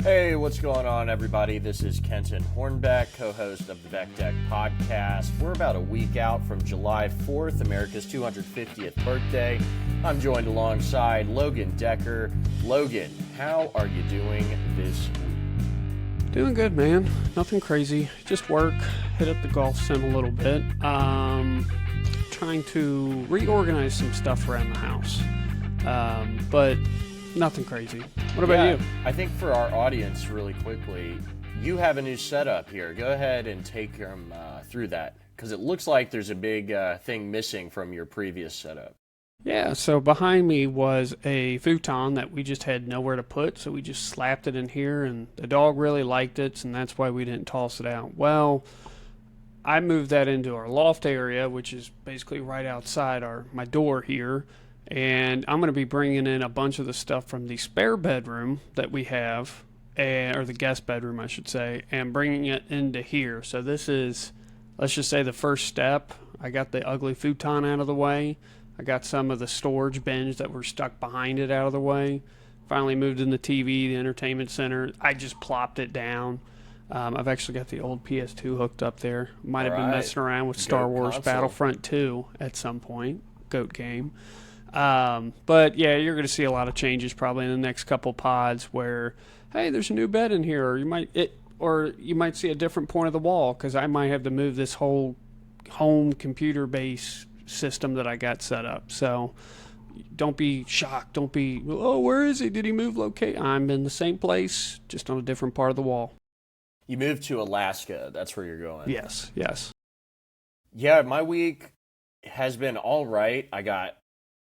Hey, what's going on, everybody? This is Kenton Hornbeck, co-host of the BeckDeck Podcast. We're about a week out from July 4th, America's 250th birthday. I'm joined alongside Logan Decker. Logan, how are you doing this week? Doing good, man. Nothing crazy. Just work. Hit up the golf sim a little bit. Trying to reorganize some stuff around the house. But nothing crazy. What about you? I think for our audience, really quickly, you have a new setup here. Go ahead and take them through that, because it looks like there's a big thing missing from your previous setup. Yeah, so behind me was a futon that we just had nowhere to put, so we just slapped it in here, and the dog really liked it, and that's why we didn't toss it out. Well, I moved that into our loft area, which is basically right outside my door here. And I'm going to be bringing in a bunch of the stuff from the spare bedroom that we have, or the guest bedroom, I should say, and bringing it into here. So this is, let's just say, the first step. I got the ugly futon out of the way. I got some of the storage bins that were stuck behind it out of the way. Finally moved in the TV, the entertainment center. I just plopped it down. I've actually got the old PS2 hooked up there. Might have been messing around with Star Wars Battlefront 2 at some point. GOAT game. But yeah, you're going to see a lot of changes probably in the next couple pods where, hey, there's a new bed in here, or you might see a different point of the wall, because I might have to move this whole home computer base system that I got set up. So don't be shocked. Don't be, oh, where is he? Did he move locate? I'm in the same place, just on a different part of the wall. You moved to Alaska. That's where you're going. Yes. Yeah, my week has been all right. I got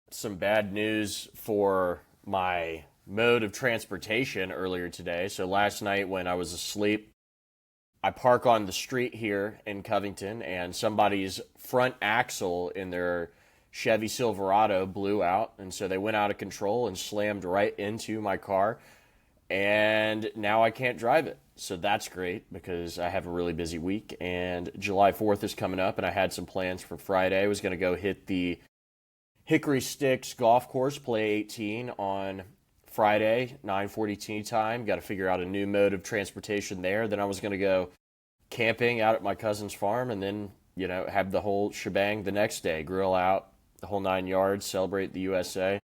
some bad news for my mode of transportation earlier today. So last night when I was asleep, I park on the street here in Covington, and somebody's front axle in their Chevy Silverado blew out, and so they went out of control and slammed right into my car, and now I can't drive it. So that's great, because I have a really busy week, and July 4th is coming up, and I had some plans for Friday. I was going to go hit the Hickory Sticks Golf Course, play 18 on Friday, 9:40 tee time. Got to figure out a new mode of transportation there. Then I was going to go camping out at my cousin's farm, and then, have the whole shebang the next day. Grill out, the whole 9 yards, celebrate the USA.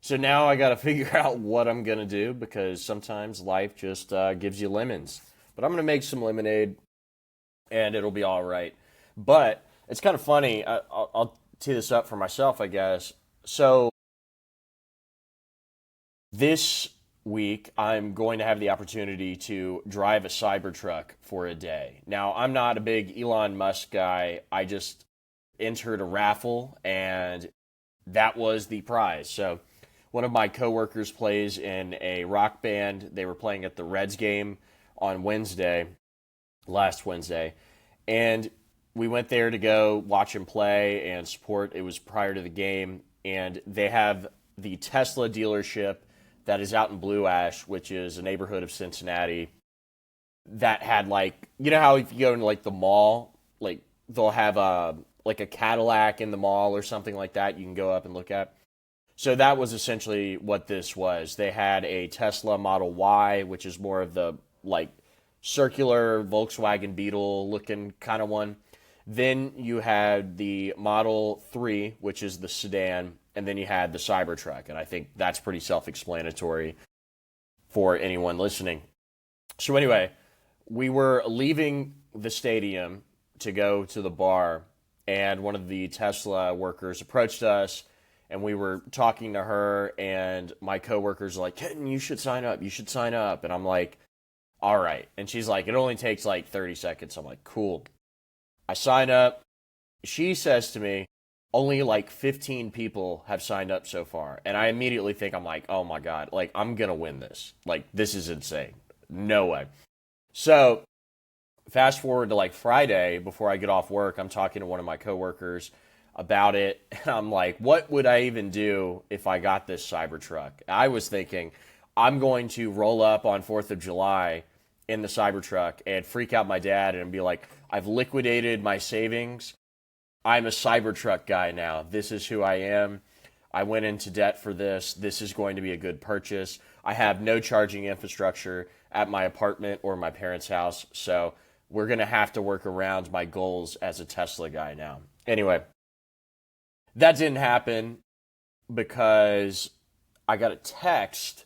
So now I got to figure out what I'm going to do, because sometimes life just gives you lemons. But I'm going to make some lemonade, and it'll be all right. But it's kind of funny. I'll tee this up for myself, I guess. So this week, I'm going to have the opportunity to drive a Cybertruck for a day. Now, I'm not a big Elon Musk guy. I just entered a raffle, and that was the prize. So one of my coworkers plays in a rock band. They were playing at the Reds game on last Wednesday, and we went there to go watch him play and support. It was prior to the game, and they have the Tesla dealership that is out in Blue Ash, which is a neighborhood of Cincinnati, that had, how if you go into the mall, they'll have a Cadillac in the mall or something like that you can go up and look at. So that was essentially what this was. They had a Tesla Model Y, which is more of the circular Volkswagen Beetle looking kind of one. Then you had the Model 3, which is the sedan, and then you had the Cybertruck, and I think that's pretty self-explanatory for anyone listening. So anyway, we were leaving the stadium to go to the bar, and one of the Tesla workers approached us, and we were talking to her, and my coworker's like, Kenton, you should sign up, and I'm like, all right. And she's like, it only takes 30 seconds. I'm like, cool. I sign up. She says to me, only 15 people have signed up so far. And I immediately think, I'm like, oh my God, I'm going to win this. This is insane. No way. So fast forward to Friday, before I get off work, I'm talking to one of my coworkers about it. And I'm like, what would I even do if I got this Cybertruck? I was thinking, I'm going to roll up on 4th of July in the Cybertruck and freak out my dad and be like, I've liquidated my savings. I'm a Cybertruck guy now. This is who I am. I went into debt for this. This is going to be a good purchase. I have no charging infrastructure at my apartment or my parents' house, so we're going to have to work around my goals as a Tesla guy now. Anyway, that didn't happen because I got a text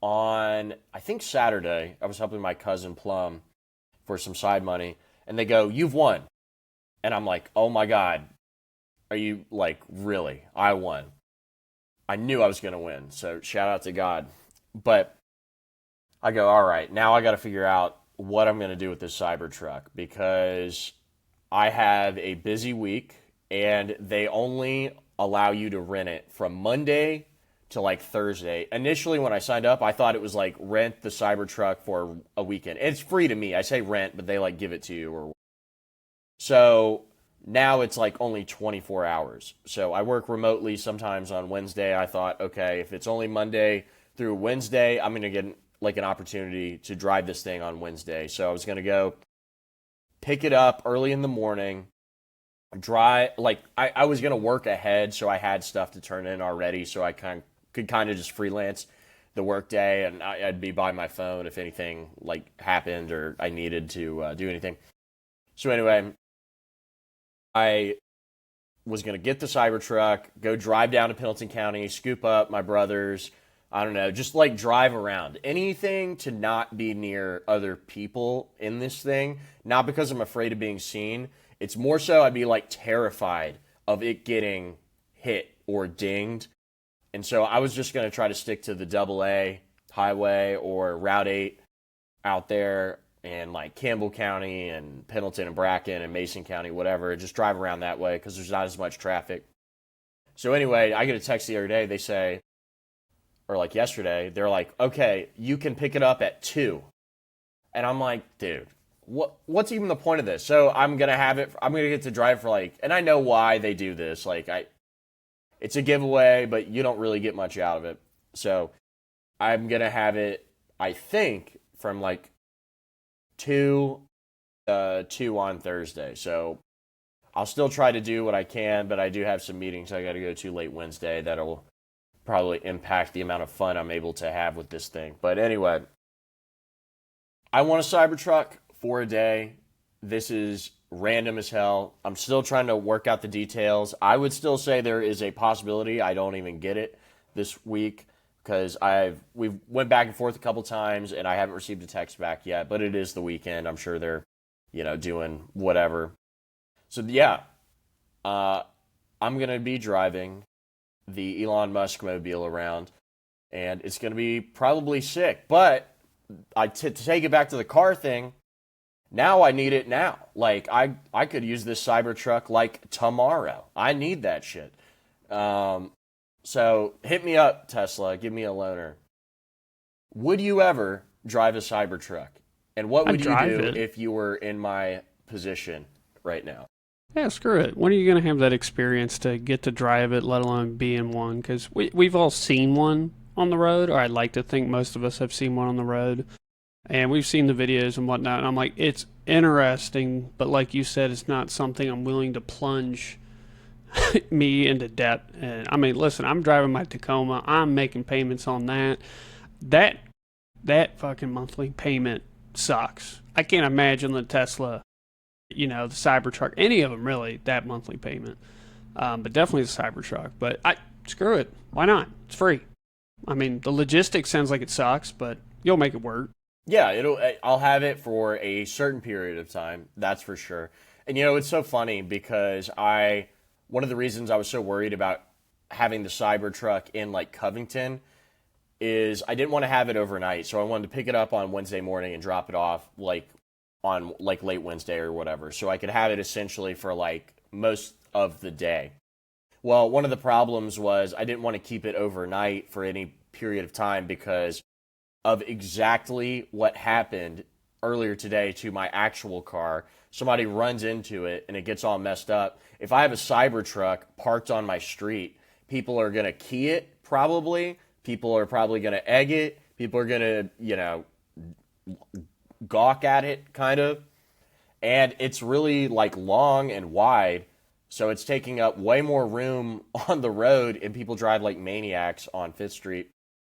on, I think Saturday. I was helping my cousin Plum for some side money, and they go, "You've won." And I'm like, "Oh my God, are you like, really? I won." I knew I was going to win, so shout out to God. But I go, all right, now I got to figure out what I'm going to do with this Cybertruck because I have a busy week and they only allow you to rent it from Monday to like Thursday. Initially, when I signed up, I thought it was like rent the Cybertruck for a weekend. It's free to me. I say rent, but they like give it to you. So now it's like only 24 hours. So I work remotely sometimes on Wednesday. I thought, okay, if it's only Monday through Wednesday, I'm going to get like an opportunity to drive this thing on Wednesday. So I was going to go pick it up early in the morning, I was going to work ahead, so I had stuff to turn in already, so I could kind of just freelance the work day, and I'd be by my phone if anything like happened or I needed to do anything. So anyway, I was going to get the Cybertruck, go drive down to Pendleton County, scoop up my brothers, I don't know, just like drive around. Anything to not be near other people in this thing, not because I'm afraid of being seen. It's more so I'd be like terrified of it getting hit or dinged. And so I was just going to try to stick to the AA highway or Route 8 out there in like Campbell County and Pendleton and Bracken and Mason County, whatever. Just drive around that way because there's not as much traffic. So anyway, I get a text the other day. They say, or like yesterday, they're like, okay, you can pick it up at 2. And I'm like, dude, what's even the point of this? So I'm going to get to drive for like, and I know why they do this. Like it's a giveaway, but you don't really get much out of it. So I'm going to have it, I think, from like 2 on Thursday. So I'll still try to do what I can, but I do have some meetings I got to go to late Wednesday that'll probably impact the amount of fun I'm able to have with this thing. But anyway, I want a Cybertruck for a day. This is random as hell. I'm still trying to work out the details. I would still say there is a possibility I don't even get it this week because we've went back and forth a couple times and I haven't received a text back yet, but it is the weekend. I'm sure they're, doing whatever. So yeah, I'm going to be driving the Elon Musk mobile around and it's going to be probably sick, but to take it back to the car thing, now I need it now. Like, I could use this Cybertruck like tomorrow. I need that shit. So hit me up, Tesla. Give me a loaner. Would you ever drive a Cybertruck? And what would you do if you were in my position right now? Yeah, screw it. When are you going to have that experience to get to drive it, let alone be in one? Because we've all seen one on the road, or I'd like to think most of us have seen one on the road. And we've seen the videos and whatnot, and I'm like, it's interesting, but like you said, it's not something I'm willing to plunge me into debt. And I mean, listen, I'm driving my Tacoma. I'm making payments on that. That fucking monthly payment sucks. I can't imagine the Tesla, the Cybertruck, any of them really, that monthly payment. But definitely the Cybertruck. But screw it. Why not? It's free. I mean, the logistics sounds like it sucks, but you'll make it work. Yeah, I'll have it for a certain period of time, that's for sure. And it's so funny because one of the reasons I was so worried about having the Cybertruck in like Covington is I didn't want to have it overnight, so I wanted to pick it up on Wednesday morning and drop it off like on like late Wednesday or whatever, so I could have it essentially for like most of the day. Well, one of the problems was I didn't want to keep it overnight for any period of time because of exactly what happened earlier today to my actual car. Somebody runs into it and it gets all messed up. If I have a Cybertruck parked on my street, people are going to key it probably. People are probably going to egg it. People are going to, gawk at it kind of. And it's really like long and wide. So it's taking up way more room on the road and people drive like maniacs on 5th Street.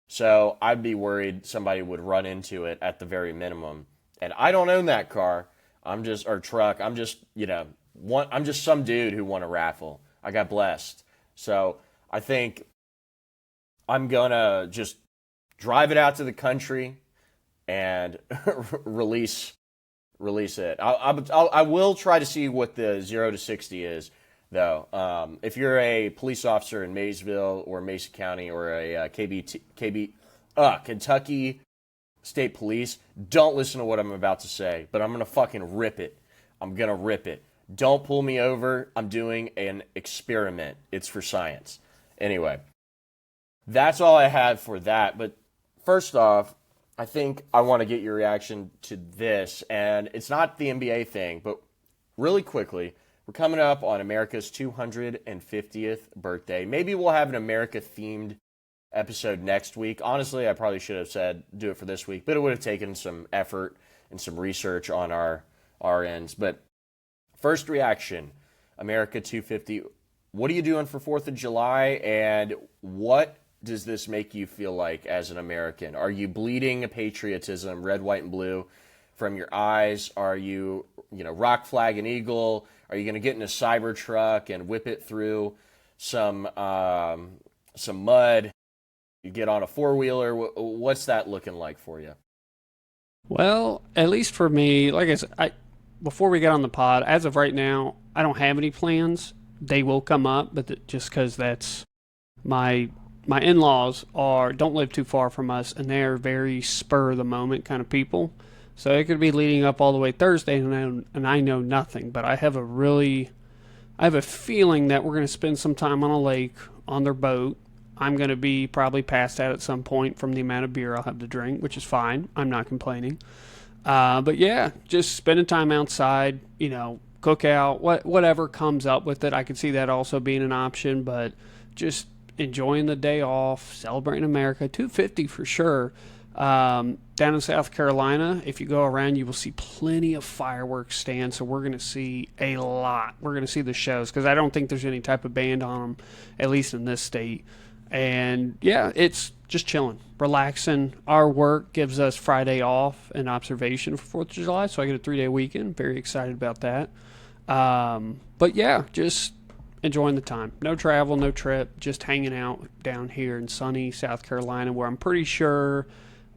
So I'd be worried somebody would run into it at the very minimum. And I don't own that car. Or truck. I'm just, I'm just some dude who won a raffle. I got blessed. So I think I'm going to just drive it out to the country and release it. I will try to see what the 0 to 60 is, though. If you're a police officer in Maysville or Mason County or a Kentucky State Police, don't listen to what I'm about to say, but I'm going to fucking rip it. I'm going to rip it. Don't pull me over. I'm doing an experiment. It's for science. Anyway, that's all I had for that. But first off, I think I want to get your reaction to this. And it's not the NBA thing, but really quickly, we're coming up on America's 250th birthday. Maybe we'll have an America-themed episode next week. Honestly, I probably should have said do it for this week, but it would have taken some effort and some research on our ends. But first reaction, America 250. What are you doing for 4th of July, and what does this make you feel like as an American? Are you bleeding patriotism, red, white, and blue, from your eyes? Are you, rock, flag, and eagle? Are you going to get in a Cybertruck and whip it through some mud? You get on a four-wheeler? What's that looking like for you? Well, at least for me, like I said, before we get on the pod, as of right now, I don't have any plans. They will come up, but just because that's my in-laws don't live too far from us, and they're very spur of the moment kind of people. So it could be leading up all the way Thursday, and I know nothing. But I have a feeling that we're going to spend some time on a lake on their boat. I'm going to be probably passed out at some point from the amount of beer I'll have to drink, which is fine. I'm not complaining. But yeah, just spending time outside, cookout, whatever comes up with it. I could see that also being an option, but just enjoying the day off, celebrating America. 250 for sure. Down in South Carolina, if you go around, you will see plenty of fireworks stands, so we're going to see a lot. We're going to see the shows, because I don't think there's any type of band on them, at least in this state. And yeah, it's just chilling, relaxing. Our work gives us Friday off and observation for 4th of July, so I get a 3-day weekend. Very excited about that. But yeah, just enjoying the time. No travel, no trip, just hanging out down here in sunny South Carolina, where I'm pretty sure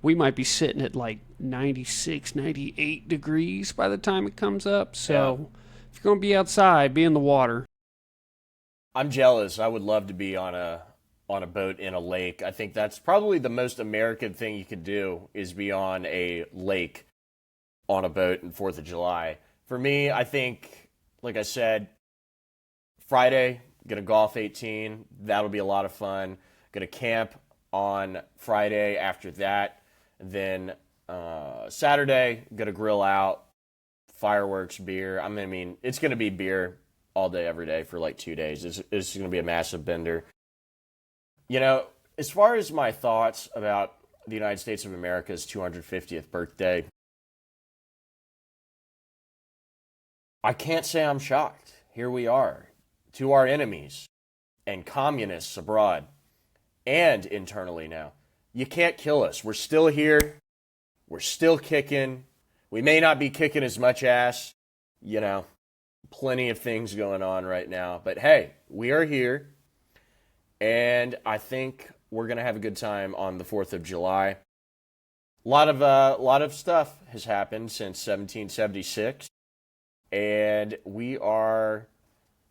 we might be sitting at like 96, 98 degrees by the time it comes up. So if you're going to be outside, be in the water. I'm jealous. I would love to be on a boat in a lake. I think that's probably the most American thing you could do, is be on a lake on a boat in 4th of July. For me, I think, like I said, Friday, gonna golf 18. That'll be a lot of fun. Gonna camp on Friday after that. Then Saturday, gonna grill out, fireworks, beer. I mean, it's gonna be beer all day, every day for like 2 days. It's gonna be a massive bender. As far as my thoughts about the United States of America's 250th birthday, I can't say I'm shocked. Here we are, to our enemies and communists abroad and internally now. You can't kill us. We're still here. We're still kicking. We may not be kicking as much ass, plenty of things going on right now. But hey, we are here. And I think we're going to have a good time on the 4th of July. A lot of stuff has happened since 1776. And we are,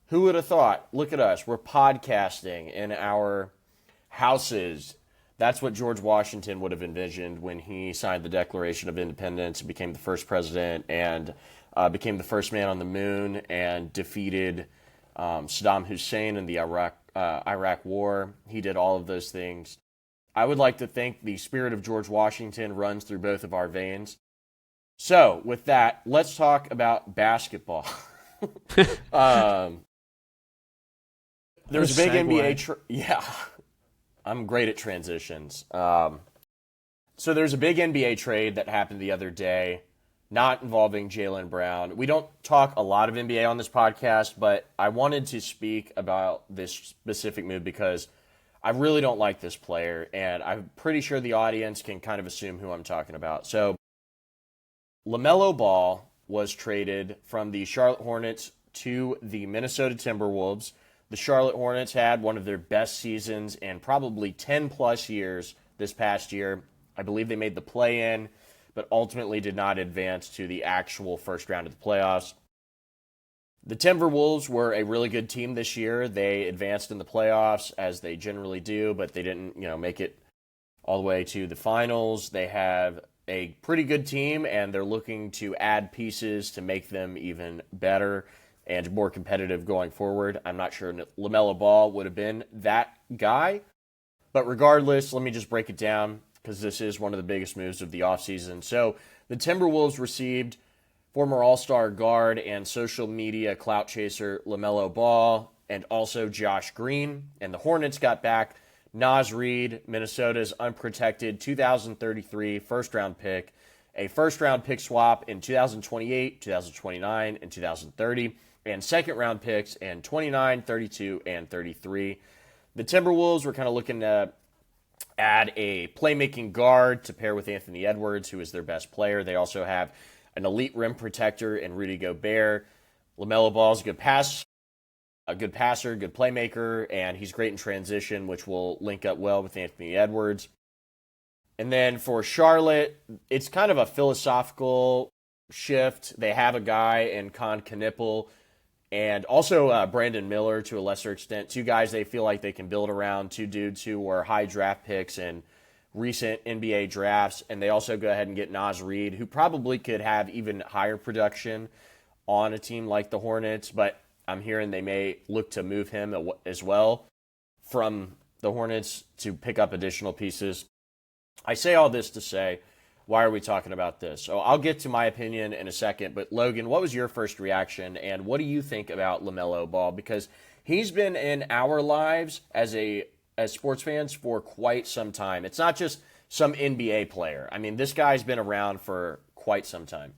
who would have thought? Look at us. We're podcasting in our houses. That's what George Washington would have envisioned when he signed the Declaration of Independence and became the first president and became the first man on the moon and defeated Saddam Hussein in the Iraq War. He did all of those things. I would like to think the spirit of George Washington runs through both of our veins. So, with that, let's talk about basketball. There's a big NBA... I'm great at transitions. So there's a big NBA trade that happened the other day, not involving Jaylen Brown. We don't talk a lot of NBA on this podcast, but I wanted to speak about this specific move because I really don't like this player, and I'm pretty sure the audience can kind of assume who I'm talking about. So, LaMelo Ball was traded from the Charlotte Hornets to the Minnesota Timberwolves. The Charlotte Hornets had one of their best seasons in probably 10-plus years this past year. I believe they made the play-in, but ultimately did not advance to the actual first round of the playoffs. The Timberwolves were a really good team this year. They advanced in the playoffs, as they generally do, but they didn't, make it all the way to the finals. They have a pretty good team, and they're looking to add pieces to make them even better and more competitive going forward. I'm not sure LaMelo Ball would have been that guy, but regardless, let me just break it down because this is one of the biggest moves of the offseason. So the Timberwolves received former All-Star guard and social media clout chaser LaMelo Ball, and also Josh Green. And the Hornets got back Naz Reid, Minnesota's unprotected 2033 first-round pick, a first-round pick swap in 2028, 2029, and 2030, and second-round picks in 29, 32, and 33. The Timberwolves were kind of looking to add a playmaking guard to pair with Anthony Edwards, who is their best player. They also have an elite rim protector in Rudy Gobert. LaMelo Ball's a good passer, good playmaker, and he's great in transition, which will link up well with Anthony Edwards. And then for Charlotte, it's kind of a philosophical shift. They have a guy in Con Knipple and also Brandon Miller to a lesser extent. Two guys they feel like they can build around, two dudes who were high draft picks in recent NBA drafts, and they also go ahead and get Naz Reid, who probably could have even higher production on a team like the Hornets, but I'm hearing they may look to move him as well from the Hornets to pick up additional pieces. I say all this to say, why are we talking about this? So I'll get to my opinion in a second, but Logan, what was your first reaction, and what do you think about LaMelo Ball? Because he's been in our lives as sports fans for quite some time. It's not just some NBA player. I mean, this guy's been around for quite some time.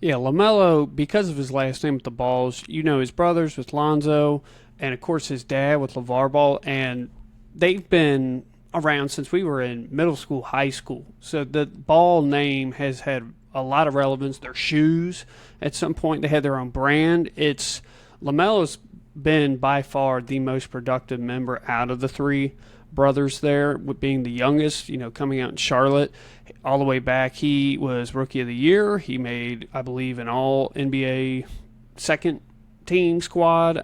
Yeah, LaMelo, because of his last name with the Balls, his brothers with Lonzo, and of course his dad with LeVar Ball, and they've been around since we were in middle school, high school. So the Ball name has had a lot of relevance. Their shoes, at some point, they had their own brand. LaMelo's been by far the most productive member out of the three brothers there, with being the youngest, coming out in Charlotte all the way back. He was Rookie of the Year. He made, I believe, an all-NBA second team squad.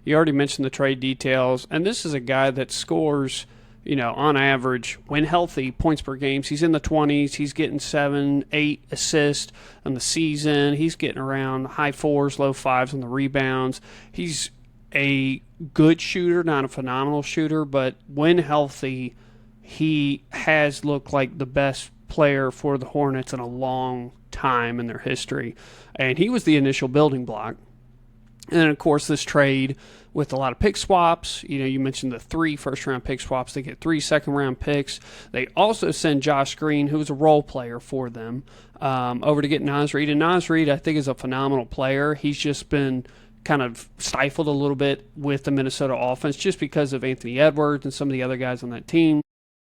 You already mentioned the trade details, and this is a guy that scores, on average, when healthy, points per game. He's in the 20s. He's getting 7, 8 assists on the season. He's getting around high 4s, low 5s on the rebounds. He's a good shooter, not a phenomenal shooter, but when healthy, he has looked like the best player for the Hornets in a long time in their history. And he was the initial building block. And then, of course, this trade with a lot of pick swaps. You mentioned the 3 first-round pick swaps. They get 3 second-round picks. They also send Josh Green, who was a role player for them, over to get Naz Reid. And Naz Reid, I think, is a phenomenal player. He's just been kind of stifled a little bit with the Minnesota offense just because of Anthony Edwards and some of the other guys on that team.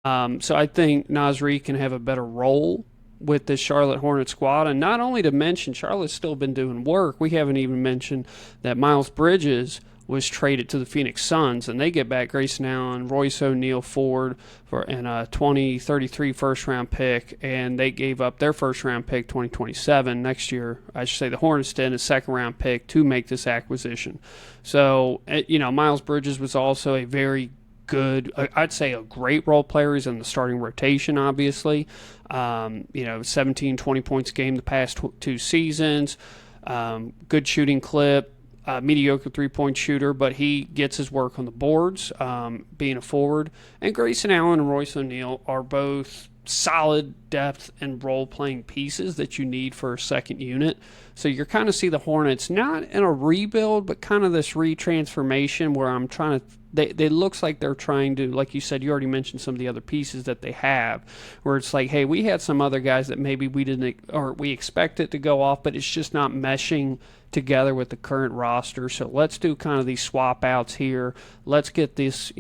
So I think Naz Reid can have a better role with this Charlotte Hornets squad. And not only to mention, Charlotte's still been doing work. We haven't even mentioned that Miles Bridges was traded to the Phoenix Suns, and they get back Grayson Allen, Royce O'Neal Ford and a 2033 first-round pick, and they gave up their first-round pick 2027 next year. I should say the Hornets did a second-round pick to make this acquisition. So, Miles Bridges was also a very good, I'd say a great role player. He's in the starting rotation, obviously. 17, 20 points a game the past 2 seasons. Good shooting clip. Mediocre three-point shooter, but he gets his work on the boards, being a forward. And Grayson Allen and Royce O'Neal are both solid depth and role-playing pieces that you need for a second unit. So you're kind of see the Hornets not in a rebuild, but kind of this retransformation where I'm trying to. They looks like they're trying to, like you said, you already mentioned some of the other pieces that they have, where it's like, hey, we had some other guys that maybe we didn't or we expected to go off, but it's just not meshing together with the current roster. So let's do kind of these swap outs here. Let's get this,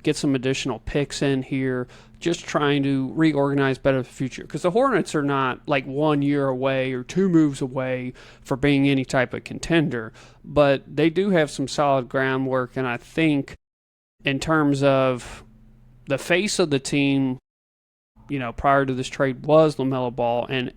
get some additional picks in here. Just trying to reorganize better for the future. Because the Hornets are not like 1 year away or 2 moves away for being any type of contender. But they do have some solid groundwork. And I think in terms of the face of the team, prior to this trade was LaMelo Ball. And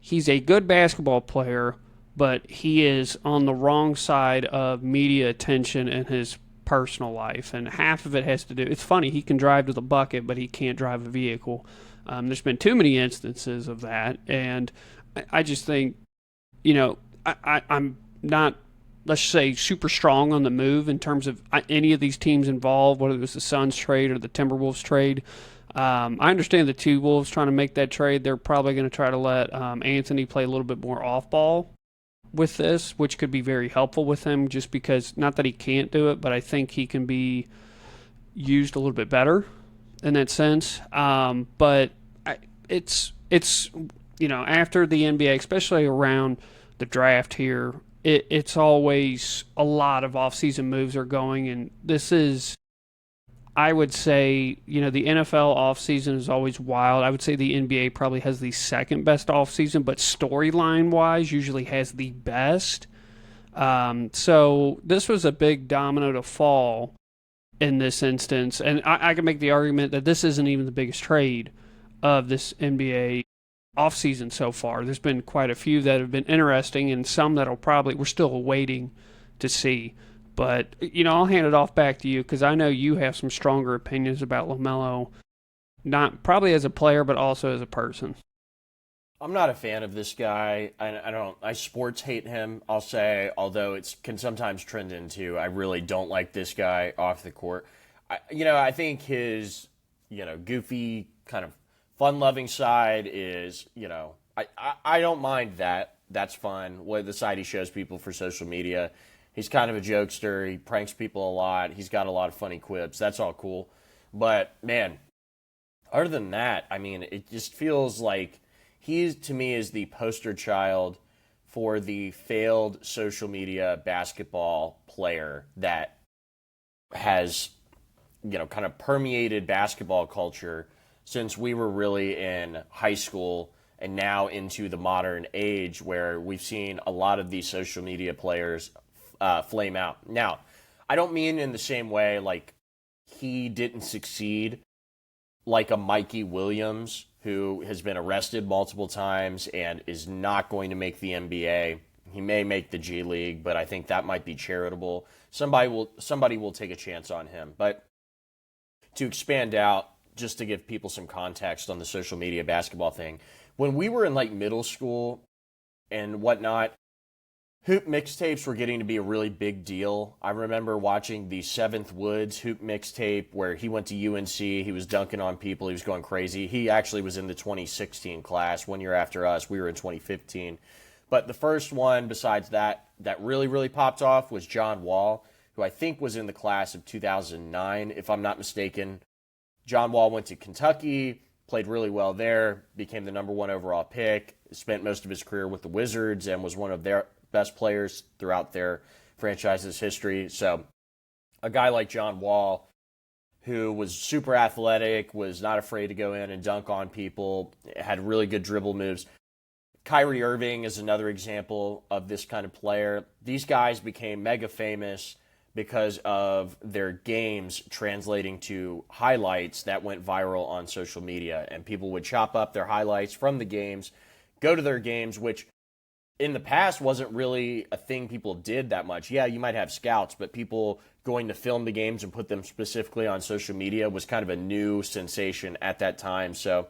he's a good basketball player, but he is on the wrong side of media attention in his personal life, and half of it has to do. It's funny, he can drive to the bucket, but he can't drive a vehicle. There's been too many instances of that, and I just think, I'm not, let's say, super strong on the move in terms of any of these teams involved, whether it was the Suns trade or the Timberwolves trade. I understand the two Wolves trying to make that trade. They're probably going to try to let Anthony play a little bit more off ball with this, which could be very helpful with him, just because, not that he can't do it, but I think he can be used a little bit better in that sense. But it's after the NBA, especially around the draft here, it's always a lot of offseason moves are going, and this is, I would say, the NFL offseason is always wild. I would say the NBA probably has the second best offseason, but storyline-wise usually has the best. So this was a big domino to fall in this instance. And I can make the argument that this isn't even the biggest trade of this NBA offseason so far. There's been quite a few that have been interesting, and some that we're still waiting to see. But, I'll hand it off back to you, because I know you have some stronger opinions about LaMelo, not probably as a player, but also as a person. I'm not a fan of this guy. I sports hate him, I'll say, although it can sometimes trend into, I really don't like this guy off the court. I think his, goofy, kind of fun-loving side is, I don't mind that. That's fun. What the side he shows people for social media. He's kind of a jokester. He pranks people a lot. He's got a lot of funny quips. That's all cool. But, man, other than that, it just feels like he, to me, is the poster child for the failed social media basketball player that has, kind of permeated basketball culture since we were really in high school and now into the modern age, where we've seen a lot of these social media players flame out. Now, I don't mean in the same way like he didn't succeed like a Mikey Williams, who has been arrested multiple times and is not going to make the NBA. He may make the G League, but I think that might be charitable. Somebody will take a chance on him. But to expand out, just to give people some context on the social media basketball thing, when we were in like middle school and whatnot, hoop mixtapes were getting to be a really big deal. I remember watching the Seventh Woods hoop mixtape where he went to UNC. He was dunking on people. He was going crazy. He actually was in the 2016 class, 1 year after us. We were in 2015. But the first one besides that really, really popped off was John Wall, who I think was in the class of 2009, if I'm not mistaken. John Wall went to Kentucky, played really well there, became the number 1 overall pick, spent most of his career with the Wizards, and was one of their best players throughout their franchise's history. So a guy like John Wall, who was super athletic, was not afraid to go in and dunk on people, had really good dribble moves. Kyrie Irving is another example of this kind of player. These guys became mega famous because of their games translating to highlights that went viral on social media. And people would chop up their highlights from the games, go to their games, which in the past wasn't really a thing people did that much. Yeah, you might have scouts, but people going to film the games and put them specifically on social media was kind of a new sensation at that time. So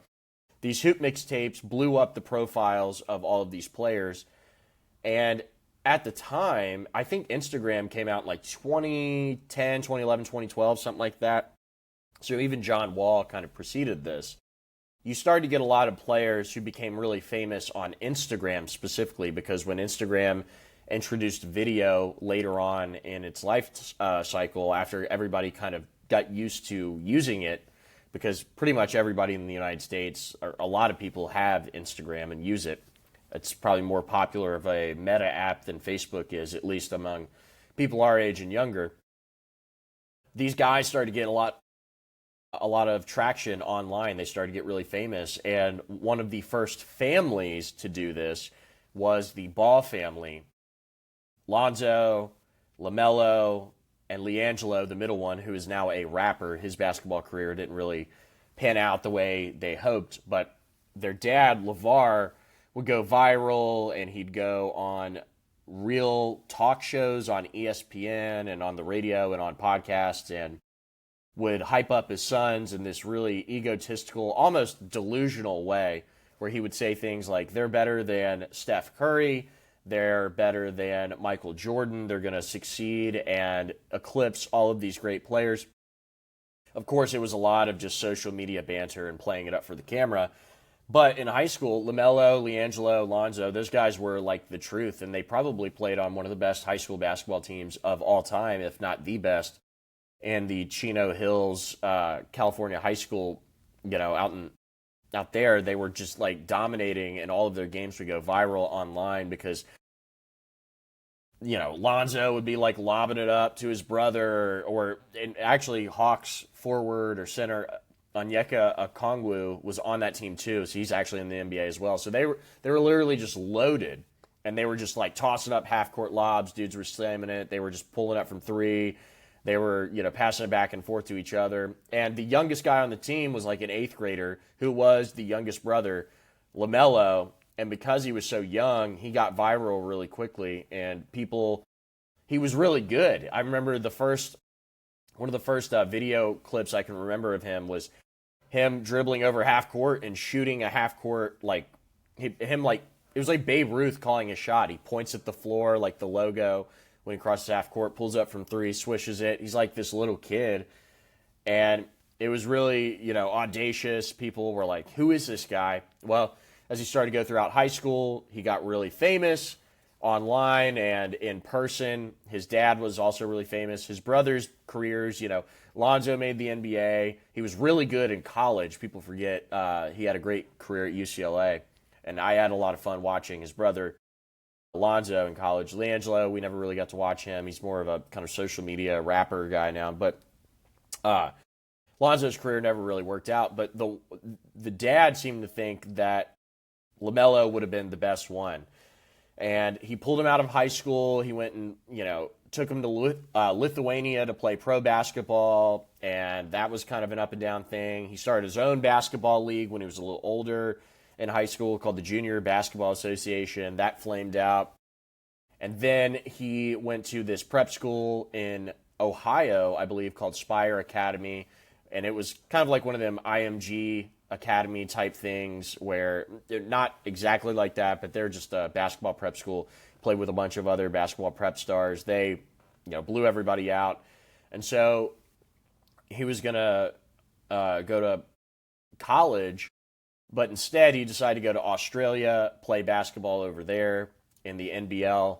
these hoop mixtapes blew up the profiles of all of these players. And at the time, I think Instagram came out in like 2010, 2011, 2012, something like that. So even John Wall kind of preceded this. you started to get a lot of players who became really famous on Instagram specifically, because when Instagram introduced video later on in its life cycle, after everybody kind of got used to using it, because pretty much everybody in the United States, or a lot of people, have Instagram and use it. It's probably more popular of a meta app than Facebook is, at least among people our age and younger. These guys started to get a lot of traction online. They started to get really famous, and one of the first families to do this was the Ball family. Lonzo, LaMelo, and LiAngelo, the middle one, who is now a rapper. His basketball career didn't really pan out the way they hoped, but their dad, LeVar, would go viral, and he'd go on real talk shows on ESPN and on the radio and on podcasts, and would hype up his sons in this really egotistical, almost delusional way, where he would say things like, they're better than Steph Curry, they're better than Michael Jordan, they're going to succeed and eclipse all of these great players. Of course, it was a lot of just social media banter and playing it up for the camera. But in high school, LaMelo, LiAngelo, Lonzo, those guys were like the truth, and they probably played on one of the best high school basketball teams of all time, if not the best, in the Chino Hills, California high school, out there. They were just like dominating, and all of their games would go viral online because, Lonzo would be like lobbing it up to his brother, and actually Hawks forward or center Onyeka Okongwu was on that team too, so he's actually in the NBA as well. So they were literally just loaded, and they were just like tossing up half court lobs. Dudes were slamming it. They were just pulling up from three. They were, passing it back and forth to each other. And the youngest guy on the team was like an 8th grader who was the youngest brother, LaMelo. And because he was so young, he got viral really quickly. And he was really good. I remember one of the first video clips I can remember of him was him dribbling over half court and shooting a half court, it was like Babe Ruth calling a shot. He points at the floor like the logo when he crosses half court, pulls up from three, swishes it. He's like this little kid. And it was really, audacious. People were like, who is this guy? Well, as he started to go throughout high school, he got really famous online and in person. His dad was also really famous. His brother's careers, Lonzo made the NBA. He was really good in college. People forget he had a great career at UCLA. And I had a lot of fun watching his brother Lonzo in college. LiAngelo, we never really got to watch him. He's more of a kind of social media rapper guy now. But Lonzo's career never really worked out. But the dad seemed to think that LaMelo would have been the best one. And he pulled him out of high school. He went and, took him to Lithuania to play pro basketball. And that was kind of an up and down thing. He started his own basketball league when he was a little older in high school, called the Junior Basketball Association. That flamed out. And then he went to this prep school in Ohio, I believe, called Spire Academy. And it was kind of like one of them IMG Academy type things where they're not exactly like that, but they're just a basketball prep school. Played with a bunch of other basketball prep stars. They, blew everybody out. And so he was going to go to college, but instead he decided to go to Australia, play basketball over there in the NBL.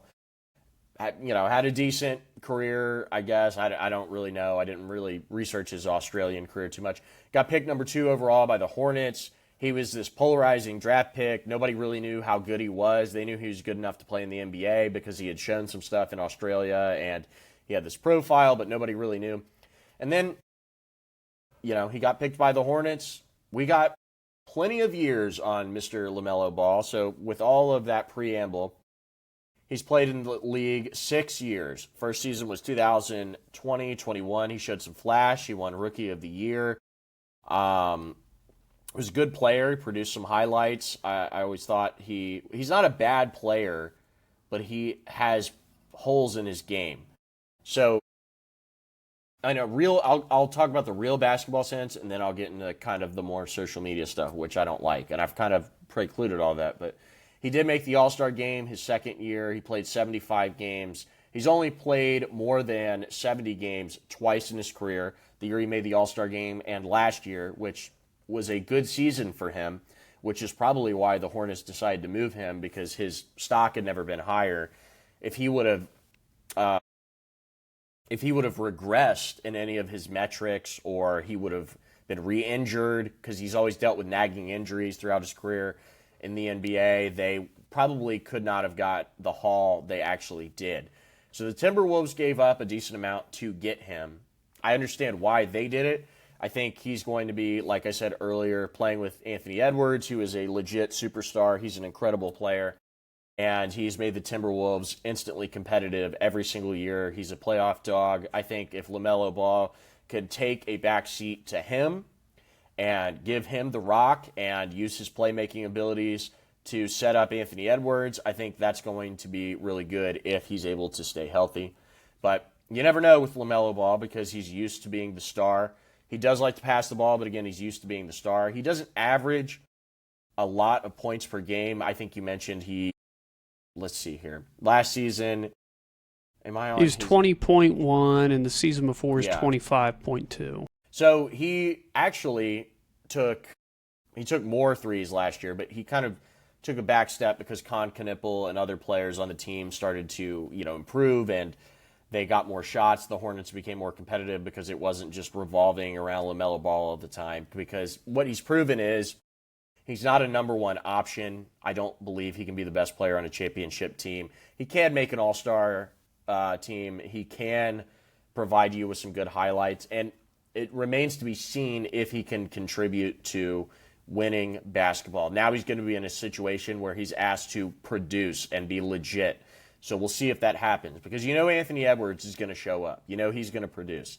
Had a decent career, I guess. I don't really know. I didn't really research his Australian career too much. Got picked number 2 overall by the Hornets. He was this polarizing draft pick. Nobody really knew how good he was. They knew he was good enough to play in the NBA because he had shown some stuff in Australia and he had this profile, but nobody really knew. And then, he got picked by the Hornets. We got plenty of years on Mr. LaMelo Ball. So with all of that preamble, he's played in the league 6 years. First season was 2020-21. He showed some flash. He won Rookie of the Year. Was a good player. He produced some highlights. I always thought he's not a bad player, but he has holes in his game. So I know I'll talk about the real basketball sense, and then I'll get into kind of the more social media stuff, which I don't like. And I've kind of precluded all that, but he did make the All-Star game his second year. He played 75 games. He's only played more than 70 games twice in his career. The year he made the All-Star game and last year, which was a good season for him, which is probably why the Hornets decided to move him, because his stock had never been higher. If he would have regressed in any of his metrics, or he would have been re-injured, because he's always dealt with nagging injuries throughout his career in the NBA, they probably could not have got the haul they actually did. So the Timberwolves gave up a decent amount to get him. I understand why they did it. I think he's going to be, like I said earlier, playing with Anthony Edwards, who is a legit superstar. He's an incredible player, and he's made the Timberwolves instantly competitive every single year. He's a playoff dog. I think if LaMelo Ball could take a back seat to him and give him the rock and use his playmaking abilities to set up Anthony Edwards, I think that's going to be really good if he's able to stay healthy. But you never know with LaMelo Ball, because he's used to being the star. He does like to pass the ball, but again, he's used to being the star. He doesn't average a lot of points per game. I think you mentioned let's see here. Last season, am I on? He's 20.1, and the season before is 25.2. So he actually took more threes last year, but he kind of took a back step because Con Knipple and other players on the team started to, improve, and they got more shots. The Hornets became more competitive because it wasn't just revolving around LaMelo Ball all the time, because what he's proven is he's not a number one option. I don't believe he can be the best player on a championship team. He can make an all-star team. He can provide you with some good highlights, and it remains to be seen if he can contribute to winning basketball. Now he's going to be in a situation where he's asked to produce and be legit. So we'll see if that happens, because Anthony Edwards is going to show up. He's going to produce.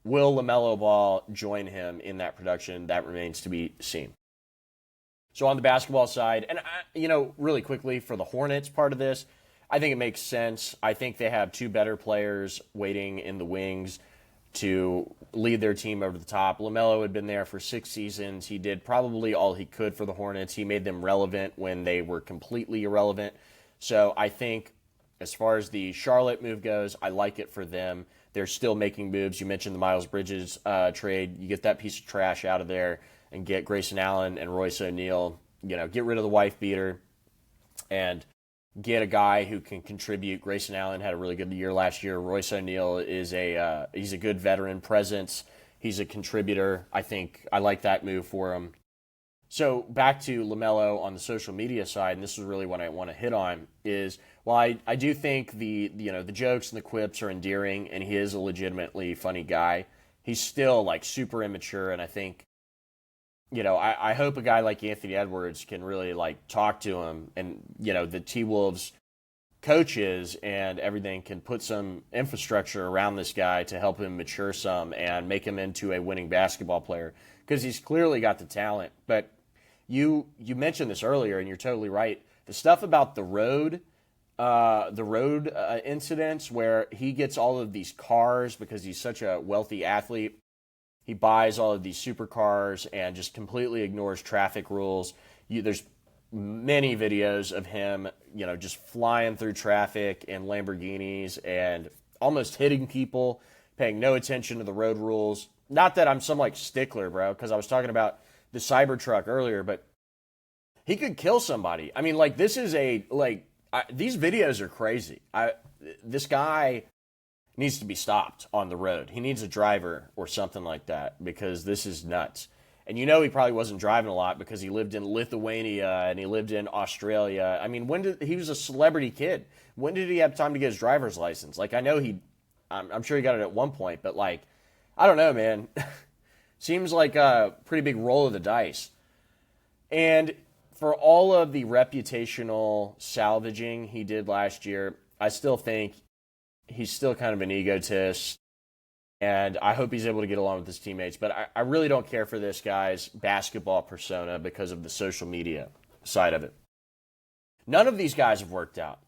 Will LaMelo Ball join him in that production? That remains to be seen. So on the basketball side, and really quickly for the Hornets part of this, I think it makes sense. I think they have two better players waiting in the wings to lead their team over the top. LaMelo had been there for 6 seasons. He did probably all he could for the Hornets. He made them relevant when they were completely irrelevant. So I think as far as the Charlotte move goes, I like it for them. They're still making moves. You mentioned the Miles Bridges trade. You get that piece of trash out of there and get Grayson Allen and Royce O'Neal. Get rid of the wife beater and get a guy who can contribute. Grayson Allen had a really good year last year. Royce O'Neal is he's a good veteran presence. He's a contributor. I think I like that move for him. So back to LaMelo on the social media side, and this is really what I want to hit on, is while I do think the jokes and the quips are endearing, and he is a legitimately funny guy, he's still super immature, and I think I hope a guy like Anthony Edwards can really talk to him, and the T-Wolves coaches and everything can put some infrastructure around this guy to help him mature some and make him into a winning basketball player, because he's clearly got the talent. But you mentioned this earlier, and you're totally right. The stuff about the road incidents where he gets all of these cars because he's such a wealthy athlete. He buys all of these supercars and just completely ignores traffic rules. There's many videos of him, just flying through traffic in Lamborghinis and almost hitting people, paying no attention to the road rules. Not that I'm some stickler, bro, because I was talking about the Cybertruck earlier, but he could kill somebody. I mean, this is these videos are crazy. This guy needs to be stopped on the road. He needs a driver or something like that, because this is nuts. And he probably wasn't driving a lot because he lived in Lithuania and he lived in Australia. I mean, he was a celebrity kid. When did he have time to get his driver's license? I know I'm sure he got it at one point, but I don't know, man. Seems like a pretty big roll of the dice. And for all of the reputational salvaging he did last year, I still think he's still kind of an egotist, and I hope he's able to get along with his teammates. But I really don't care for this guy's basketball persona because of the social media side of it. None of these guys have worked out.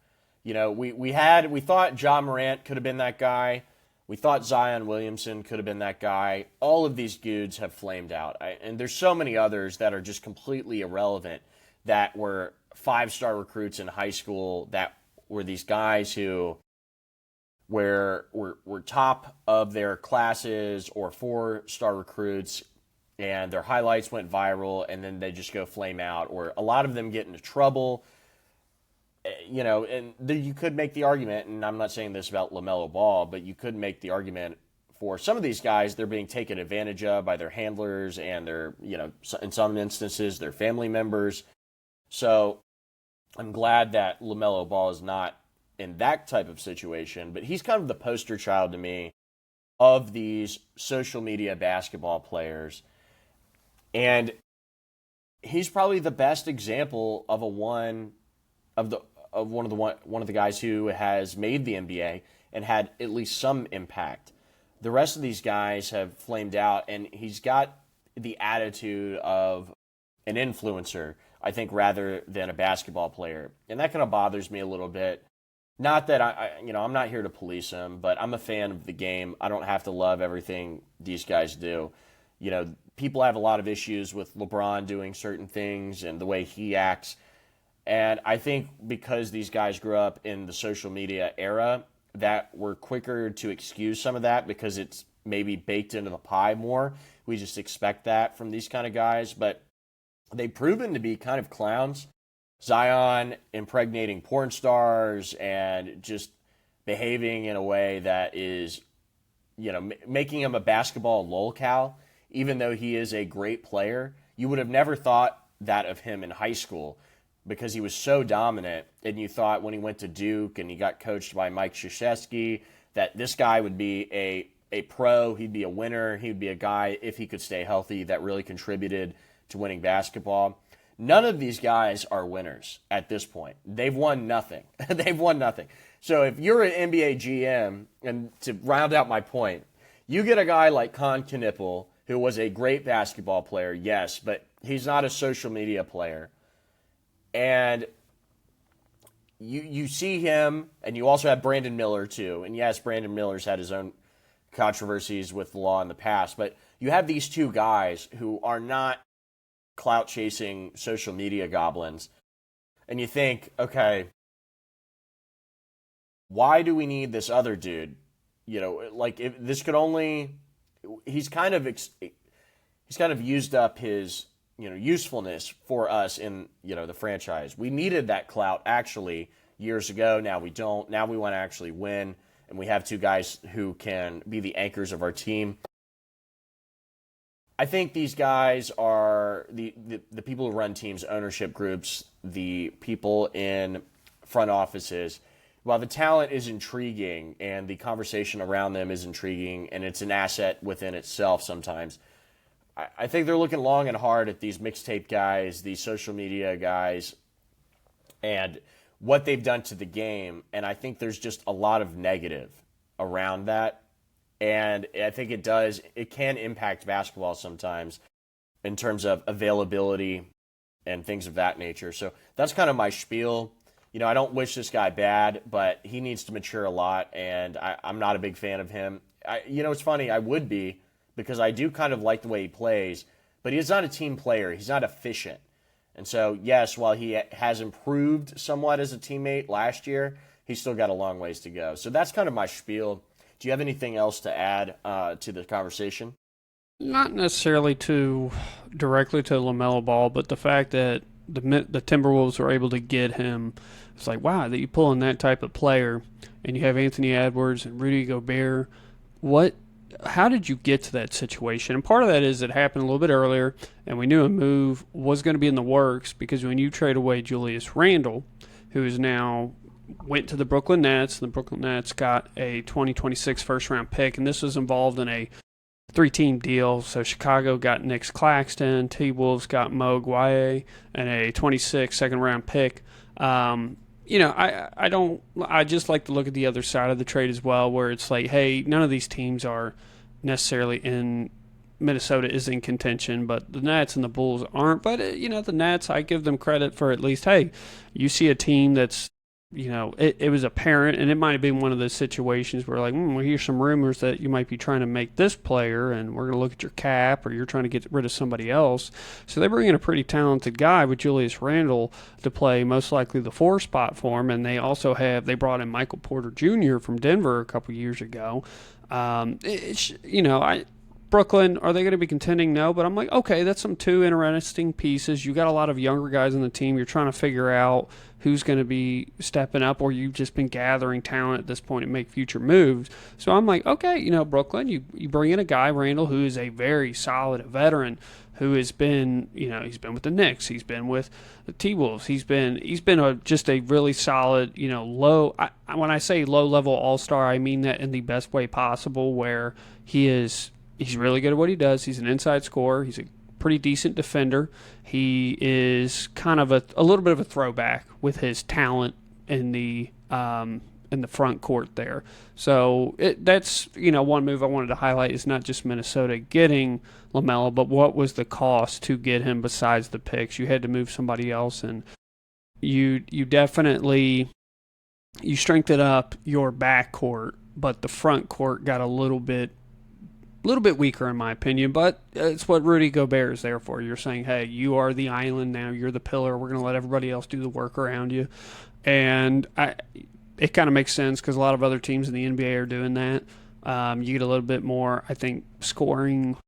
We thought Ja Morant could have been that guy. We thought Zion Williamson could have been that guy. All of these dudes have flamed out. And there's so many others that are just completely irrelevant that were 5-star recruits in high school, that were these guys who were top of their classes, or 4-star recruits and their highlights went viral, and then they just go flame out, or a lot of them get into trouble. And you could make the argument, and I'm not saying this about LaMelo Ball, but you could make the argument for some of these guys, they're being taken advantage of by their handlers and their, in some instances, their family members. So I'm glad that LaMelo Ball is not in that type of situation, but he's kind of the poster child to me of these social media basketball players. And he's probably the best example of one of the guys who has made the NBA and had at least some impact. The rest of these guys have flamed out, and he's got the attitude of an influencer, I think, rather than a basketball player. And that kind of bothers me a little bit. Not that I'm not here to police him, but I'm a fan of the game. I don't have to love everything these guys do. People have a lot of issues with LeBron doing certain things and the way he acts. And I think because these guys grew up in the social media era, that we're quicker to excuse some of that because it's maybe baked into the pie more. We just expect that from these kind of guys. But they've proven to be kind of clowns. Zion impregnating porn stars and just behaving in a way that is, making him a basketball lolcow, even though he is a great player. You would have never thought that of him in high school because he was so dominant, and you thought when he went to Duke and he got coached by Mike Krzyzewski that this guy would be a pro, he'd be a winner, he'd be a guy, if he could stay healthy, that really contributed to winning basketball. None of these guys are winners at this point. They've won nothing. They've won nothing. So if you're an NBA GM, and to round out my point, you get a guy like Con Knipple, who was a great basketball player, yes, but he's not a social media player. And you see him, and you also have Brandon Miller too. And yes, Brandon Miller's had his own controversies with the law in the past, but you have these two guys who are not clout chasing social media goblins. And you think, okay, why do we need this other dude? If this could only, he's kind of used up his usefulness for us in the franchise. We needed that clout actually years ago. Now we don't. Now we want to actually win, and we have two guys who can be the anchors of our team. I think these guys are the people who run teams, ownership groups, the people in front offices. While the talent is intriguing and the conversation around them is intriguing and it's an asset within itself sometimes, I think they're looking long and hard at these mixtape guys, these social media guys, and what they've done to the game. And I think there's just a lot of negative around that. And I think it can impact basketball sometimes in terms of availability and things of that nature. So that's kind of my spiel. I don't wish this guy bad, but he needs to mature a lot, and I'm not a big fan of him. It's funny, I would be, because I do kind of like the way he plays, but he's not a team player. He's not efficient. And so, yes, while he has improved somewhat as a teammate last year, he's still got a long ways to go. So that's kind of my spiel. Do you have anything else to add to the conversation? Not necessarily directly to LaMelo Ball, but the fact that the Timberwolves were able to get him, it's like, wow, that you pull in that type of player, and you have Anthony Edwards and Rudy Gobert. How did you get to that situation? And part of that is it happened a little bit earlier, and we knew a move was going to be in the works because when you trade away Julius Randle, who is now went to the Brooklyn Nets, and the Brooklyn Nets got a 2026 first-round pick, and this was involved in a 3-team deal. So Chicago got Nick Claxton, T-Wolves got Mo Guaye, and a 26 second-round pick. I just like to look at the other side of the trade as well, where it's like, hey, none of these teams are necessarily in Minnesota is in contention, but the Nets and the Bulls aren't. But, the Nets, I give them credit for at least, hey, you see a team that's, it was apparent, and it might have been one of those situations where, like, we hear some rumors that you might be trying to make this player, and we're going to look at your cap, or you're trying to get rid of somebody else. So they bring in a pretty talented guy with Julius Randle to play most likely the 4 spot for him, and they brought in Michael Porter Jr. from Denver a couple years ago. Brooklyn, are they going to be contending? No, but I'm like, okay, that's some two interesting pieces. You got a lot of younger guys on the team. You're trying to figure out who's going to be stepping up, or you've just been gathering talent at this point and make future moves. So I'm like, okay, Brooklyn, you bring in a guy, Randall, who is a very solid veteran, who has been, he's been with the Knicks, he's been with the T-Wolves, he's been just a really solid, low. When I say low level all-star, I mean that in the best way possible, where he's really good at what he does. He's an inside scorer. He's a pretty decent defender. He is kind of a little bit of a throwback with his talent in the front court there. So that's one move I wanted to highlight is not just Minnesota getting LaMelo, but what was the cost to get him besides the picks? You had to move somebody else, and you definitely strengthened up your backcourt, but the front court got a little bit weaker in my opinion, but it's what Rudy Gobert is there for. You're saying, hey, you are the island now, you're the pillar, we're going to let everybody else do the work around you. And it kind of makes sense because a lot of other teams in the NBA are doing that. You get a little bit more, I think, scoring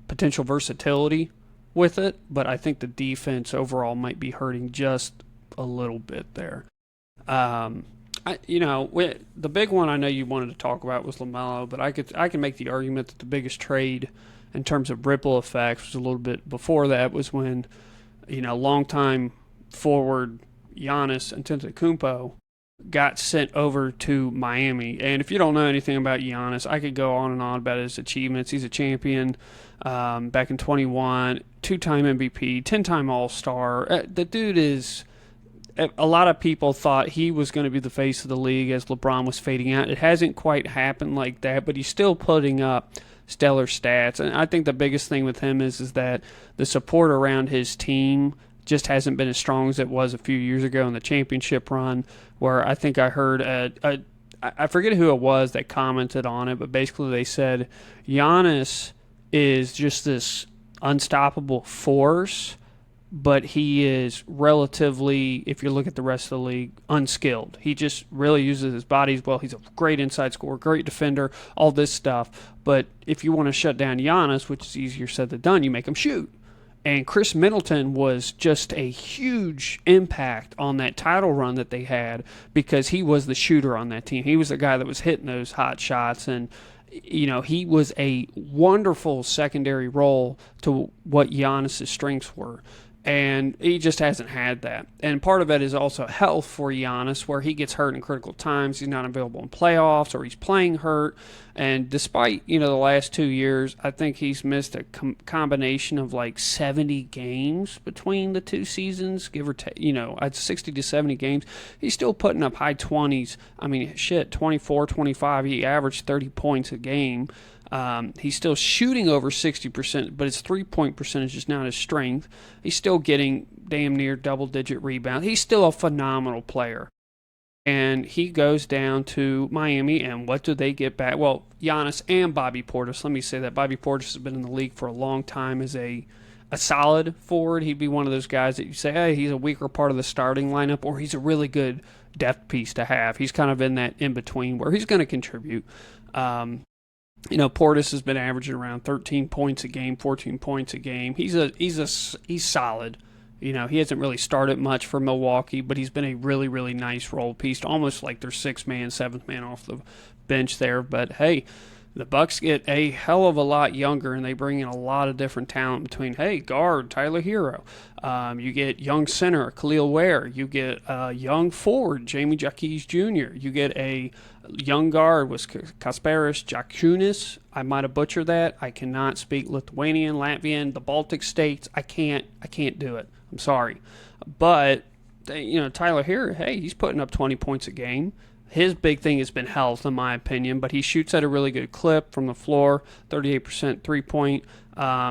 potential versatility with it, but I think the defense overall might be hurting just a little bit there. The big one I know you wanted to talk about was LaMelo, but I can make the argument that the biggest trade in terms of ripple effects was a little bit before that, was when, longtime forward Giannis Antetokounmpo got sent over to Miami. And if you don't know anything about Giannis, I could go on and on about his achievements. He's a champion back in 21, two-time MVP, 10-time All-Star. The dude is... A lot of people thought he was going to be the face of the league as LeBron was fading out. It hasn't quite happened like that, but he's still putting up stellar stats. And I think the biggest thing with him is that the support around his team just hasn't been as strong as it was a few years ago in the championship run, where I think I heard I forget who it was that commented on it, but basically they said Giannis is just this unstoppable force, but he is relatively, if you look at the rest of the league, unskilled. He just really uses his body well. He's a great inside scorer, great defender, all this stuff. But if you want to shut down Giannis, which is easier said than done, you make him shoot. And Chris Middleton was just a huge impact on that title run that they had because he was the shooter on that team. He was the guy that was hitting those hot shots, and he was a wonderful secondary role to what Giannis' strengths were. And he just hasn't had that. And part of it is also health for Giannis, where he gets hurt in critical times. He's not available in playoffs, or he's playing hurt. And despite, the last 2 years, I think he's missed a combination of like 70 games between the two seasons, give or take, at 60 to 70 games. He's still putting up high 20s. 24, 25. He averaged 30 points a game. He's still shooting over 60%, but his three-point percentage is not his strength. He's still getting damn near double-digit rebounds. He's still a phenomenal player. And he goes down to Miami, and what do they get back? Well, Giannis and Bobby Portis. Let me say that. Bobby Portis has been in the league for a long time as a solid forward. He'd be one of those guys that you say, hey, he's a weaker part of the starting lineup, or he's a really good depth piece to have. He's kind of in that in-between where he's going to contribute. Portis has been averaging around 13 points a game, 14 points a game. He's solid. He hasn't really started much for Milwaukee, but he's been a really, really nice role piece, almost like their sixth man, seventh man off the bench there. But hey, the Bucks get a hell of a lot younger, and they bring in a lot of different talent between, guard, Tyler Hero. You get young center, Khalil Ware. You get a young forward, Jamie Jaquez Jr. You get a young guard was Kasparis Jakunis. I might have butchered that. I cannot speak Lithuanian, Latvian, the Baltic states. I can't do it. I'm sorry. But, Tyler Hero, he's putting up 20 points a game. His big thing has been health, in my opinion, but he shoots at a really good clip from the floor, 38% three-point.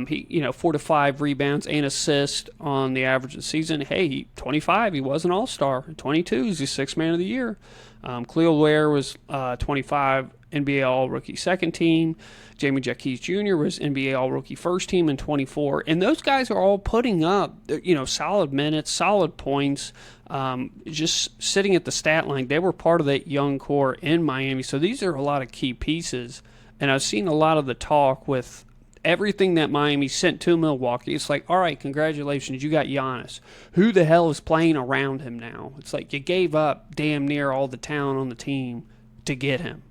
He 4 to 5 rebounds and assists on the average of the season. 25, he was an all-star. 22, he's the sixth man of the year. Khalil Ware was 25, NBA All-Rookie second team. Jamie Jaquez Jr. was NBA All-Rookie first team in 24. And those guys are all putting up, solid minutes, solid points, just sitting at the stat line. They were part of that young core in Miami. So these are a lot of key pieces. And I've seen a lot of the talk with everything that Miami sent to Milwaukee, it's like, all right, congratulations, you got Giannis. Who the hell is playing around him now? It's like you gave up damn near all the talent on the team to get him.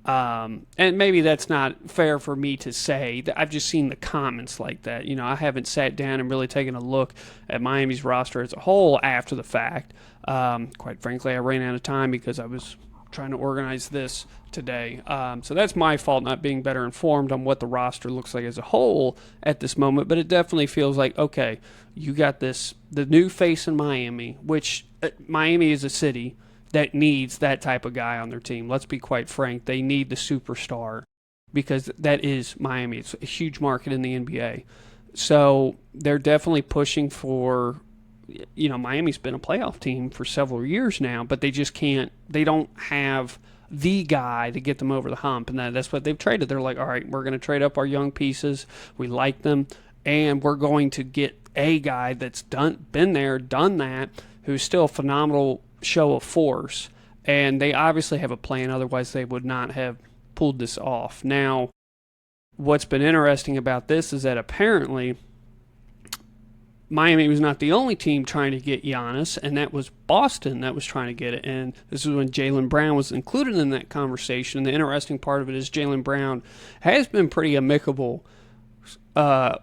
And maybe that's not fair for me to say. I've just seen the comments like that. I haven't sat down and really taken a look at Miami's roster as a whole after the fact. Quite frankly, I ran out of time because I was trying to organize this today. So that's my fault, not being better informed on what the roster looks like as a whole at this moment. But it definitely feels like, okay, you got the new face in Miami, which Miami is a city that needs that type of guy on their team. Let's be quite frank. They need the superstar because that is Miami. It's a huge market in the NBA. So they're definitely pushing for, Miami's been a playoff team for several years now, but they just can't, they don't have the guy to get them over the hump. And that's what they've traded. They're like, all right, we're going to trade up our young pieces. We like them. And we're going to get a guy that's been there, done that, who's still a phenomenal show of force, and they obviously have a plan, otherwise they would not have pulled this off. Now, what's been interesting about this is that apparently Miami was not the only team trying to get Giannis, and that was Boston that was trying to get it, and this is when Jaylen Brown was included in that conversation. The interesting part of it is Jaylen Brown has been pretty amicable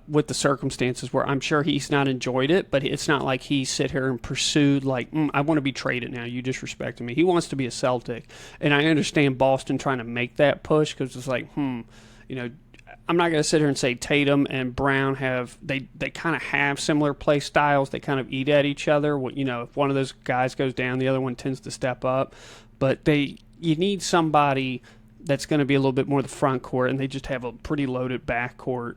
with the circumstances, where I'm sure he's not enjoyed it, but it's not like he sit here and pursued like, I want to be traded now, you disrespected me. He wants to be a Celtic, and I understand Boston trying to make that push because it's like, I'm not going to sit here and say Tatum and Brown they kind of have similar play styles. They kind of eat at each other. If one of those guys goes down, the other one tends to step up, but you need somebody that's going to be a little bit more the front court, and they just have a pretty loaded back court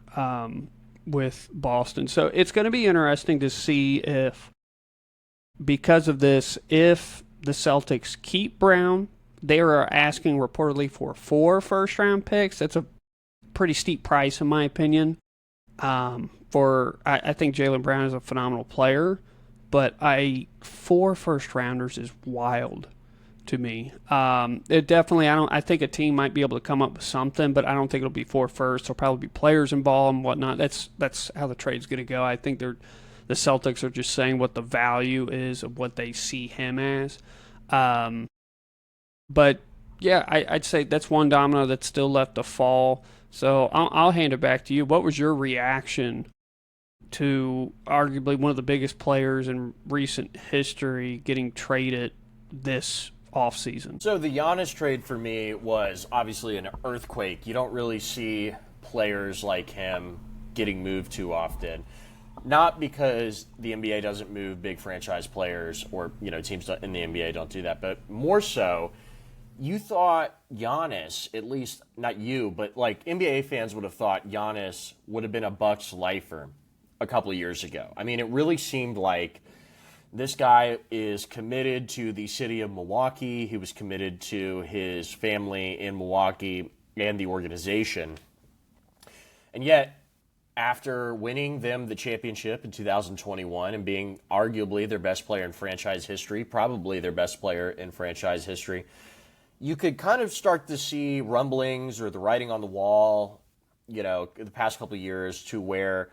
with Boston. So it's going to be interesting to see if, because of this, if the Celtics keep Brown. They are asking reportedly for 4 first-round picks. That's a pretty steep price, in my opinion. I think Jaylen Brown is a phenomenal player, but 4 first-rounders is wild to me. It definitely, I think a team might be able to come up with something, but I don't think it'll be 4 firsts. There'll probably be players involved and whatnot. That's how the trade's going to go. I think the Celtics are just saying what the value is of what they see him as. But yeah, I'd say that's one domino that's still left to fall. So I'll hand it back to you. What was your reaction to arguably one of the biggest players in recent history getting traded this offseason? So the Giannis trade for me was obviously an earthquake. You don't really see players like him getting moved too often. Not because the NBA doesn't move big franchise players, or teams in the NBA don't do that, but more so, you thought Giannis, at least not you, but like NBA fans would have thought Giannis would have been a Bucks lifer a couple of years ago. I mean, it really seemed like this guy is committed to the city of Milwaukee. He was committed to his family in Milwaukee and the organization. And yet, after winning them the championship in 2021 and being arguably their best player in franchise history, probably their best player in franchise history, you could kind of start to see rumblings or the writing on the wall, the past couple of years, to where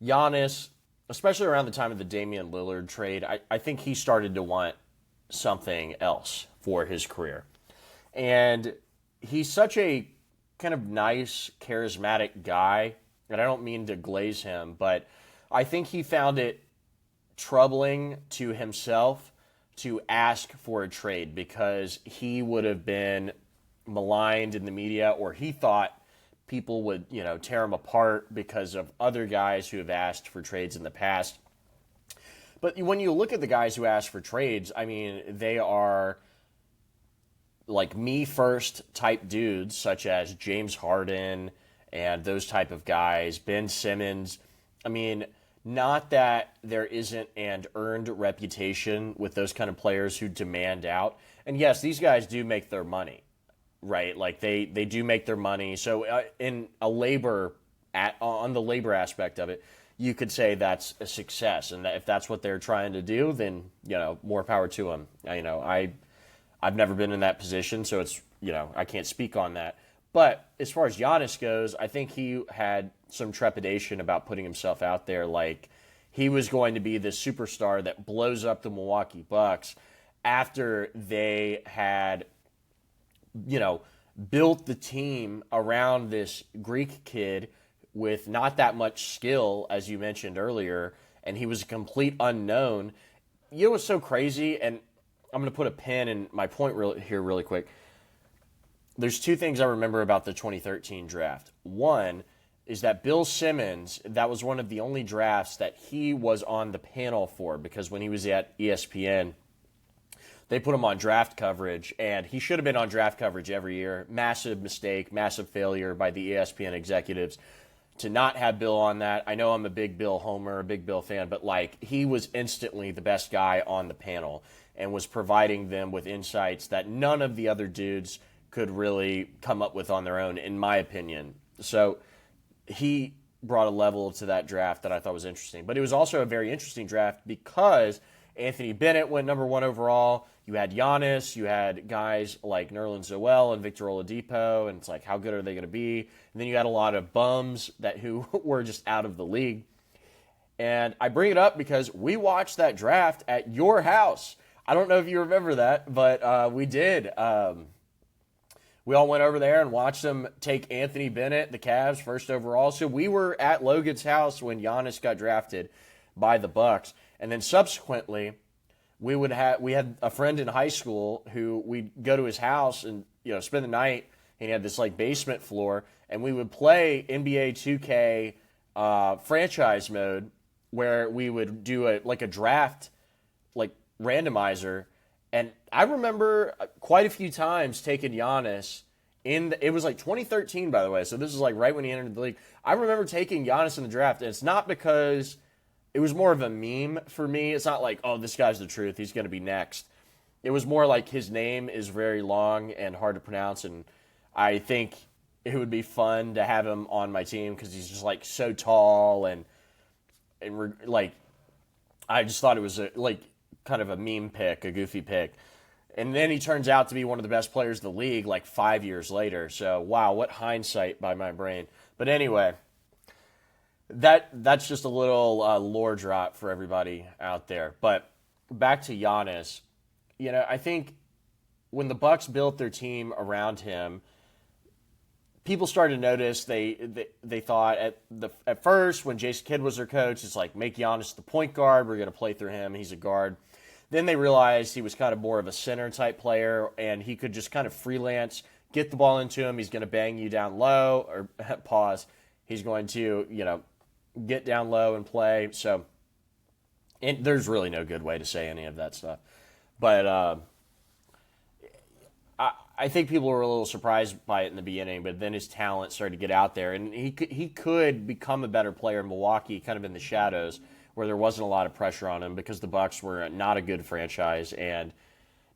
Giannis, especially around the time of the Damian Lillard trade, I think he started to want something else for his career. And he's such a kind of nice, charismatic guy, and I don't mean to glaze him, but I think he found it troubling to himself to ask for a trade because he would have been maligned in the media, or he thought people would, tear him apart because of other guys who have asked for trades in the past. But when you look at the guys who ask for trades, I mean, they are like me first type dudes, such as James Harden and those type of guys, Ben Simmons. I mean, not that there isn't an earned reputation with those kind of players who demand out. And yes, these guys do make their money, right? Like they do make their money. So on the labor aspect of it, you could say that's a success. And that if that's what they're trying to do, then, more power to them. I've never been in that position, so it's, I can't speak on that. But as far as Giannis goes, I think he had some trepidation about putting himself out there. Like, he was going to be this superstar that blows up the Milwaukee Bucks after they had, built the team around this Greek kid with not that much skill, as you mentioned earlier, and he was a complete unknown. You know what's so crazy? And I'm going to put a pin in my point here really quick. There's two things I remember about the 2013 draft. One is that Bill Simmons, that was one of the only drafts that he was on the panel for, because when he was at ESPN, they put him on draft coverage, and he should have been on draft coverage every year. Massive mistake, massive failure by the ESPN executives to not have Bill on that. I know I'm a big Bill homer, a big Bill fan, but he was instantly the best guy on the panel and was providing them with insights that none of the other dudes could really come up with on their own, in my opinion. So he brought a level to that draft that I thought was interesting. But it was also a very interesting draft because Anthony Bennett went number 1 overall. You had Giannis. You had guys like Nerlens Noel and Victor Oladipo. And it's like, how good are they going to be? And then you had a lot of bums who were just out of the league. And I bring it up because we watched that draft at your house. I don't know if you remember that, but we did. We all went over there and watched them take Anthony Bennett, the Cavs, first overall. So we were at Logan's house when Giannis got drafted by the Bucks. And then subsequently, we had a friend in high school who we'd go to his house and spend the night. And he had this basement floor, and we would play NBA 2K franchise mode, where we would do a draft randomizer. And I remember quite a few times taking Giannis it was 2013, by the way. So this is right when he entered the league. I remember taking Giannis in the draft, and it's not because it was more of a meme for me. It's not oh, this guy's the truth, he's going to be next. It was more his name is very long and hard to pronounce, and I think it would be fun to have him on my team because he's just so tall and I just thought it was kind of a meme pick, a goofy pick. And then he turns out to be one of the best players in the league 5 years later. So, wow, what hindsight by my brain. But anyway, that's just a little lore drop for everybody out there. But back to Giannis, I think when the Bucks built their team around him, people started to notice. They thought at first when Jason Kidd was their coach, it's make Giannis the point guard. We're going to play through him. He's a guard. Then they realized he was kind of more of a center type player, and he could just kind of freelance, get the ball into him. He's going to bang you down low, or pause. He's going to get down low and play. So, and there's really no good way to say any of that stuff, but I think people were a little surprised by it in the beginning, but then his talent started to get out there, and he could become a better player in Milwaukee, kind of in the shadows, where there wasn't a lot of pressure on him because the Bucks were not a good franchise. And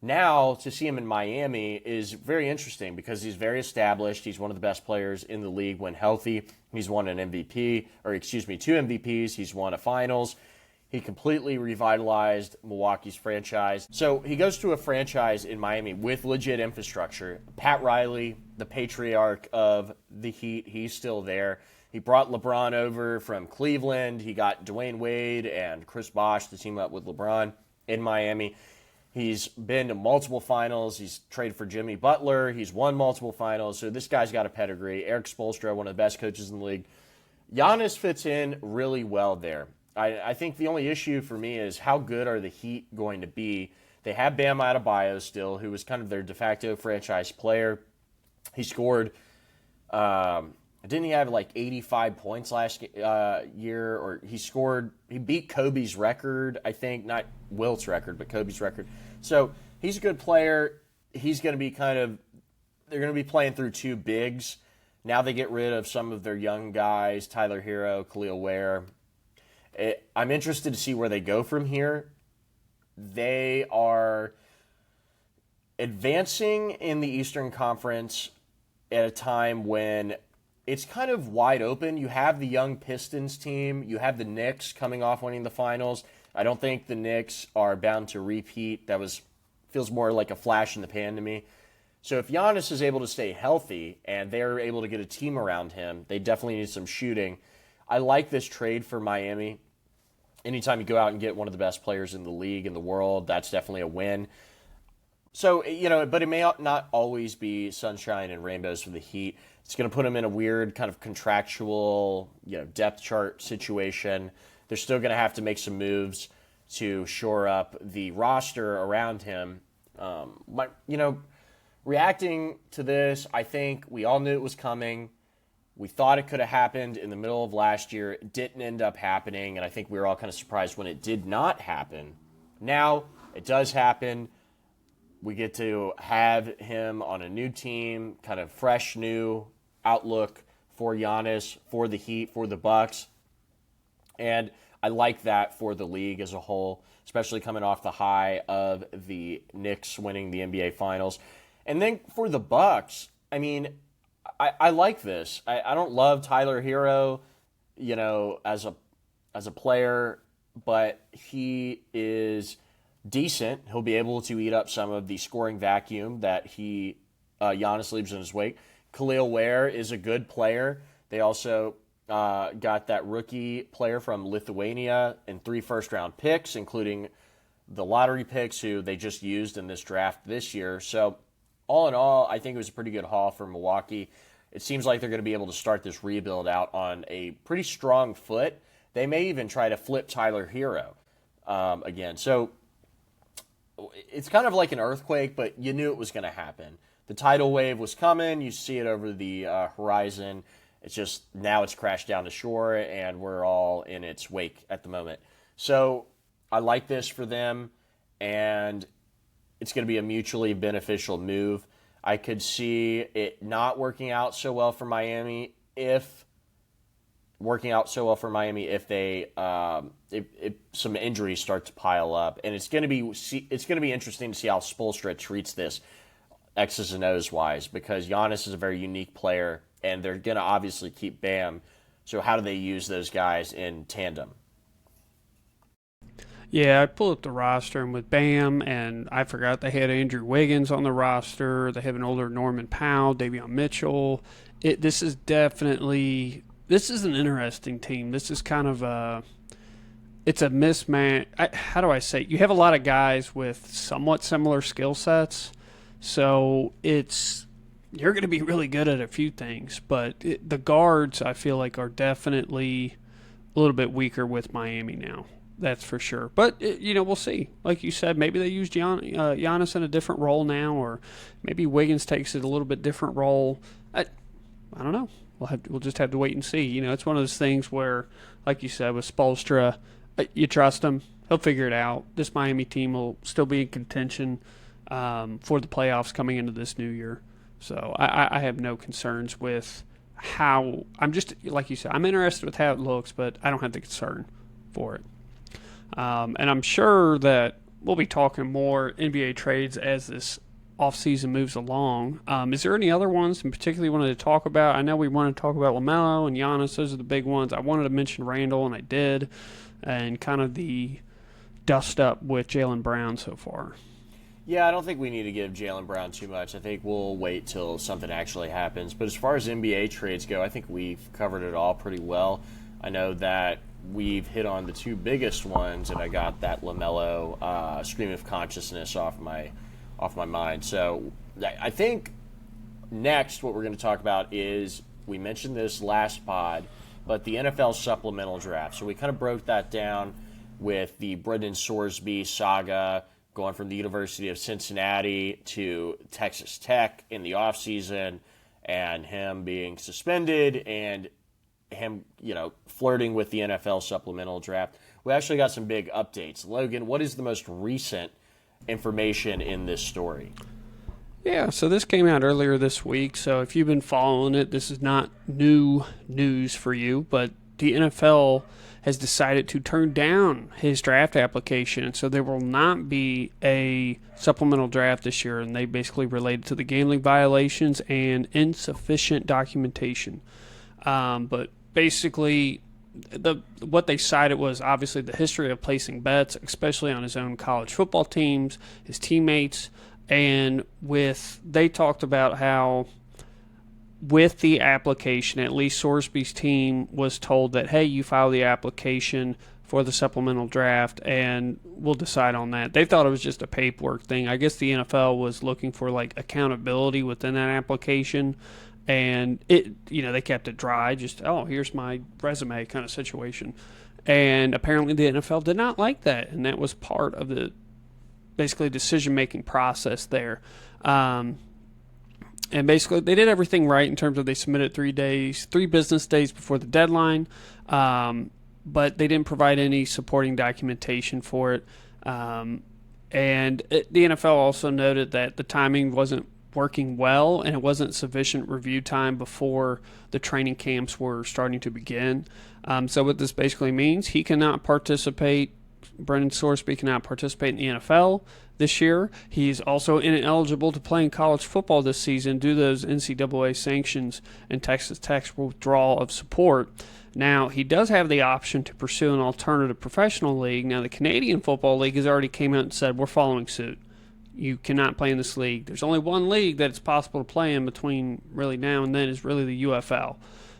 now to see him in Miami is very interesting because he's very established. He's one of the best players in the league when healthy. He's won an MVP, or excuse me, 2 MVPs. He's won a finals. He completely revitalized Milwaukee's franchise. So he goes to a franchise in Miami with legit infrastructure. Pat Riley, the patriarch of the Heat, he's still there. He brought LeBron over from Cleveland. He got Dwayne Wade and Chris Bosh to team up with LeBron in Miami. He's been to multiple finals. He's traded for Jimmy Butler. He's won multiple finals. So this guy's got a pedigree. Eric Spoelstra, one of the best coaches in the league. Giannis fits in really well there. I think the only issue for me is how good are the Heat going to be? They have Bam Adebayo still, who was kind of their de facto franchise player. He scored, didn't he have 85 points last year? Or he beat Kobe's record, I think, not Wilt's record, but Kobe's record. So he's a good player. He's going to be they're going to be playing through 2 bigs. Now they get rid of some of their young guys, Tyler Hero, Khalil Ware. I'm interested to see where they go from here. They are advancing in the Eastern Conference at a time when it's kind of wide open. You have the young Pistons team. You have the Knicks coming off winning the finals. I don't think the Knicks are bound to repeat. Feels more like a flash in the pan to me. So if Giannis is able to stay healthy and they're able to get a team around him, they definitely need some shooting. I like this trade for Miami. Anytime you go out and get one of the best players in the league, in the world, that's definitely a win. So, but it may not always be sunshine and rainbows for the Heat. It's going to put them in a weird kind of contractual, depth chart situation. They're still going to have to make some moves to shore up the roster around him. Reacting to this, I think we all knew it was coming. We thought it could have happened in the middle of last year. It didn't end up happening, and I think we were all kind of surprised when it did not happen. Now, it does happen. We get to have him on a new team, kind of fresh, new outlook for Giannis, for the Heat, for the Bucks. And I like that for the league as a whole, especially coming off the high of the Knicks winning the NBA Finals. And then for the Bucks, I mean, I like this. I don't love Tyler Hero, as a player, but he is decent. He'll be able to eat up some of the scoring vacuum that Giannis leaves in his wake. Khalil Ware is a good player. They also got that rookie player from Lithuania and 3 first-round picks, including the lottery picks who they just used in this draft this year. So all in all, I think it was a pretty good haul for Milwaukee. It seems like they're going to be able to start this rebuild out on a pretty strong foot. They may even try to flip Tyler Hero again. So it's kind of like an earthquake, but you knew it was going to happen. The tidal wave was coming. You see it over the horizon. It's just now it's crashed down to shore, and we're all in its wake at the moment. So I like this for them, and it's going to be a mutually beneficial move. I could see it not working out so well for Miami if they if some injuries start to pile up, and it's going to be interesting to see how Spoelstra treats this X's and O's wise, because Giannis is a very unique player, and they're going to obviously keep Bam. So how do they use those guys in tandem? Yeah, I pulled up the roster, and with Bam, and I forgot they had Andrew Wiggins on the roster. They have an older Norman Powell, Davion Mitchell. This is an interesting team. This is kind of it's a mismatch. How do I say it? You have a lot of guys with somewhat similar skill sets, so you're going to be really good at a few things, but the guards, I feel like, are definitely a little bit weaker with Miami now. That's for sure. But, we'll see. Like you said, maybe they use Giannis in a different role now, or maybe Wiggins takes it a little bit different role. I don't know. We'll just have to wait and see. It's one of those things where, like you said, with Spoelstra, you trust him. He'll figure it out. This Miami team will still be in contention for the playoffs coming into this new year. So I have no concerns with how – I'm just – like you said, I'm interested with how it looks, but I don't have the concern for it. And I'm sure that we'll be talking more NBA trades as this offseason moves along. Is there any other ones in particular you wanted to talk about? I know we wanted to talk about LaMelo and Giannis. Those are the big ones. I wanted to mention Randall, and I did, and kind of the dust up with Jaylen Brown so far. Yeah, I don't think we need to give Jaylen Brown too much. I think we'll wait till something actually happens. But as far as NBA trades go, I think we've covered it all pretty well. I know that we've hit on the 2 biggest ones, and I got that LaMelo stream of consciousness off my mind. So I think next what we're going to talk about is, we mentioned this last pod, but the NFL Supplemental Draft. So we kind of broke that down with the Brendan Sorsby saga, going from the University of Cincinnati to Texas Tech in the offseason, and him being suspended, and him, flirting with the NFL Supplemental Draft. We actually got some big updates. Logan, what is the most recent information in this story? Yeah, so this came out earlier this week, so if you've been following it, this is not new news for you, but the NFL has decided to turn down his draft application, so there will not be a supplemental draft this year, and they basically related to the gambling violations and insufficient documentation. But basically, what they cited was obviously the history of placing bets, especially on his own college football teams, his teammates, And they talked about how with the application, at least Sorsby's team was told that, hey, you file the application for the supplemental draft and we'll decide on that. They thought it was just a paperwork thing. I guess the NFL was looking for like accountability within that application, and they kept it dry, just, oh, here's my resume kind of situation. And apparently the NFL did not like that, and that was part of the basically decision-making process there. And basically they did everything right in terms of they submitted 3 business days before the deadline, but they didn't provide any supporting documentation for it. The NFL also noted that the timing wasn't working well and it wasn't sufficient review time before the training camps were starting to begin. So what this basically means, he cannot participate. Brendan Sorsby cannot participate in the NFL this year. He's also ineligible to play in college football this season due to those NCAA sanctions and Texas Tech's withdrawal of support. Now, he does have the option to pursue an alternative professional league. Now, the Canadian Football League has already came out and said, we're following suit. You cannot play in this league. There's only one league that it's possible to play in between really now and then is really the UFL,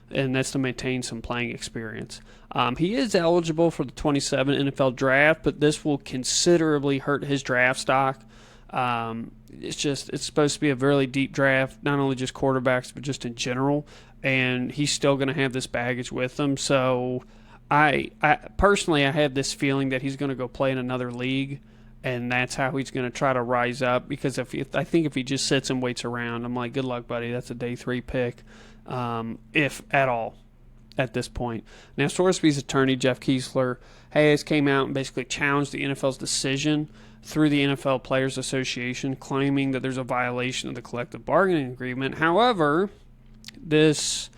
and that's to maintain some playing experience. He is eligible for the 27 NFL draft, but this will considerably hurt his draft stock. It's supposed to be a really deep draft, not only just quarterbacks, but just in general, and he's still going to have this baggage with him. So I personally, I have this feeling that he's going to go play in another league, and that's how he's going to try to rise up, because I think if he just sits and waits around, I'm like, good luck, buddy. That's a day 3 pick, if at all, at this point. Now, Sorsby's attorney, Jeff Kiesler, has came out and basically challenged the NFL's decision through the NFL Players Association, claiming that there's a violation of the collective bargaining agreement. However, this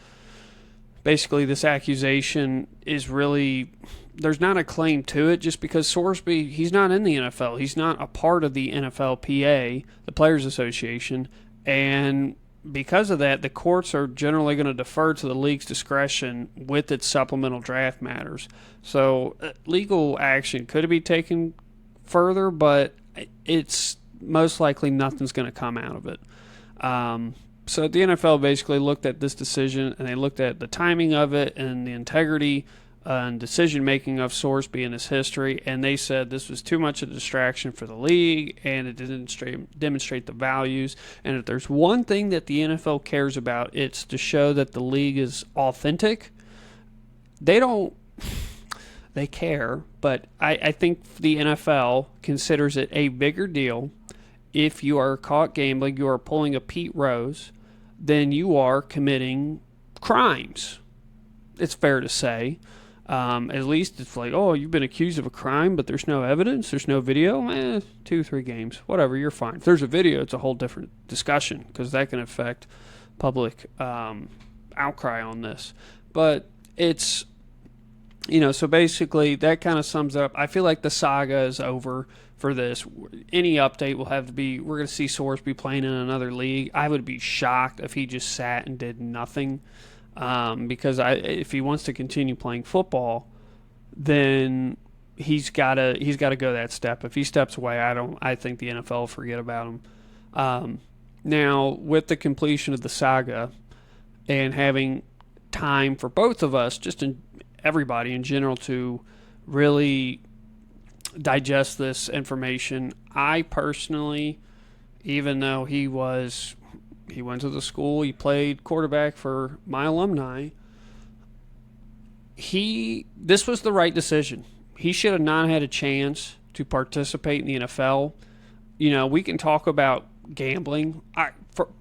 accusation is really, there's not a claim to it, just because Sorsby, he's not in the NFL. He's not a part of the NFLPA, the Players Association, and because of that, the courts are generally going to defer to the league's discretion with its supplemental draft matters. So legal action could be taken further, but it's most likely nothing's going to come out of it. So the NFL basically looked at this decision, and they looked at the timing of it and the integrity and decision-making of Sorsby and his history, and they said this was too much of a distraction for the league, and it didn't demonstrate the values. And if there's one thing that the NFL cares about, it's to show that the league is authentic. They care, but I think the NFL considers it a bigger deal if you are caught gambling, you are pulling a Pete Rose, then you are committing crimes. It's fair to say. At least it's like, oh, you've been accused of a crime, but there's no evidence, there's no video. 2-3 games, whatever, you're fine. If there's a video, it's a whole different discussion, because that can affect public outcry on this. But it's, so basically that kind of sums up. I feel like the saga is over for this. Any update will have to be, we're going to see Sorsby playing in another league. I would be shocked if he just sat and did nothing. Because if he wants to continue playing football, then he's got to go that step. If he steps away, I think the NFL will forget about him. Now, with the completion of the saga and having time for both of us, everybody in general, to really digest this information, I personally, even though he went to the school, he played quarterback for my alumni, this was the right decision. He should have not had a chance to participate in the NFL. We can talk about gambling.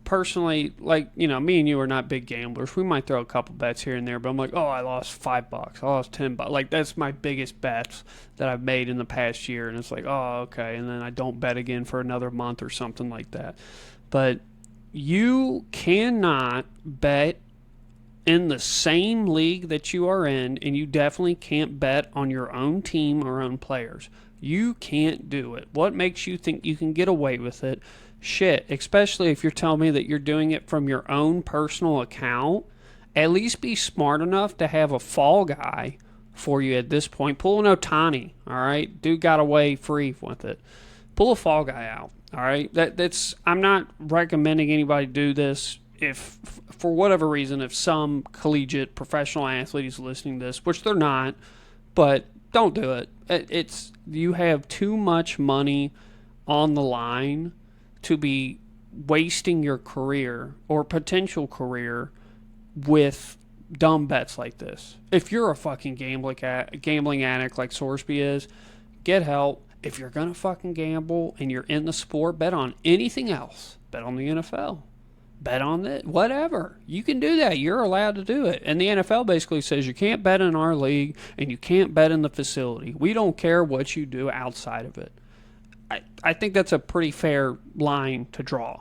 Personally, me and you are not big gamblers. We might throw a couple bets here and there, but I'm like, oh, I lost $5. I lost $10. Like, that's my biggest bets that I've made in the past year. And it's like, oh, okay. And then I don't bet again for another month or something like that. But you cannot bet in the same league that you are in, and you definitely can't bet on your own team or own players. You can't do it. What makes you think you can get away with it? Shit, especially if you're telling me that you're doing it from your own personal account. At least be smart enough to have a fall guy for you at this point. Pull an Ohtani, all right? Dude got away free with it. pull a fall guy out. All right, that's I'm not recommending anybody do this. If for whatever reason, if some collegiate professional athlete is listening to this, which they're not, but don't do it. It's you have too much money on the line to be wasting your career or potential career with dumb bets like this. If you're a fucking gambling addict like Sorsby is, get help. If you're going to fucking gamble and you're in the sport, bet on anything else. Bet on the NFL. Bet on it. Whatever. You can do that. You're allowed to do it. And the NFL basically says you can't bet in our league and you can't bet in the facility. We don't care what you do outside of it. I think that's a pretty fair line to draw.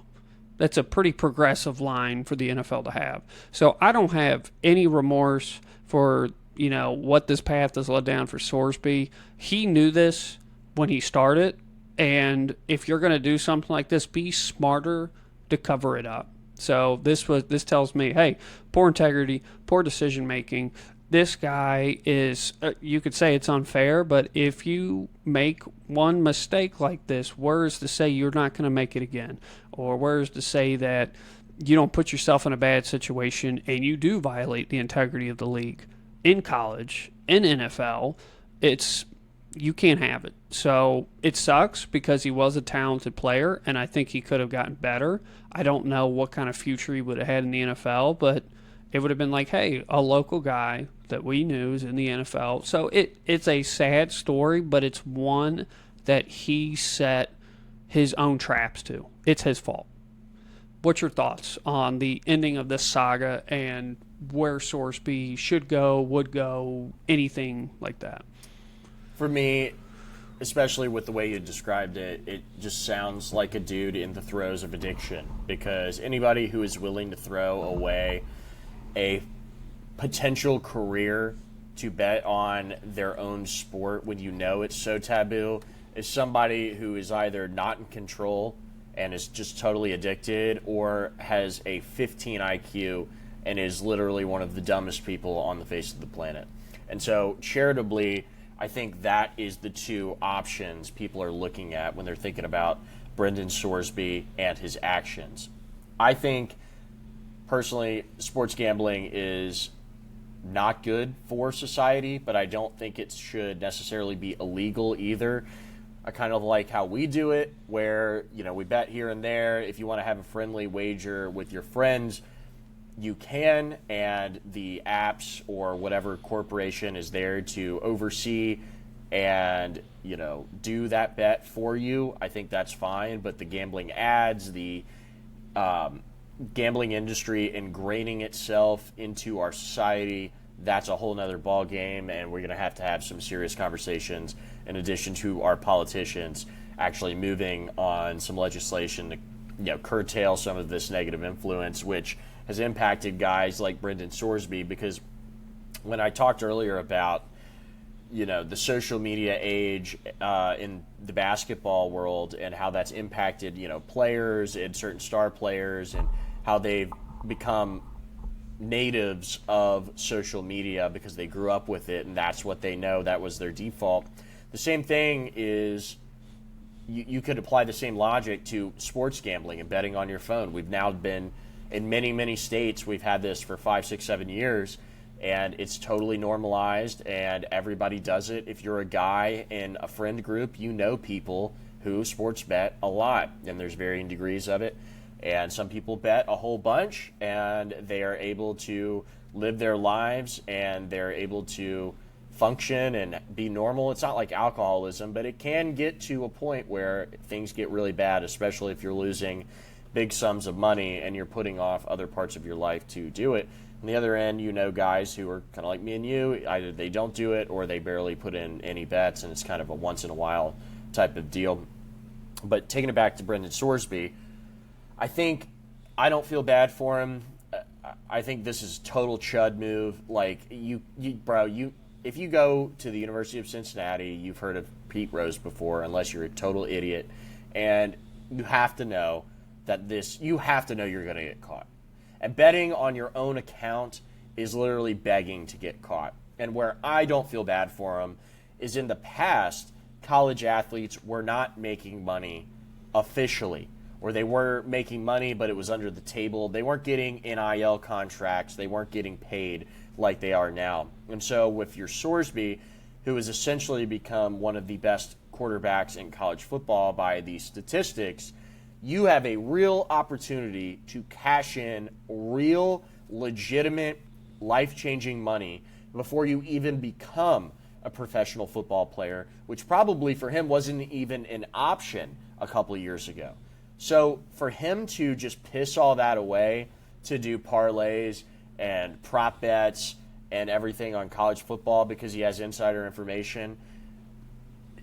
That's a pretty progressive line for the NFL to have. So I don't have any remorse for, what this path has led down for Sorsby. He knew this when he started, and if you're going to do something like this, be smarter to cover it up. So this tells me, hey, poor integrity, poor decision making. This guy is, you could say it's unfair, but if you make one mistake like this, where's to say you're not going to make it again? Or where's to say that you don't put yourself in a bad situation and you do violate the integrity of the league in college, in NFL? You can't have it. So it sucks because he was a talented player, and I think he could have gotten better. I don't know what kind of future he would have had in the NFL, but it would have been like, hey, a local guy that we knew is in the NFL. So it's a sad story, but it's one that he set his own traps to. It's his fault. What's your thoughts on the ending of this saga and where Sorsby should go, would go, anything like that? For me, especially with the way you described it, it just sounds like a dude in the throes of addiction, because anybody who is willing to throw away a potential career to bet on their own sport when you know it's so taboo is somebody who is either not in control and is just totally addicted, or has a 15 IQ and is literally one of the dumbest people on the face of the planet. And so, charitably, I think that is the two options people are looking at when they're thinking about Brendan Sorsby and his actions. I think, personally, sports gambling is not good for society, but I don't think it should necessarily be illegal either. I kind of like how we do it, where, we bet here and there. If you want to have a friendly wager with your friends, you can, and the apps or whatever corporation is there to oversee and, do that bet for you. I think that's fine, but the gambling ads, the gambling industry ingraining itself into our society, that's a whole nother ball game, and we're going to have some serious conversations in addition to our politicians actually moving on some legislation to curtail some of this negative influence, which has impacted guys like Brendan Sorsby. Because when I talked earlier about the social media age in the basketball world and how that's impacted players and certain star players, and how they've become natives of social media because they grew up with it and that's what they know, that was their default. The same thing is, you could apply the same logic to sports gambling and betting on your phone. We've now been in many, many states, we've had this for 5, 6, 7 years, and it's totally normalized and everybody does it. If you're a guy in a friend group, you know people who sports bet a lot, and there's varying degrees of it. And some people bet a whole bunch, and they are able to live their lives, and they're able to function and be normal. It's not like alcoholism, but it can get to a point where things get really bad, especially if you're losing big sums of money and you're putting off other parts of your life to do it. On the other end, guys who are kind of like me and you, either they don't do it or they barely put in any bets, and it's kind of a once-in-a-while type of deal. But taking it back to Brendan Sorsby, I don't feel bad for him. I think this is a total chud move. Like, if you go to the University of Cincinnati, you've heard of Pete Rose before, unless you're a total idiot, and you have to know you're going to get caught. And betting on your own account is literally begging to get caught. And where I don't feel bad for him is in the past, college athletes were not making money officially, or they were making money, but it was under the table. They weren't getting NIL contracts. They weren't getting paid like they are now. And so with your Sorsby, who has essentially become one of the best quarterbacks in college football by the statistics, you have a real opportunity to cash in real, legitimate, life-changing money before you even become a professional football player, which probably for him wasn't even an option a couple of years ago. So for him to just piss all that away to do parlays and prop bets and everything on college football because he has insider information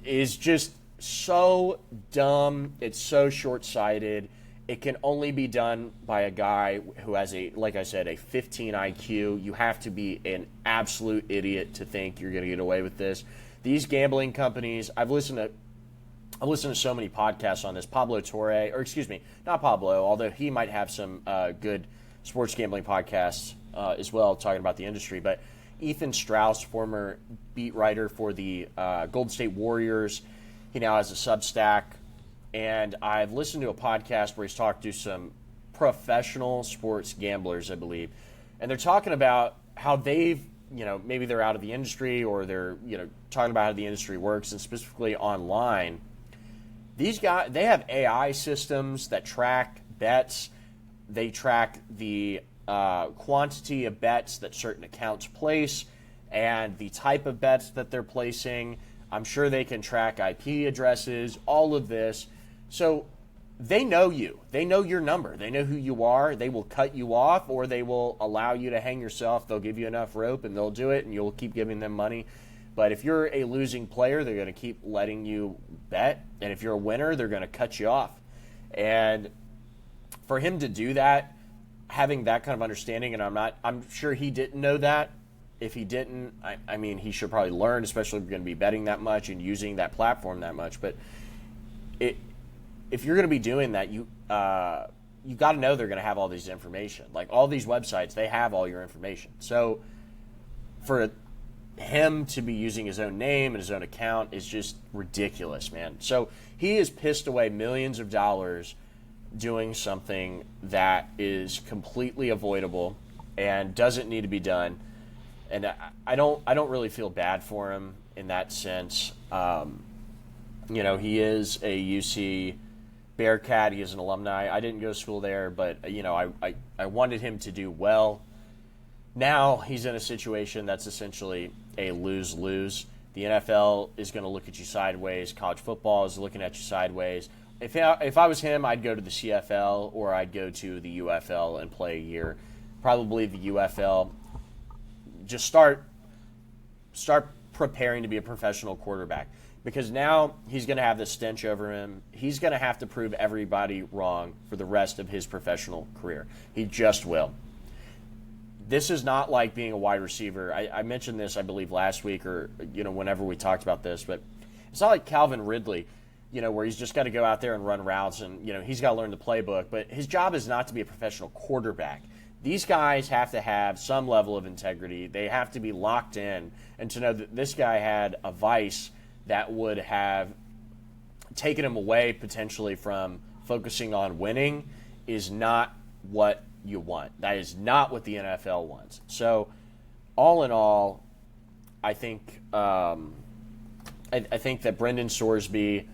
is just so dumb. It's so short-sighted. It can only be done by a guy who has like I said, a 15 IQ. You have to be an absolute idiot to think you're going to get away with this. These gambling companies, I've listened to so many podcasts on this. Not Pablo, although he might have some good sports gambling podcasts as well, talking about the industry. But Ethan Strauss, former beat writer for the Golden State Warriors, he now has a Substack. And I've listened to a podcast where he's talked to some professional sports gamblers, I believe. And they're talking about how they've, maybe they're out of the industry, or they're, talking about how the industry works, and specifically online. These guys, they have AI systems that track bets. They track the quantity of bets that certain accounts place and the type of bets that they're placing. I'm sure they can track IP addresses, all of this. So they know you. They know your number. They know who you are. They will cut you off, or they will allow you to hang yourself. They'll give you enough rope, and they'll do it, and you'll keep giving them money. But if you're a losing player, they're going to keep letting you bet. And if you're a winner, they're going to cut you off. And for him to do that, having that kind of understanding, and I'm sure he didn't know that. If he didn't, I mean, he should probably learn, especially if you're going to be betting that much and using that platform that much. But if you're going to be doing that, you got to know they're going to have all these information. Like all these websites, they have all your information. So for him to be using his own name and his own account is just ridiculous, man. So he has pissed away millions of dollars doing something that is completely avoidable and doesn't need to be done. And I don't really feel bad for him in that sense. He is a UC Bearcat. He is an alumni. I didn't go to school there, but I wanted him to do well. Now he's in a situation that's essentially a lose-lose. The NFL is going to look at you sideways. College football is looking at you sideways. If I was him, I'd go to the CFL or I'd go to the UFL and play a year. Probably the UFL. Just start preparing to be a professional quarterback, because now he's going to have this stench over him. He's going to have to prove everybody wrong for the rest of his professional career. He just will. This is not like being a wide receiver. I mentioned this, I believe, last week or whenever we talked about this, but it's not like Calvin Ridley, where he's just got to go out there and run routes and he's got to learn the playbook. But his job is not to be a professional quarterback. These guys have to have some level of integrity. They have to be locked in, and to know that this guy had a vice that would have taken him away potentially from focusing on winning is not what you want. That is not what the NFL wants. So, all in all, I think I think that Brendan Sorsby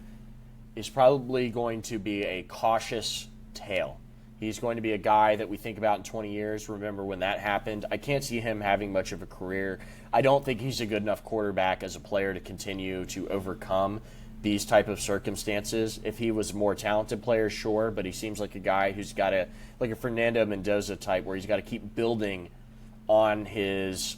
is probably going to be a cautious tale. He's going to be a guy that we think about in 20 years. Remember when that happened? I can't see him having much of a career. I don't think he's a good enough quarterback as a player to continue to overcome these type of circumstances. If he was a more talented player, sure, but he seems like a guy who's got like a Fernando Mendoza type, where he's got to keep building on his,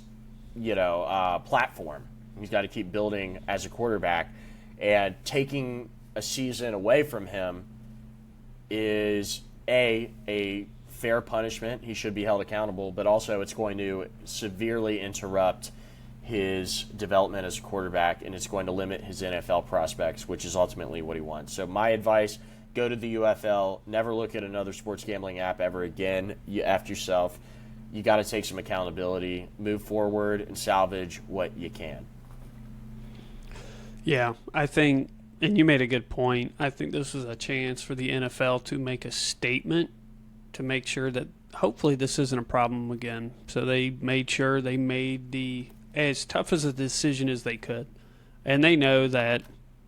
platform. He's got to keep building as a quarterback, and taking a season away from him is a fair punishment. He should be held accountable, but also it's going to severely interrupt his development as a quarterback, and it's going to limit his NFL prospects, which is ultimately what he wants. So my advice, go to the UFL. Never look at another sports gambling app ever again. You effed yourself. You got to take some accountability, move forward, and salvage what you can. Yeah, I think, and you made a good point. I think this is a chance for the NFL to make a statement to make sure that hopefully this isn't a problem again. So they made sure they made the as tough as a decision as they could. And they know that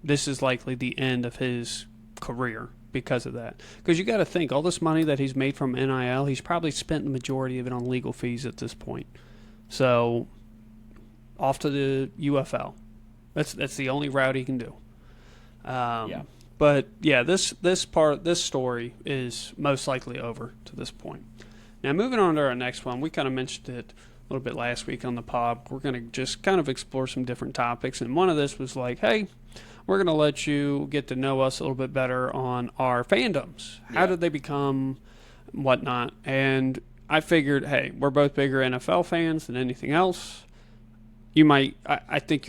this is likely the end of his career because of that. Because you got to think, all this money that he's made from NIL, he's probably spent the majority of it on legal fees at this point. So off to the UFL. That's the only route he can do. Yeah. But yeah, this story is most likely over to this point. Now moving on to our next one, we kind of mentioned it a little bit last week on the pod. We're going to just kind of explore some different topics, and one of this was like, hey, we're going to let you get to know us a little bit better on our fandoms. How did they become, whatnot? And I figured, hey, we're both bigger NFL fans than anything else. You might, I think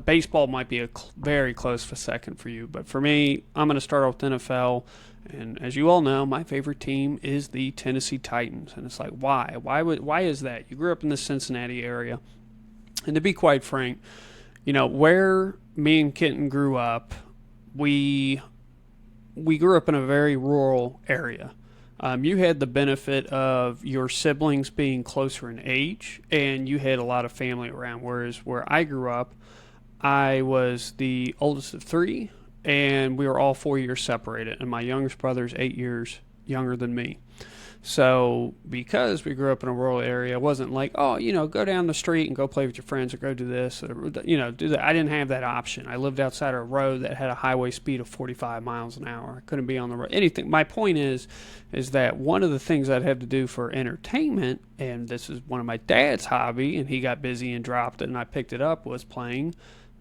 baseball might be a very close second for you, but for me, I'm going to start off with NFL. And as you all know, my favorite team is the Tennessee Titans. And it's like, why? Why is that? You grew up in the Cincinnati area. And to be quite frank, where me and Kenton grew up, we grew up in a very rural area. You had the benefit of your siblings being closer in age, and you had a lot of family around. Whereas where I grew up, I was the oldest of three, and we were all 4 years separated, and my youngest brother's 8 years younger than me. So because we grew up in a rural area, it wasn't like, go down the street and go play with your friends or go do this or, do that. I didn't have that option. I lived outside a road that had a highway speed of 45 miles an hour. I couldn't be on the road. Anything. My point is that one of the things I'd have to do for entertainment, and this is one of my dad's hobby, and he got busy and dropped it, and I picked it up, was playing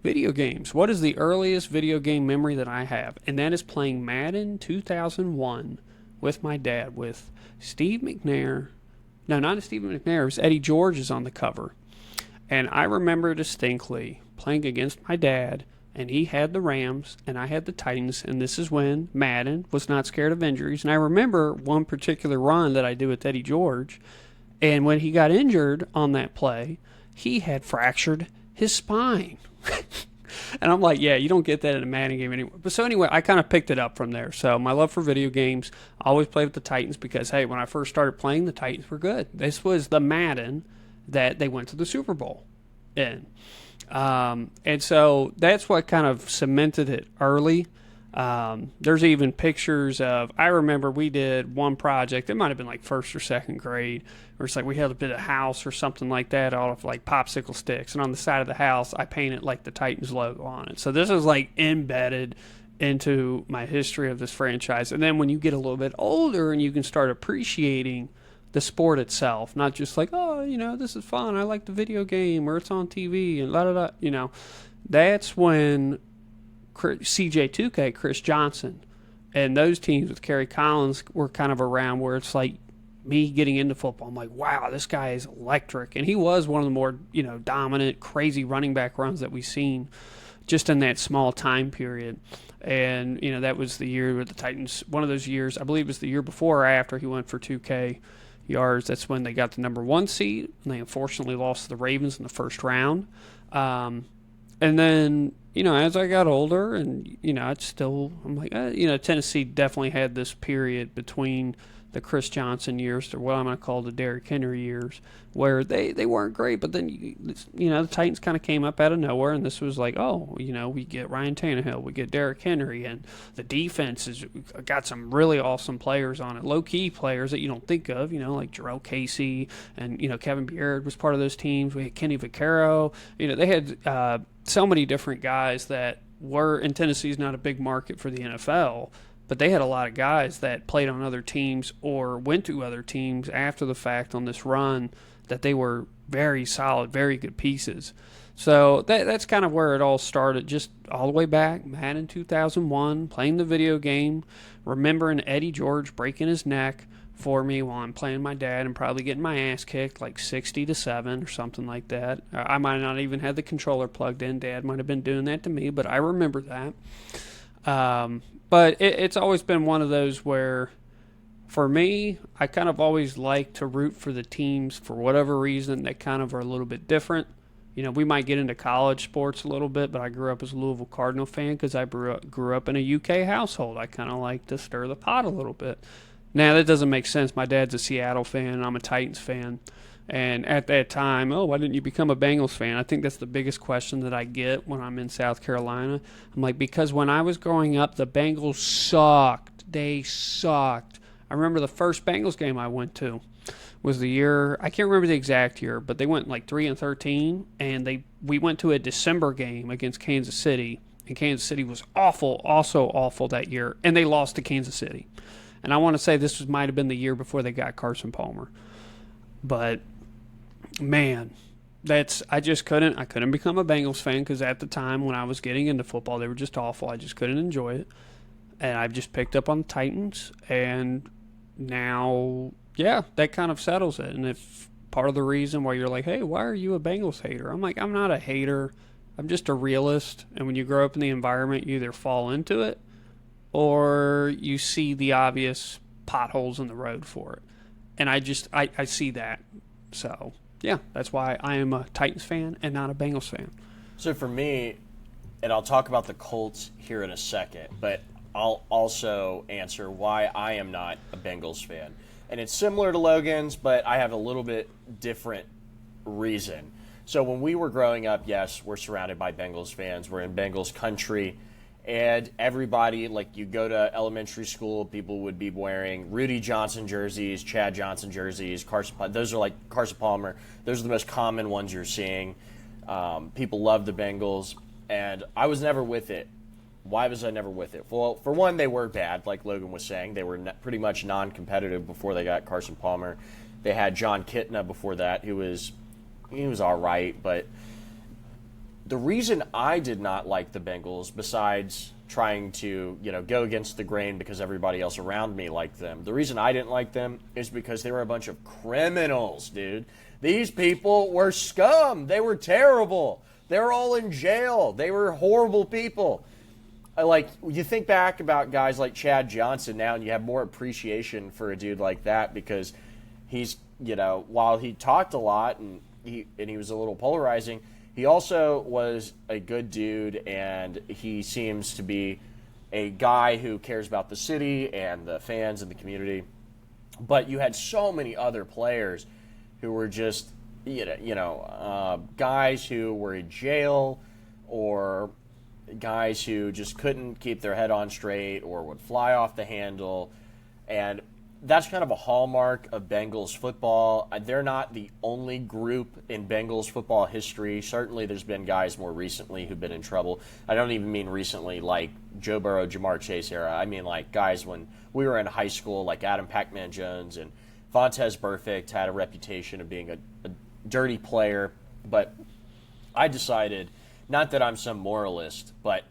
video games. What is the earliest video game memory that I have? And that is playing Madden 2001 with my dad, with Steve McNair. No, not Steve McNair. It was Eddie George is on the cover. And I remember distinctly playing against my dad, and he had the Rams, and I had the Titans, and this is when Madden was not scared of injuries. And I remember one particular run that I did with Eddie George, and when he got injured on that play, he had fractured his spine. And I'm like, yeah, you don't get that in a Madden game anymore. But so anyway, I kind of picked it up from there. So my love for video games, I always played with the Titans because, hey, when I first started playing, the Titans were good. This was the Madden that they went to the Super Bowl in. And so that's what kind of cemented it early. There's even pictures of, I remember we did one project, it might have been like first or second grade, where it's like we had a bit of house or something like that out of like popsicle sticks, and on the side of the house I painted like the Titans logo on it. So this is like embedded into my history of this franchise. And then when you get a little bit older and you can start appreciating the sport itself, not just like, this is fun, I like the video game, or it's on TV and la that's when CJ2K, Chris Johnson, and those teams with Kerry Collins were kind of around, where it's like me getting into football. I'm like, wow, this guy is electric. And he was one of the more, dominant, crazy running back runs that we've seen just in that small time period. And, that was the year with the Titans. One of those years, I believe it was the year before or after he went for 2K yards. That's when they got the number 1 seed, and they unfortunately lost to the Ravens in the first round. And then, as I got older and, it's still, I'm like, Tennessee definitely had this period between the Chris Johnson years, or what I'm going to call the Derrick Henry years, where they weren't great. But then, the Titans kind of came up out of nowhere, and this was like, we get Ryan Tannehill, we get Derrick Henry, and the defense has got some really awesome players on it, low-key players that you don't think of, like Jarrell Casey, and, Kevin Beard was part of those teams. We had Kenny Vaccaro. They had so many different guys that were, and Tennessee's not a big market for the NFL, but they had a lot of guys that played on other teams or went to other teams after the fact on this run, that they were very solid, very good pieces. So that's kind of where it all started, just all the way back, Madden 2001, playing the video game, remembering Eddie George breaking his neck for me while I'm playing my dad and probably getting my ass kicked like 60-7 or something like that. I might not even have the controller plugged in. Dad might have been doing that to me, but I remember that. But it's always been one of those where, for me, I kind of always like to root for the teams for whatever reason that kind of are a little bit different. We might get into college sports a little bit, but I grew up as a Louisville Cardinal fan because I grew up in a UK household. I kind of like to stir the pot a little bit. Now, that doesn't make sense. My dad's a Seattle fan, and I'm a Titans fan. And at that time, why didn't you become a Bengals fan? I think that's the biggest question that I get when I'm in South Carolina. I'm like, because when I was growing up, the Bengals sucked. They sucked. I remember the first Bengals game I went to was the year, I can't remember the exact year, but they went like 3-13, and we went to a December game against Kansas City, and Kansas City was awful, also awful that year, and they lost to Kansas City. And I want to say this might have been the year before they got Carson Palmer. But, man, I couldn't become a Bengals fan because at the time when I was getting into football, they were just awful. I just couldn't enjoy it. And I've just picked up on the Titans, and now, yeah, that kind of settles it. And if part of the reason why you're like, hey, why are you a Bengals hater? I'm like, I'm not a hater. I'm just a realist. And when you grow up in the environment, you either fall into it or you see the obvious potholes in the road for it. And I see that. So, yeah, that's why I am a Titans fan and not a Bengals fan. So for me, and I'll talk about the Colts here in a second, but I'll also answer why I am not a Bengals fan. And it's similar to Logan's, but I have a little bit different reason. So when we were growing up, yes, we're surrounded by Bengals fans. We're in Bengals country. And everybody, like you go to elementary school, people would be wearing Rudy Johnson jerseys, Chad Johnson jerseys, those are like Carson Palmer. Those are the most common ones you're seeing. People love the Bengals, and I was never with it. Why was I never with it? Well, for one, they were bad, like Logan was saying. They were pretty much non-competitive before they got Carson Palmer. They had John Kitna before that, who was all right. But the reason I did not like the Bengals, besides trying to go against the grain because everybody else around me liked them, the reason I didn't like them is because they were a bunch of criminals, dude. These people were scum. They were terrible. They were all in jail. They were horrible people. Like, you think back about guys like Chad Johnson now, and you have more appreciation for a dude like that because he's, while he talked a lot and he was a little polarizing, he also was a good dude, and he seems to be a guy who cares about the city and the fans and the community. But you had so many other players who were just, guys who were in jail or guys who just couldn't keep their head on straight or would fly off the handle. And that's kind of a hallmark of Bengals football. They're not the only group in Bengals football history. Certainly there's been guys more recently who've been in trouble. I don't even mean recently like Joe Burrow, Jamar Chase era. I mean like guys when we were in high school, like Adam Pac-Man Jones and Vontaze Burfict had a reputation of being a dirty player. But I decided, not that I'm some moralist, but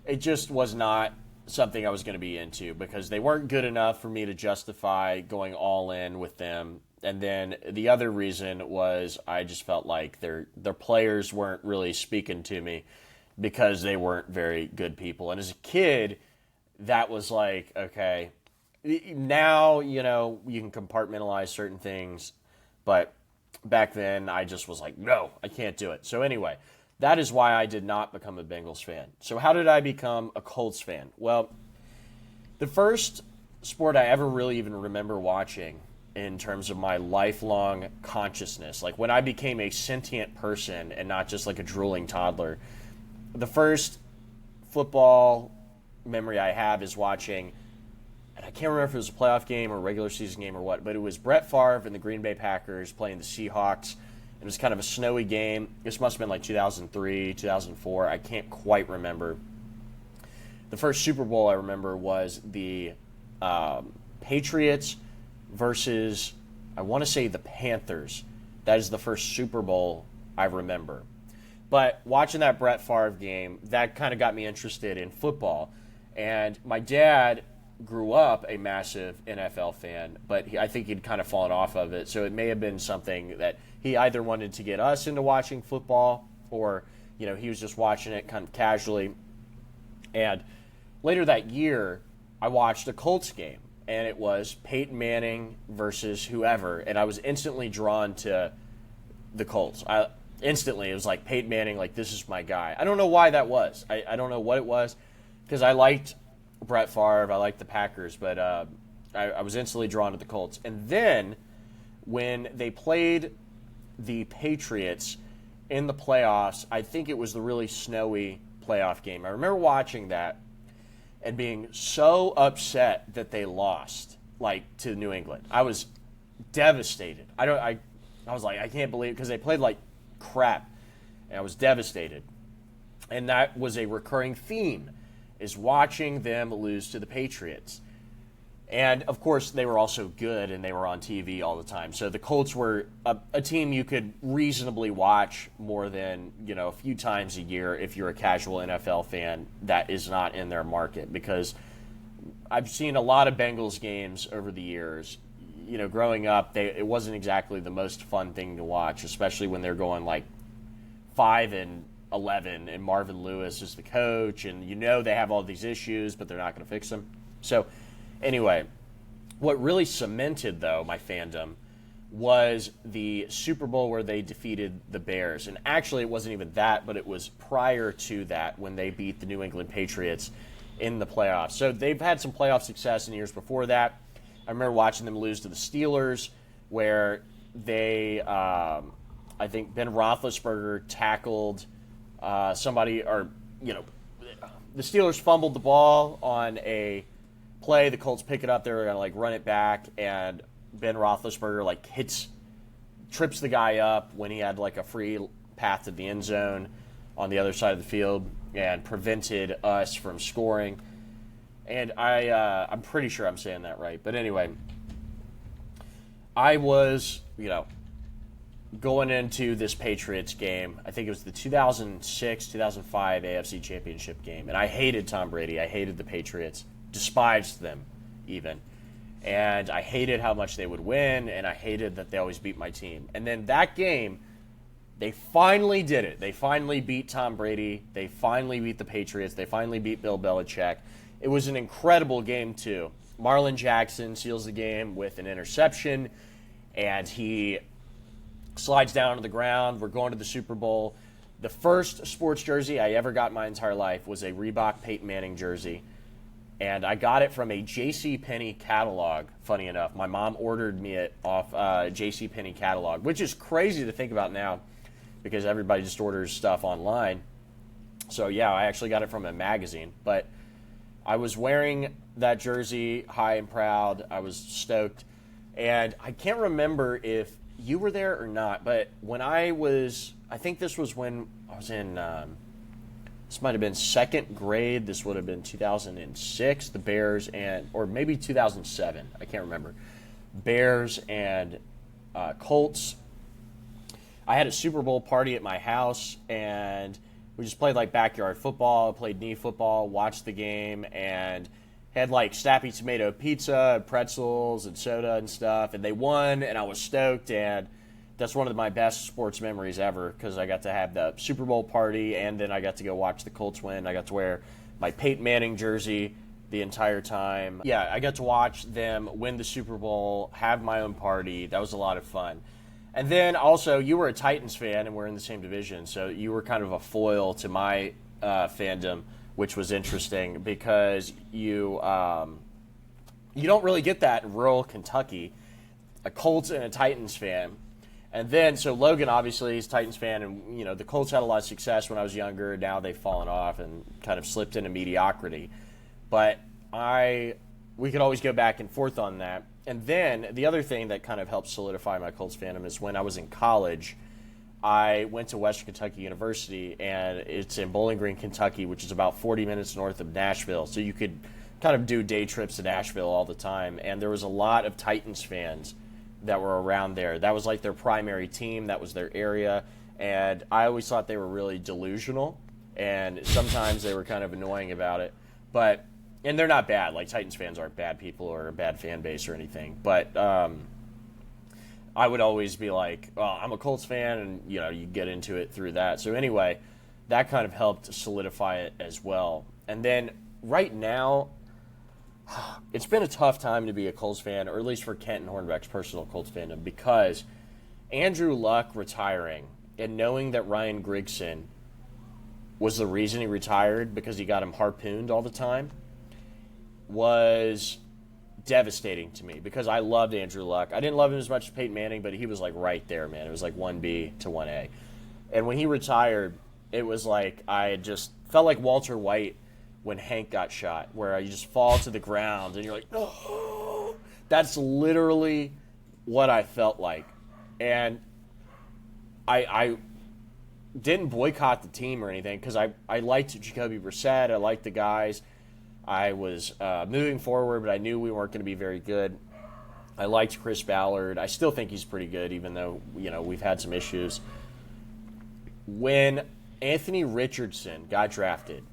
it just was not something I was going to be into because they weren't good enough for me to justify going all in with them. And then the other reason was I just felt like their players weren't really speaking to me because they weren't very good people. And as a kid, that was like, okay, now, you can compartmentalize certain things, but back then I just was like, no, I can't do it. So anyway, that is why I did not become a Bengals fan. So how did I become a Colts fan? Well, the first sport I ever really even remember watching in terms of my lifelong consciousness, like when I became a sentient person and not just like a drooling toddler, the first football memory I have is watching, and I can't remember if it was a playoff game or a regular season game or what, but it was Brett Favre and the Green Bay Packers playing the Seahawks. It was kind of a snowy game. This must have been like 2003, 2004. I can't quite remember. The first Super Bowl I remember was the Patriots versus, I want to say, the Panthers. That is the first Super Bowl I remember. But watching that Brett Favre game, that kind of got me interested in football. And my dad grew up a massive NFL fan, but I think he'd kind of fallen off of it. So it may have been something that he either wanted to get us into watching football or, he was just watching it kind of casually. And later that year, I watched a Colts game, and it was Peyton Manning versus whoever, and I was instantly drawn to the Colts. instantly it was like Peyton Manning, like, this is my guy. I don't know why that was. I don't know what it was, because I liked Brett Favre, I liked the Packers, but I was instantly drawn to the Colts. And then when they played the Patriots in the playoffs, I think it was the really snowy playoff game. I remember watching that and being so upset that they lost, like, to New England. I was devastated. I was like, I can't believe it, because they played like crap, and I was devastated. And that was a recurring theme, is watching them lose to the Patriots. And, of course, they were also good, and they were on TV all the time. So the Colts were a team you could reasonably watch more than, a few times a year if you're a casual NFL fan that is not in their market. Because I've seen a lot of Bengals games over the years. Growing up, it wasn't exactly the most fun thing to watch, especially when they're going like 5-11, and Marvin Lewis is the coach, and they have all these issues, but they're not going to fix them. So, anyway, what really cemented, though, my fandom was the Super Bowl where they defeated the Bears. And actually, it wasn't even that, but it was prior to that when they beat the New England Patriots in the playoffs. So they've had some playoff success in years before that. I remember watching them lose to the Steelers, where they, I think Ben Roethlisberger tackled somebody, or, the Steelers fumbled the ball on a play. The Colts pick it up. They're going to, run it back, and Ben Roethlisberger, trips the guy up when he had, a free path to the end zone on the other side of the field and prevented us from scoring. And I'm pretty sure I'm saying that right. But anyway, I was, going into this Patriots game. I think it was the 2006-2005 AFC Championship game. And I hated Tom Brady. I hated the Patriots. Despised them, even. And I hated how much they would win, and I hated that they always beat my team. And then that game, they finally did it. They finally beat Tom Brady. They finally beat the Patriots. They finally beat Bill Belichick. It was an incredible game, too. Marlon Jackson seals the game with an interception, and he slides down to the ground. We're going to the Super Bowl. The first sports jersey I ever got in my entire life was a Reebok Peyton Manning jersey, and I got it from a JCPenney catalog, funny enough. My mom ordered me it off JCPenney catalog, which is crazy to think about now because everybody just orders stuff online. So, yeah, I actually got it from a magazine, but I was wearing that jersey high and proud. I was stoked. And I can't remember if you were there or not, but when I think this was when I was in, this might have been second grade. This would have been 2006, the Bears or maybe 2007. I can't remember. Bears and Colts. I had a Super Bowl party at my house, and we just played backyard football, played knee football, watched the game, and had Snappy Tomato pizza, pretzels, and soda and stuff. And they won, and I was stoked. And that's one of my best sports memories ever because I got to have the Super Bowl party, and then I got to go watch the Colts win. I got to wear my Peyton Manning jersey the entire time. Yeah, I got to watch them win the Super Bowl, have my own party. That was a lot of fun. And then also, you were a Titans fan, and we're in the same division, so you were kind of a foil to my fandom, which was interesting because you don't really get that in rural Kentucky, a Colts and a Titans fan. And then, so Logan, obviously, is a Titans fan, and, the Colts had a lot of success when I was younger. Now they've fallen off and kind of slipped into mediocrity. But we could always go back and forth on that. And then the other thing that kind of helped solidify my Colts fandom is when I was in college, I went to Western Kentucky University, and it's in Bowling Green, Kentucky, which is about 40 minutes north of Nashville. So you could kind of do day trips to Nashville all the time. And there was a lot of Titans fans that were around there. That was their primary team. That was their area. And I always thought they were really delusional, and sometimes they were kind of annoying about it. And they're not bad. Titans fans aren't bad people or a bad fan base or anything. But I would always be I'm a Colts fan, and, you get into it through that. So anyway, that kind of helped solidify it as well. And then right now, it's been a tough time to be a Colts fan, or at least for Kenton Hornbeck's personal Colts fandom, because Andrew Luck retiring and knowing that Ryan Grigson was the reason he retired because he got him harpooned all the time was devastating to me because I loved Andrew Luck. I didn't love him as much as Peyton Manning, but he was like right there, man. It was like 1B to 1A. And when he retired, it was like I just felt like Walter White when Hank got shot, where you just fall to the ground and you're like, no. That's literally what I felt like. And I didn't boycott the team or anything because I liked Jacoby Brissett. I liked the guys. I was moving forward, but I knew we weren't going to be very good. I liked Chris Ballard. I still think he's pretty good, even though we've had some issues. When Anthony Richardson got drafted,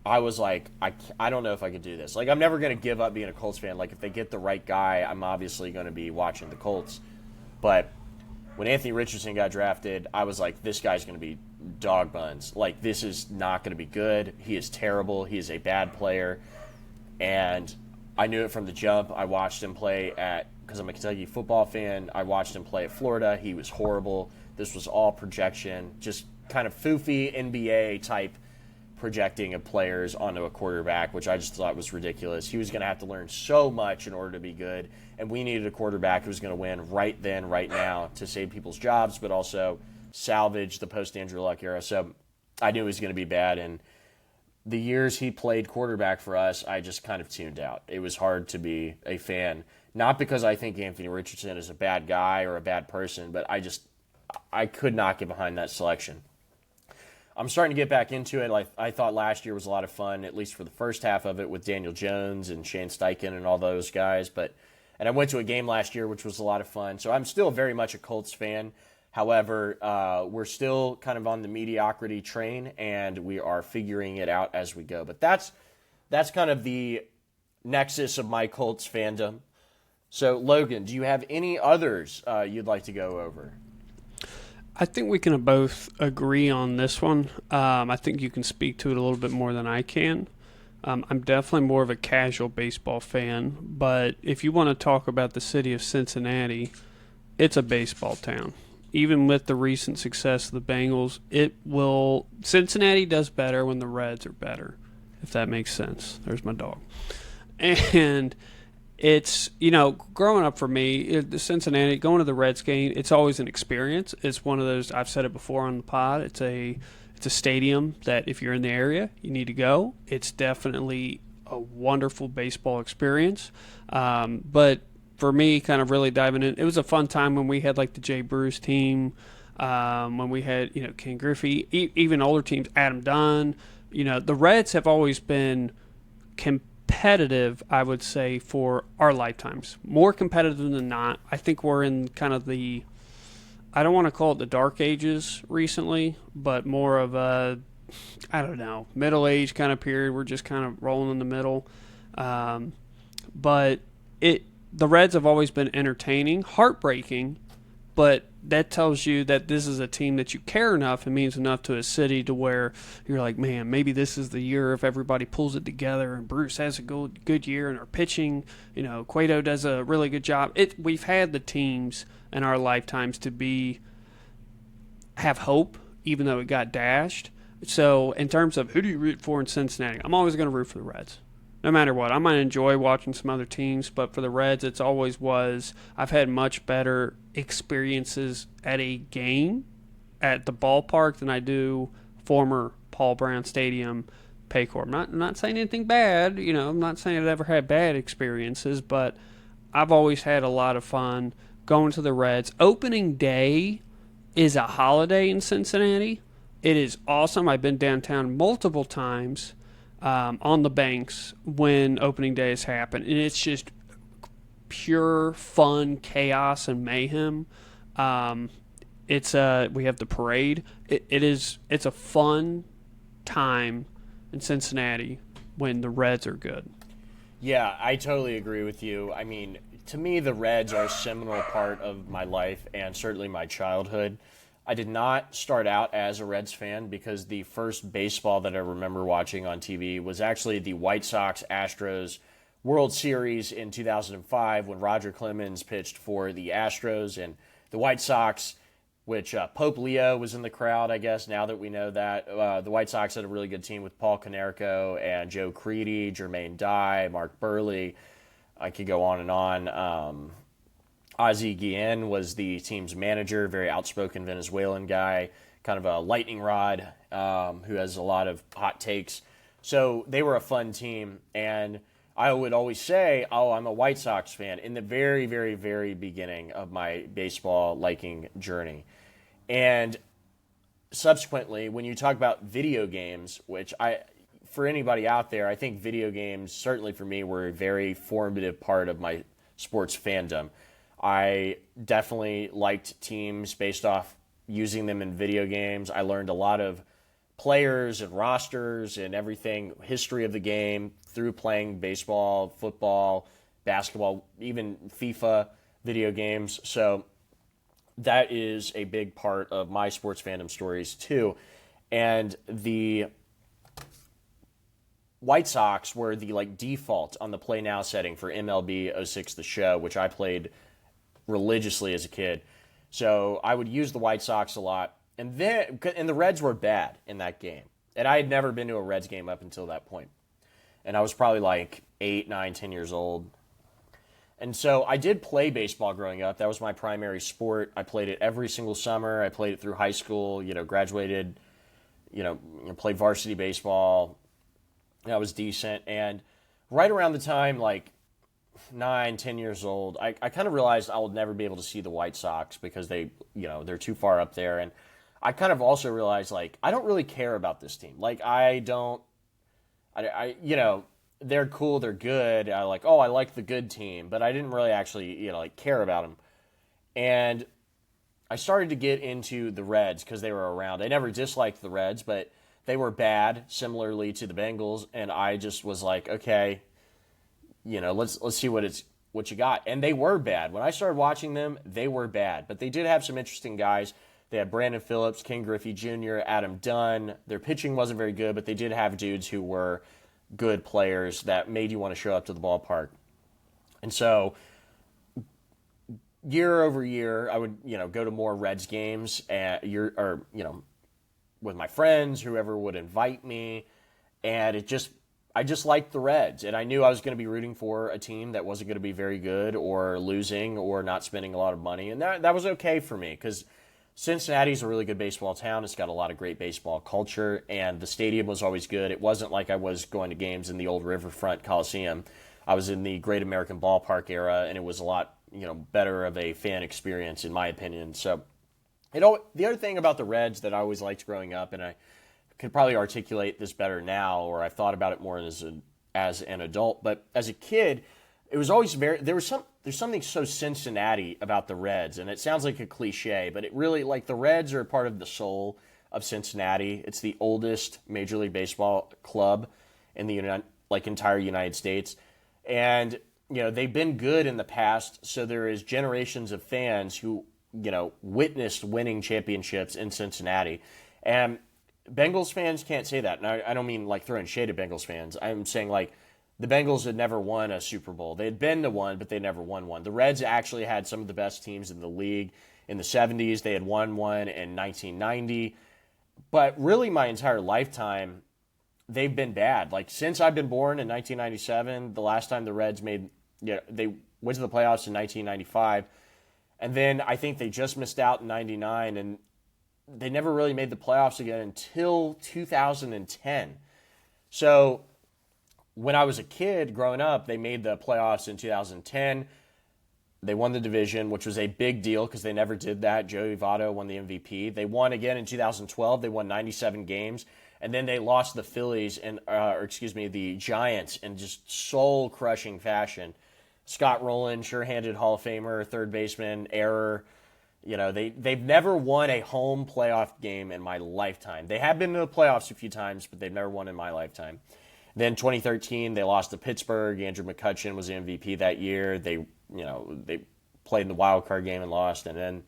I was like, I don't know if I could do this. Like, I'm never going to give up being a Colts fan. Like, if they get the right guy, I'm obviously going to be watching the Colts. But when Anthony Richardson got drafted, I was like, this guy's going to be dog buns. Like, this is not going to be good. He is terrible. He is a bad player. And I knew it from the jump. I watched him play because I'm a Kentucky football fan, I watched him play at Florida. He was horrible. This was all projection, just kind of foofy NBA type projecting of players onto a quarterback, which I just thought was ridiculous. He was going to have to learn so much in order to be good, and we needed a quarterback who was going to win right then, right now, to save people's jobs, but also salvage the post-Andrew Luck era. So I knew he was going to be bad, and the years he played quarterback for us, I just kind of tuned out. It was hard to be a fan, not because I think Anthony Richardson is a bad guy or a bad person, but I could not get behind that selection. I'm starting to get back into it. Like, I thought last year was a lot of fun, at least for the first half of it, with Daniel Jones and Shane Steichen and all those guys. And I went to a game last year, which was a lot of fun. So I'm still very much a Colts fan. However, we're still kind of on the mediocrity train, and we are figuring it out as we go. But that's kind of the nexus of my Colts fandom. So, Logan, do you have any others you'd like to go over? I think we can both agree on this one. I think you can speak to it a little bit more than I can. I'm definitely more of a casual baseball fan, but if you want to talk about the city of Cincinnati, it's a baseball town. Even with the recent success of the Bengals, Cincinnati does better when the Reds are better, if that makes sense. There's my dog. And it's, growing up for me, the Cincinnati, going to the Reds game, it's always an experience. It's one of those, I've said it before on the pod, it's a stadium that if you're in the area, you need to go. It's definitely a wonderful baseball experience. But for me, kind of really diving in, it was a fun time when we had like the Jay Bruce team, when we had, Ken Griffey, even older teams, Adam Dunn. The Reds have always been competitive, I would say, for our lifetimes. More competitive than not. I think we're in kind of I don't want to call it the dark ages recently, but more of a, middle age kind of period. We're just kind of rolling in the middle. But the Reds have always been entertaining, heartbreaking, but that tells you that this is a team that you care enough and means enough to a city to where you're like, man, maybe this is the year if everybody pulls it together and Bruce has a good year and our pitching, Cueto does a really good job. We've had the teams in our lifetimes to have hope, even though it got dashed. So in terms of who do you root for in Cincinnati, I'm always going to root for the Reds. No matter what. I might enjoy watching some other teams, but for the Reds, it's always was. I've had much better experiences at a game at the ballpark than I do former Paul Brown Stadium, Paycor. I'm not saying anything bad. I'm not saying I've ever had bad experiences, but I've always had a lot of fun going to the Reds. Opening day is a holiday in Cincinnati. It is awesome. I've been downtown multiple times. On the banks when opening days happen, and it's just pure fun, chaos, and mayhem. We have the parade. It's a fun time in Cincinnati when the Reds are good. Yeah, I totally agree with you. I mean, to me, the Reds are a seminal part of my life and certainly my childhood. I did not start out as a Reds fan because the first baseball that I remember watching on TV was actually the White Sox-Astros World Series in 2005 when Roger Clemens pitched for the Astros, and the White Sox which Pope Leo was in the crowd, I guess, now that we know that. The White Sox had a really good team with Paul Konerko and Joe Creedy, Jermaine Dye, Mark Burley. I could go on and on. Ozzie Guillen was the team's manager, very outspoken Venezuelan guy, kind of a lightning rod who has a lot of hot takes. So they were a fun team, and I would always say, oh, I'm a White Sox fan in the very, very, very beginning of my baseball liking journey. And subsequently, when you talk about video games, which for anybody out there, I think video games, certainly for me, were a very formative part of my sports fandom. I definitely liked teams based off using them in video games. I learned a lot of players and rosters and everything, history of the game through playing baseball, football, basketball, even FIFA video games. So that is a big part of my sports fandom stories too. And the White Sox were the default on the Play Now setting for MLB 06 The Show, which I played religiously as a kid. So I would use the White Sox a lot. And the Reds were bad in that game. And I had never been to a Reds game up until that point. And I was probably 8, 9, 10 years old. And so I did play baseball growing up. That was my primary sport. I played it every single summer. I played it through high school, graduated, played varsity baseball. That was decent. And right around the time, 9, 10 years old, I kind of realized I would never be able to see the White Sox because they're too far up there. And I kind of also realized, I don't really care about this team. They're cool, they're good. I like the good team, but I didn't really actually, care about them. And I started to get into the Reds because they were around. I never disliked the Reds, but they were bad, similarly to the Bengals. And I just was like, okay, let's see what you got. And they were bad. When I started watching them, they were bad. But they did have some interesting guys. They had Brandon Phillips, Ken Griffey Jr., Adam Dunn. Their pitching wasn't very good, but they did have dudes who were good players that made you want to show up to the ballpark. And so year over year, I would, go to more Reds games with my friends, whoever would invite me. And I just liked the Reds, and I knew I was going to be rooting for a team that wasn't going to be very good or losing or not spending a lot of money, and that was okay for me because Cincinnati's a really good baseball town. It's got a lot of great baseball culture, and the stadium was always good. It wasn't like I was going to games in the old Riverfront Coliseum. I was in the Great American Ballpark era, and it was a lot better of a fan experience in my opinion. So the other thing about the Reds that I always liked growing up, and I could probably articulate this better now, or I've thought about it more as an adult. But as a kid, it was always there's something so Cincinnati about the Reds, and it sounds like a cliche, but it really, the Reds are part of the soul of Cincinnati. It's the oldest Major League Baseball club in the entire United States, and they've been good in the past. So there is generations of fans who witnessed winning championships in Cincinnati, and Bengals fans can't say that. And I don't mean throwing shade at Bengals fans. I'm saying the Bengals had never won a Super Bowl. They had been to one, but they never won one. The Reds actually had some of the best teams in the league in the 70s. They had won one in 1990. But really my entire lifetime, they've been bad. Since I've been born in 1997, the last time the Reds they went to the playoffs in 1995. And then I think they just missed out in 99, and they never really made the playoffs again until 2010. So when I was a kid growing up, they made the playoffs in 2010. They won the division, which was a big deal because they never did that. Joey Votto won the MVP. They won again in 2012. They won 97 games. And then they lost the Phillies the Giants in just soul-crushing fashion. Scott Rowland, sure-handed Hall of Famer, third baseman, error. They've never won a home playoff game in my lifetime. They have been to the playoffs a few times, but they've never won in my lifetime. Then 2013, they lost to Pittsburgh. Andrew McCutchen was the MVP that year. They played in the wild card game and lost, and then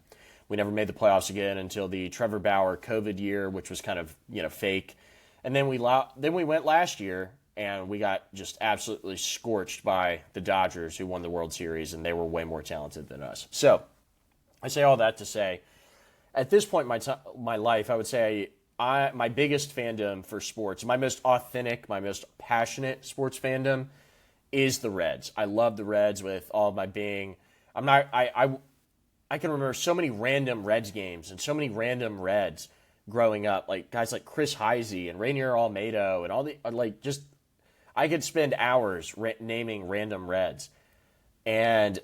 we never made the playoffs again until the Trevor Bauer COVID year, which was kind of fake. And then we went last year, and we got just absolutely scorched by the Dodgers, who won the World Series, and they were way more talented than us. So I say all that to say, at this point in my life, I would say my biggest fandom for sports, my most authentic, my most passionate sports fandom is the Reds. I love the Reds with all of my being. I can remember so many random Reds games and so many random Reds growing up, like guys like Chris Heisey and Rainier Almeida and all the I could spend hours naming random Reds, and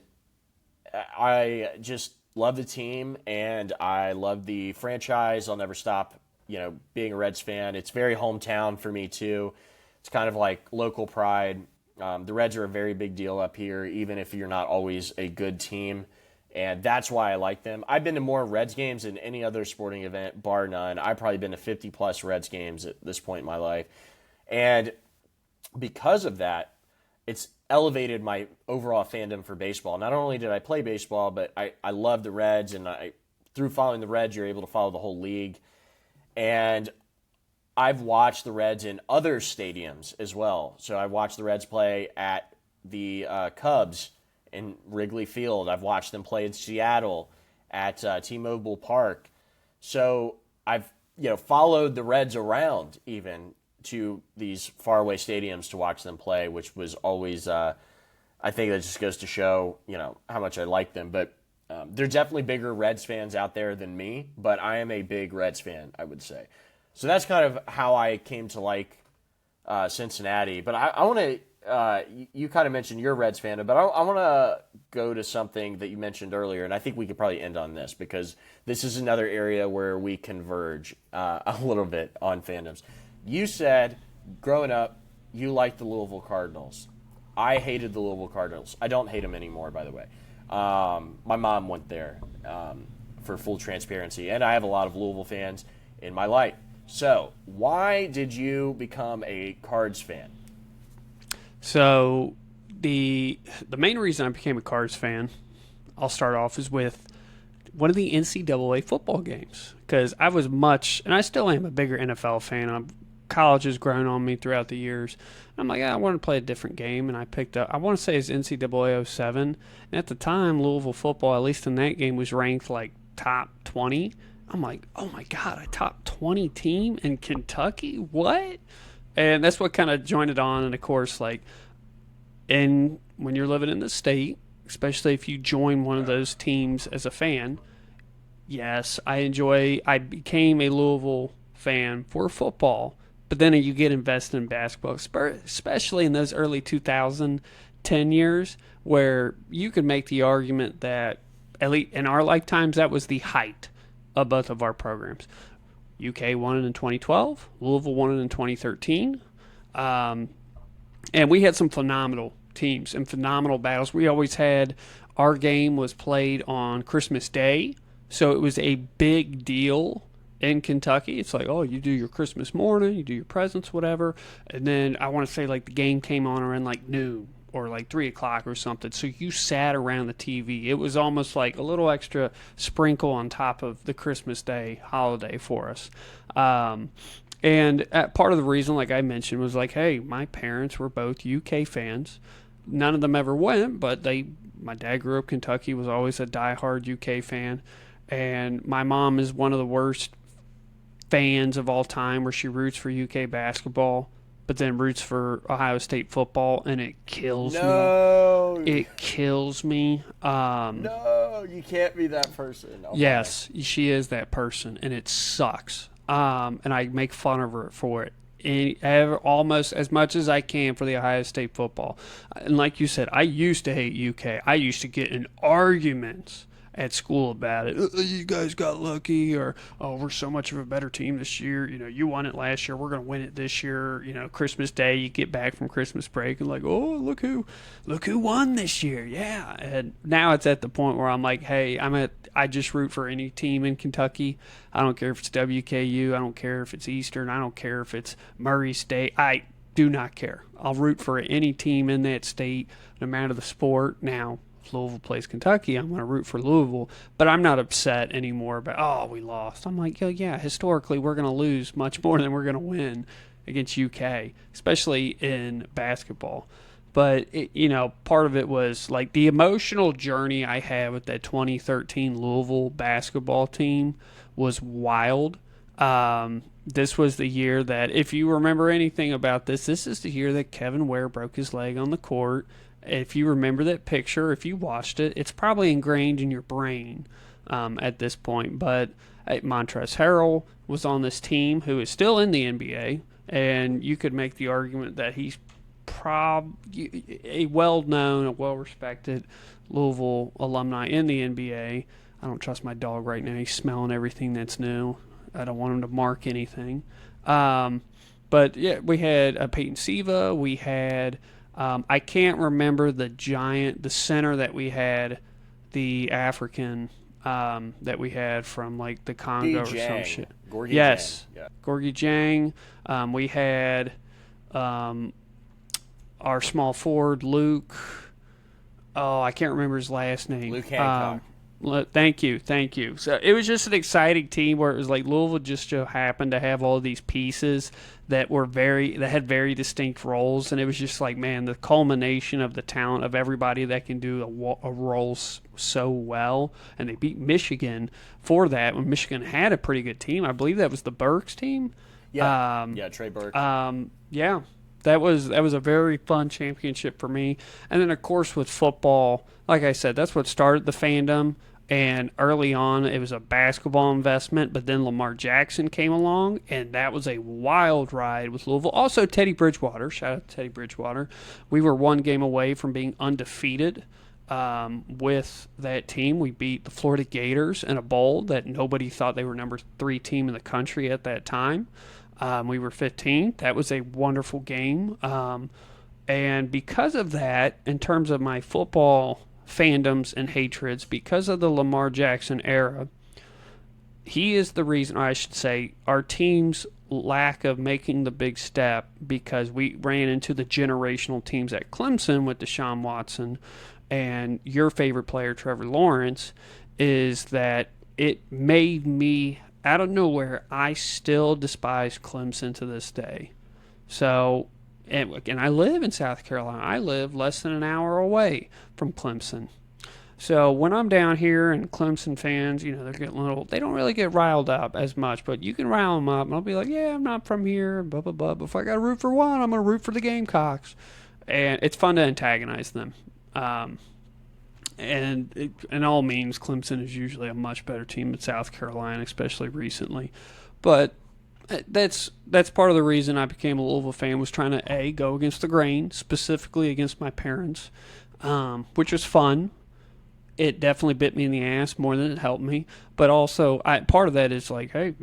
I just love the team and I love the franchise. I'll never stop, being a Reds fan. It's very hometown for me too. It's kind of like local pride. The Reds are a very big deal up here, even if you're not always a good team. And that's why I like them. I've been to more Reds games than any other sporting event, bar none. I've probably been to 50-plus Reds games at this point in my life. And because of that, it's elevated my overall fandom for baseball. Not only did I play baseball, but I love the Reds, and through following the Reds, you're able to follow the whole league. And I've watched the Reds in other stadiums as well. So I watched the Reds play at the Cubs in Wrigley Field. I've watched them play in Seattle at T-Mobile Park. So I've followed the Reds around even to these faraway stadiums to watch them play, which was always I think that just goes to show how much I like them. But there are definitely bigger Reds fans out there than me, but I am a big Reds fan, I would say. So that's kind of how I came to like Cincinnati. But I want to you kind of mentioned your Reds fandom, but I want to go to something that you mentioned earlier, and I think we could probably end on this because this is another area where we converge a little bit on fandoms. You said growing up you liked the Louisville Cardinals. I hated the Louisville Cardinals. I don't hate them anymore, by the way. My mom went there for full transparency, and I have a lot of Louisville fans in my life. So why did you become a Cards fan? So the main reason I became a Cards fan, I'll start off, is with one of the NCAA football games. Because I was and I still am a bigger NFL fan. College has grown on me throughout the years. I'm like, I want to play a different game, and I picked up, I want to say it's NCAA 07. And at the time, Louisville football, at least in that game, was ranked like top 20. I'm like, oh my God, a top 20 team in Kentucky? What? And that's what kind of joined it on. And of course, when you're living in the state, especially if you join one of those teams as a fan, yes, I became a Louisville fan for football, but then you get invested in basketball, especially in those early 2010 years, where you could make the argument that, at least in our lifetimes, that was the height of both of our programs. UK won it in 2012. Louisville won it in 2013. And we had some phenomenal teams and phenomenal battles. We always had, our game was played on Christmas Day, so it was a big deal in Kentucky. It's like, oh, you do your Christmas morning, you do your presents, whatever. And then I want to say the game came on around noon or 3 o'clock or something. So you sat around the TV. It was almost like a little extra sprinkle on top of the Christmas Day holiday for us. And part of the reason, like I mentioned, was hey, my parents were both UK fans. None of them ever went, but my dad grew up Kentucky, was always a diehard UK fan. And my mom is one of the worst fans of all time, where she roots for UK basketball, but then roots for Ohio State football, and it kills me. It kills me. No, you can't be that person. Oh, yes, she is that person, and it sucks. And I make fun of her for it. Almost as much as I can for the Ohio State football. And like you said, I used to hate UK. I used to get in arguments at school about it. You guys got lucky, or, oh, we're so much of a better team this year. You won it last year. We're going to win it this year. Christmas Day, you get back from Christmas break and oh, look who won this year. Yeah. And now it's at the point where I'm like, hey, I just root for any team in Kentucky. I don't care if it's WKU. I don't care if it's Eastern. I don't care if it's Murray State. I do not care. I'll root for any team in that state, no matter the sport. Now, if Louisville plays Kentucky, I'm going to root for Louisville, but I'm not upset anymore about, oh, we lost. I'm like, yeah, historically we're going to lose much more than we're going to win against UK, especially in basketball. But, part of it was like the emotional journey I had with that 2013 Louisville basketball team was wild. This was the year that, if you remember anything about this is the year that Kevin Ware broke his leg on the court. If you remember that picture, if you watched it, it's probably ingrained in your brain at this point. But Montrezl Harrell was on this team who is still in the NBA, and you could make the argument that he's a well-known, a well-respected Louisville alumni in the NBA. I don't trust my dog right now. He's smelling everything that's new. I don't want him to mark anything. But, yeah, we had Peyton Siva. We had, I can't remember the center that we had, the African that we had from, like, the Congo or some shit. Gorgie yes. Jang. Yeah. Gorgie Jang. We had our small forward, Luke. Oh, I can't remember his last name. Luke Hancock. Thank you. So it was just an exciting team where it was like Louisville just so happened to have all these pieces that had very distinct roles, and it was just like, man, the culmination of the talent of everybody that can do a role so well. And they beat Michigan for that when Michigan had a pretty good team. I believe that was the Burks team. Yeah, Trey Burke. Yeah. That was a very fun championship for me. And then, of course, with football, like I said, that's what started the fandom. And early on, it was a basketball investment. But then Lamar Jackson came along, and that was a wild ride with Louisville. Also, Teddy Bridgewater. Shout out to Teddy Bridgewater. We were one game away from being undefeated with that team. We beat the Florida Gators in a bowl that nobody thought they were number 3 team in the country at that time. We were 15th. That was a wonderful game. And because of that, in terms of my football fandoms and hatreds, because of the Lamar Jackson era, he is the reason, or I should say, our team's lack of making the big step, because we ran into the generational teams at Clemson with Deshaun Watson and your favorite player, Trevor Lawrence, is that it made me, out of nowhere, I still despise Clemson to this day. So, and I live in South Carolina. I live less than an hour away from Clemson. So when I'm down here and Clemson fans, they're getting they don't really get riled up as much, but you can rile them up. And I'll be like, yeah, I'm not from here, blah, blah, blah. But if I got to root for one, I'm going to root for the Gamecocks. And it's fun to antagonize them. And in all means, Clemson is usually a much better team than South Carolina, especially recently. But that's part of the reason I became a Louisville fan, was trying to, go against the grain, specifically against my parents, which was fun. It definitely bit me in the ass more than it helped me. But also, part of that is like, hey,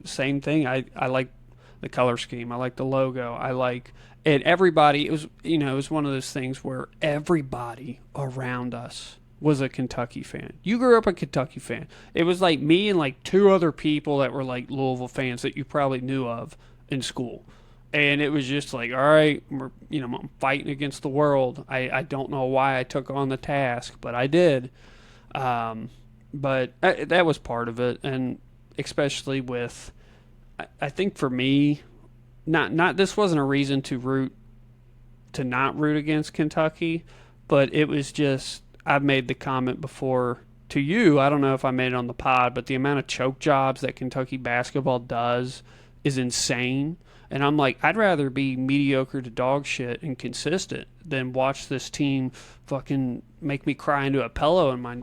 same thing. I like the color scheme. I like the logo. I like it. Everybody, it was one of those things where everybody around us was a Kentucky fan. You grew up a Kentucky fan. It was like me and like 2 other people that were like Louisville fans that you probably knew of in school. And it was just like, all right, I'm fighting against the world. I don't know why I took on the task, but I did. But that was part of it. And especially with, I think for me, not this wasn't a reason to not root against Kentucky, but it was just, I've made the comment before to you, I don't know if I made it on the pod, but the amount of choke jobs that Kentucky basketball does is insane. And I'm like, I'd rather be mediocre to dog shit and consistent than watch this team fucking make me cry into a pillow in my,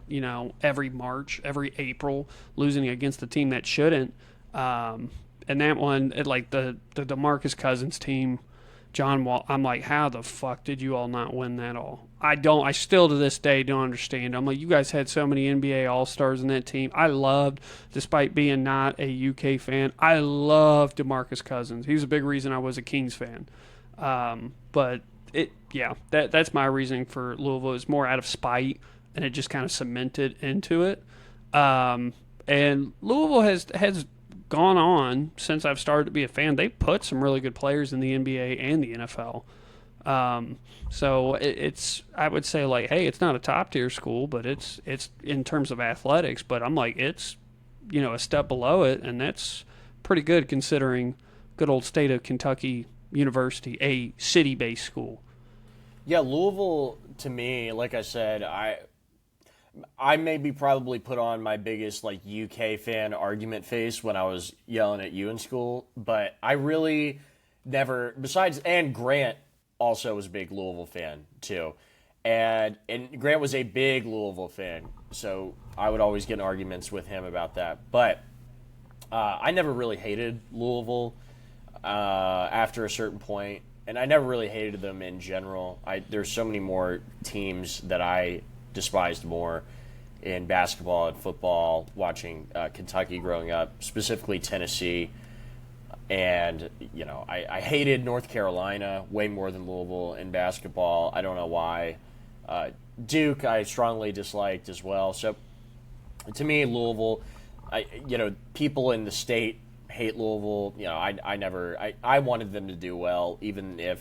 every March, every April, losing against the team that shouldn't. And that one, like the DeMarcus Cousins team, John Wall, I'm like, how the fuck did you all not win that all? I still to this day don't understand. I'm like, you guys had so many NBA All-Stars in that team. I loved, despite being not a UK fan, I loved DeMarcus Cousins. He was a big reason I was a Kings fan. But that's my reasoning for Louisville. It's more out of spite, and it just kind of cemented into it. And Louisville has gone on since I've started to be a fan. They put some really good players in the NBA and the NFL. So it's I would say like, hey, it's not a top tier school, but it's in terms of athletics, but I'm like, it's a step below it, and that's pretty good considering good old state of Kentucky University, a city-based school. Yeah, Louisville, to me, like I said, I maybe probably put on my biggest like UK fan argument face when I was yelling at you in school, but I really never besides and Grant also was a big Louisville fan too. And Grant was a big Louisville fan, so I would always get in arguments with him about that. But I never really hated Louisville after a certain point, and I never really hated them in general. There's so many more teams that I despised more in basketball and football, watching Kentucky growing up, specifically Tennessee. And, I hated North Carolina way more than Louisville in basketball. I don't know why. Duke, I strongly disliked as well. So, to me, Louisville, people in the state hate Louisville. I wanted them to do well, even if,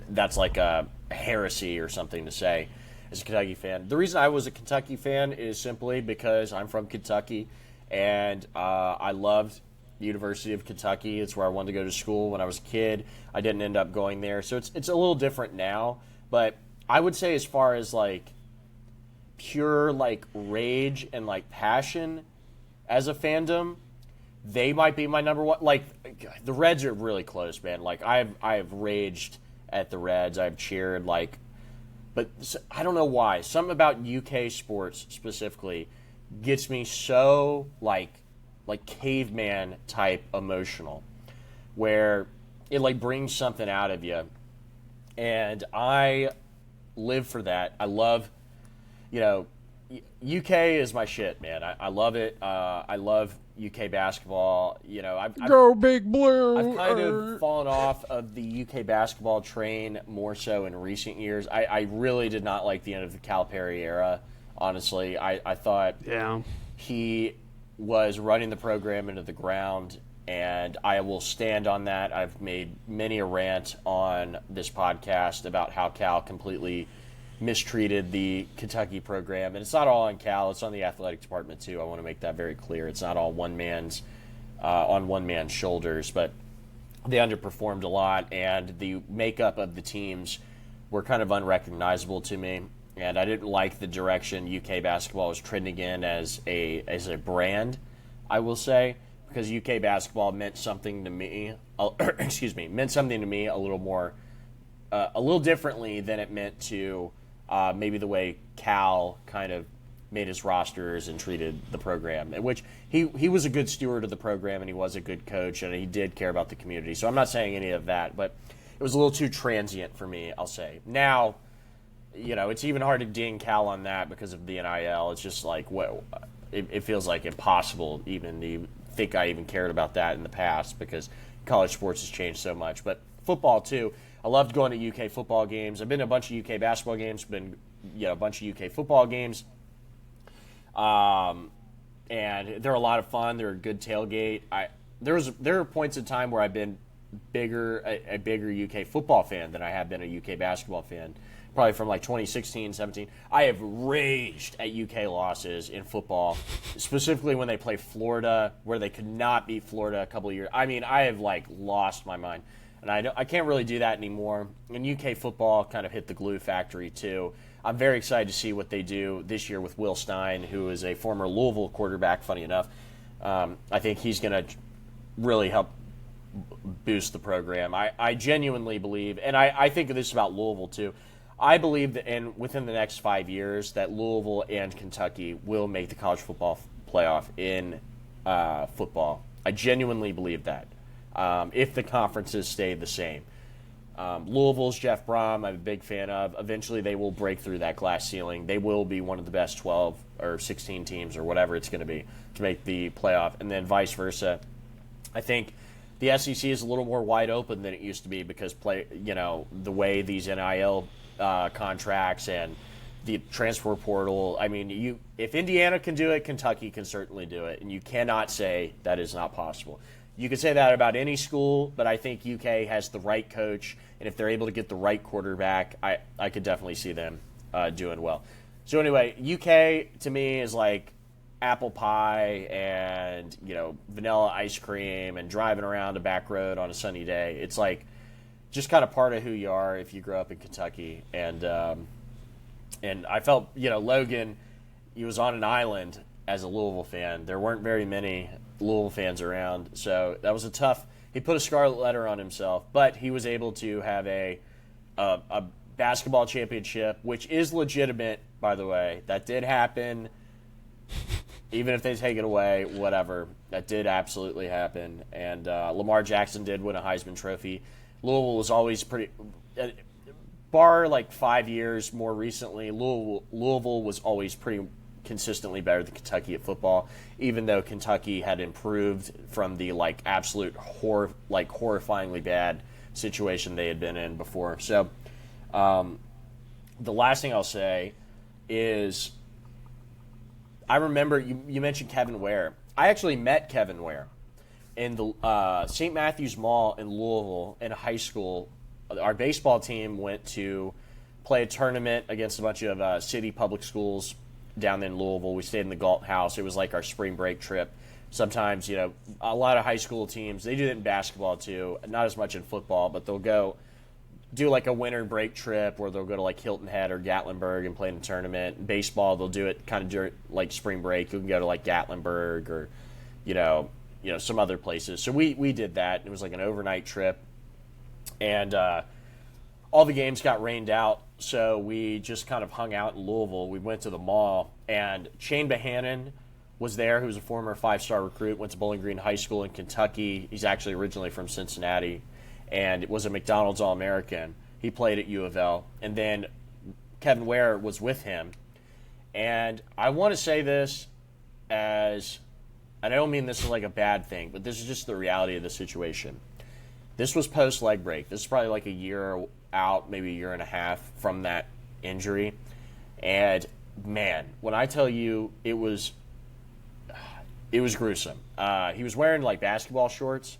that's like a heresy or something to say as a Kentucky fan. The reason I was a Kentucky fan is simply because I'm from Kentucky, and I loved the University of Kentucky. It's where I wanted to go to school when I was a kid. I didn't end up going there, so it's a little different now. But I would say, as far as like pure like rage and like passion as a fandom, they might be my number one. Like, the Reds are really close, man. Like, I've raged at the Reds. I've cheered, like, but I don't know why. Something about UK sports specifically gets me so like caveman type emotional, where it like brings something out of you, and I live for that. I love, UK is my shit, man. I love it. I love UK basketball. Go Big Blue. I've kind of fallen off of the UK basketball train more so in recent years. I really did not like the end of the Calipari era, honestly. I thought he was running the program into the ground, and I will stand on that. I've made many a rant on this podcast about how Cal completely mistreated the Kentucky program, and it's not all on Cal; it's on the athletic department too. I want to make that very clear. It's not all on one man's shoulders, but they underperformed a lot, and the makeup of the teams were kind of unrecognizable to me, and I didn't like the direction UK basketball was trending in as a brand, I will say, because UK basketball meant something to me. Meant something to me a little more, a little differently than it meant to maybe the way Cal kind of made his rosters and treated the program, in which he was a good steward of the program, and he was a good coach, and he did care about the community. So I'm not saying any of that, but it was a little too transient for me, I'll say. Now, it's even hard to ding Cal on that because of the NIL. It's just like, it feels like impossible even to think I even cared about that in the past, because college sports has changed so much. But football too. I loved going to UK football games. I've been to a bunch of UK basketball games, been a bunch of UK football games. And they're a lot of fun. They're a good tailgate. There are points in time where I've been a bigger UK football fan than I have been a UK basketball fan. Probably from like 2016, 17. I have raged at UK losses in football, specifically when they play Florida, where they could not beat Florida a couple of years. I mean, I have like lost my mind. And I can't really do that anymore. And UK football kind of hit the glue factory too. I'm very excited to see what they do this year with Will Stein, who is a former Louisville quarterback, funny enough. I think he's going to really help boost the program. I genuinely believe, and I think of this about Louisville too, I believe that within the next 5 years that Louisville and Kentucky will make the college football playoff in football. I genuinely believe that. If the conferences stay the same. Louisville's Jeff Brom, I'm a big fan of. Eventually they will break through that glass ceiling. They will be one of the best 12 or 16 teams or whatever it's going to be to make the playoff, and then vice versa. I think the SEC is a little more wide open than it used to be because the way these NIL contracts and the transfer portal. I mean, if Indiana can do it, Kentucky can certainly do it, and you cannot say that is not possible. You could say that about any school, but I think UK has the right coach, and if they're able to get the right quarterback, I could definitely see them doing well. So anyway, UK to me is like apple pie and vanilla ice cream and driving around a back road on a sunny day. It's like just kind of part of who you are if you grew up in Kentucky. And I felt, Logan, he was on an island as a Louisville fan. There weren't very many Louisville fans around, so that was he put a scarlet letter on himself, but he was able to have a basketball championship, which is legitimate, by the way. That did happen. Even if they take it away, whatever. That did absolutely happen. And Lamar Jackson did win a Heisman Trophy. Louisville was always pretty bar like 5 years more recently, Louisville was always pretty consistently better than Kentucky at football, even though Kentucky had improved from the absolute horrifyingly bad situation they had been in before. So the last thing I'll say is I remember you mentioned Kevin Ware. I actually met Kevin Ware in the St. Matthew's Mall in Louisville in high school. Our baseball team went to play a tournament against a bunch of city public schools down in Louisville. We stayed in the Galt House. It was like our spring break trip. Sometimes, a lot of high school teams, they do it in basketball too, not as much in football, but they'll go do like a winter break trip where they'll go to like Hilton Head or Gatlinburg and play in a tournament. In baseball, they'll do it kind of during like spring break. You can go to like Gatlinburg or, some other places. So we did that. It was like an overnight trip. And all the games got rained out, so we just kind of hung out in Louisville. We went to the mall, and Shane Bohannon was there, who was a former five-star recruit, went to Bowling Green High School in Kentucky. He's actually originally from Cincinnati, and was a McDonald's All-American. He played at U of L. And then Kevin Ware was with him. And I want to say this as, and I don't mean this is like a bad thing, but this is just the reality of the situation. This was post-leg break. This is probably like a year out, maybe a year and a half from that injury. And, man, when I tell you it was gruesome. He was wearing, like, basketball shorts,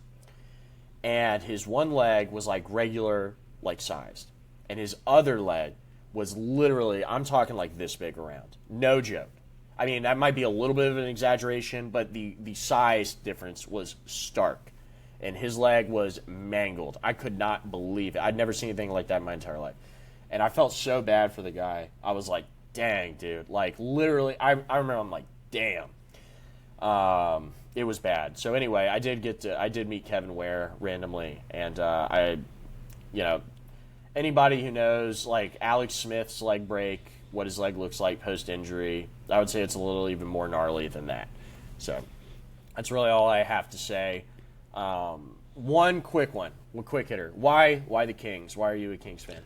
and his one leg was, like, regular, like, sized. And his other leg was literally, I'm talking like this big around. No joke. I mean, that might be a little bit of an exaggeration, but the size difference was stark. And his leg was mangled. I could not believe it. I'd never seen anything like that in my entire life. And I felt so bad for the guy. I was like, dang, dude. Like, literally, I remember I'm like, damn. It was bad. So anyway, I did meet Kevin Ware randomly. And anybody who knows, like, Alex Smith's leg break, what his leg looks like post-injury, I would say it's a little even more gnarly than that. So that's really all I have to say. One quick hitter. Why the Kings? Why are you a Kings fan?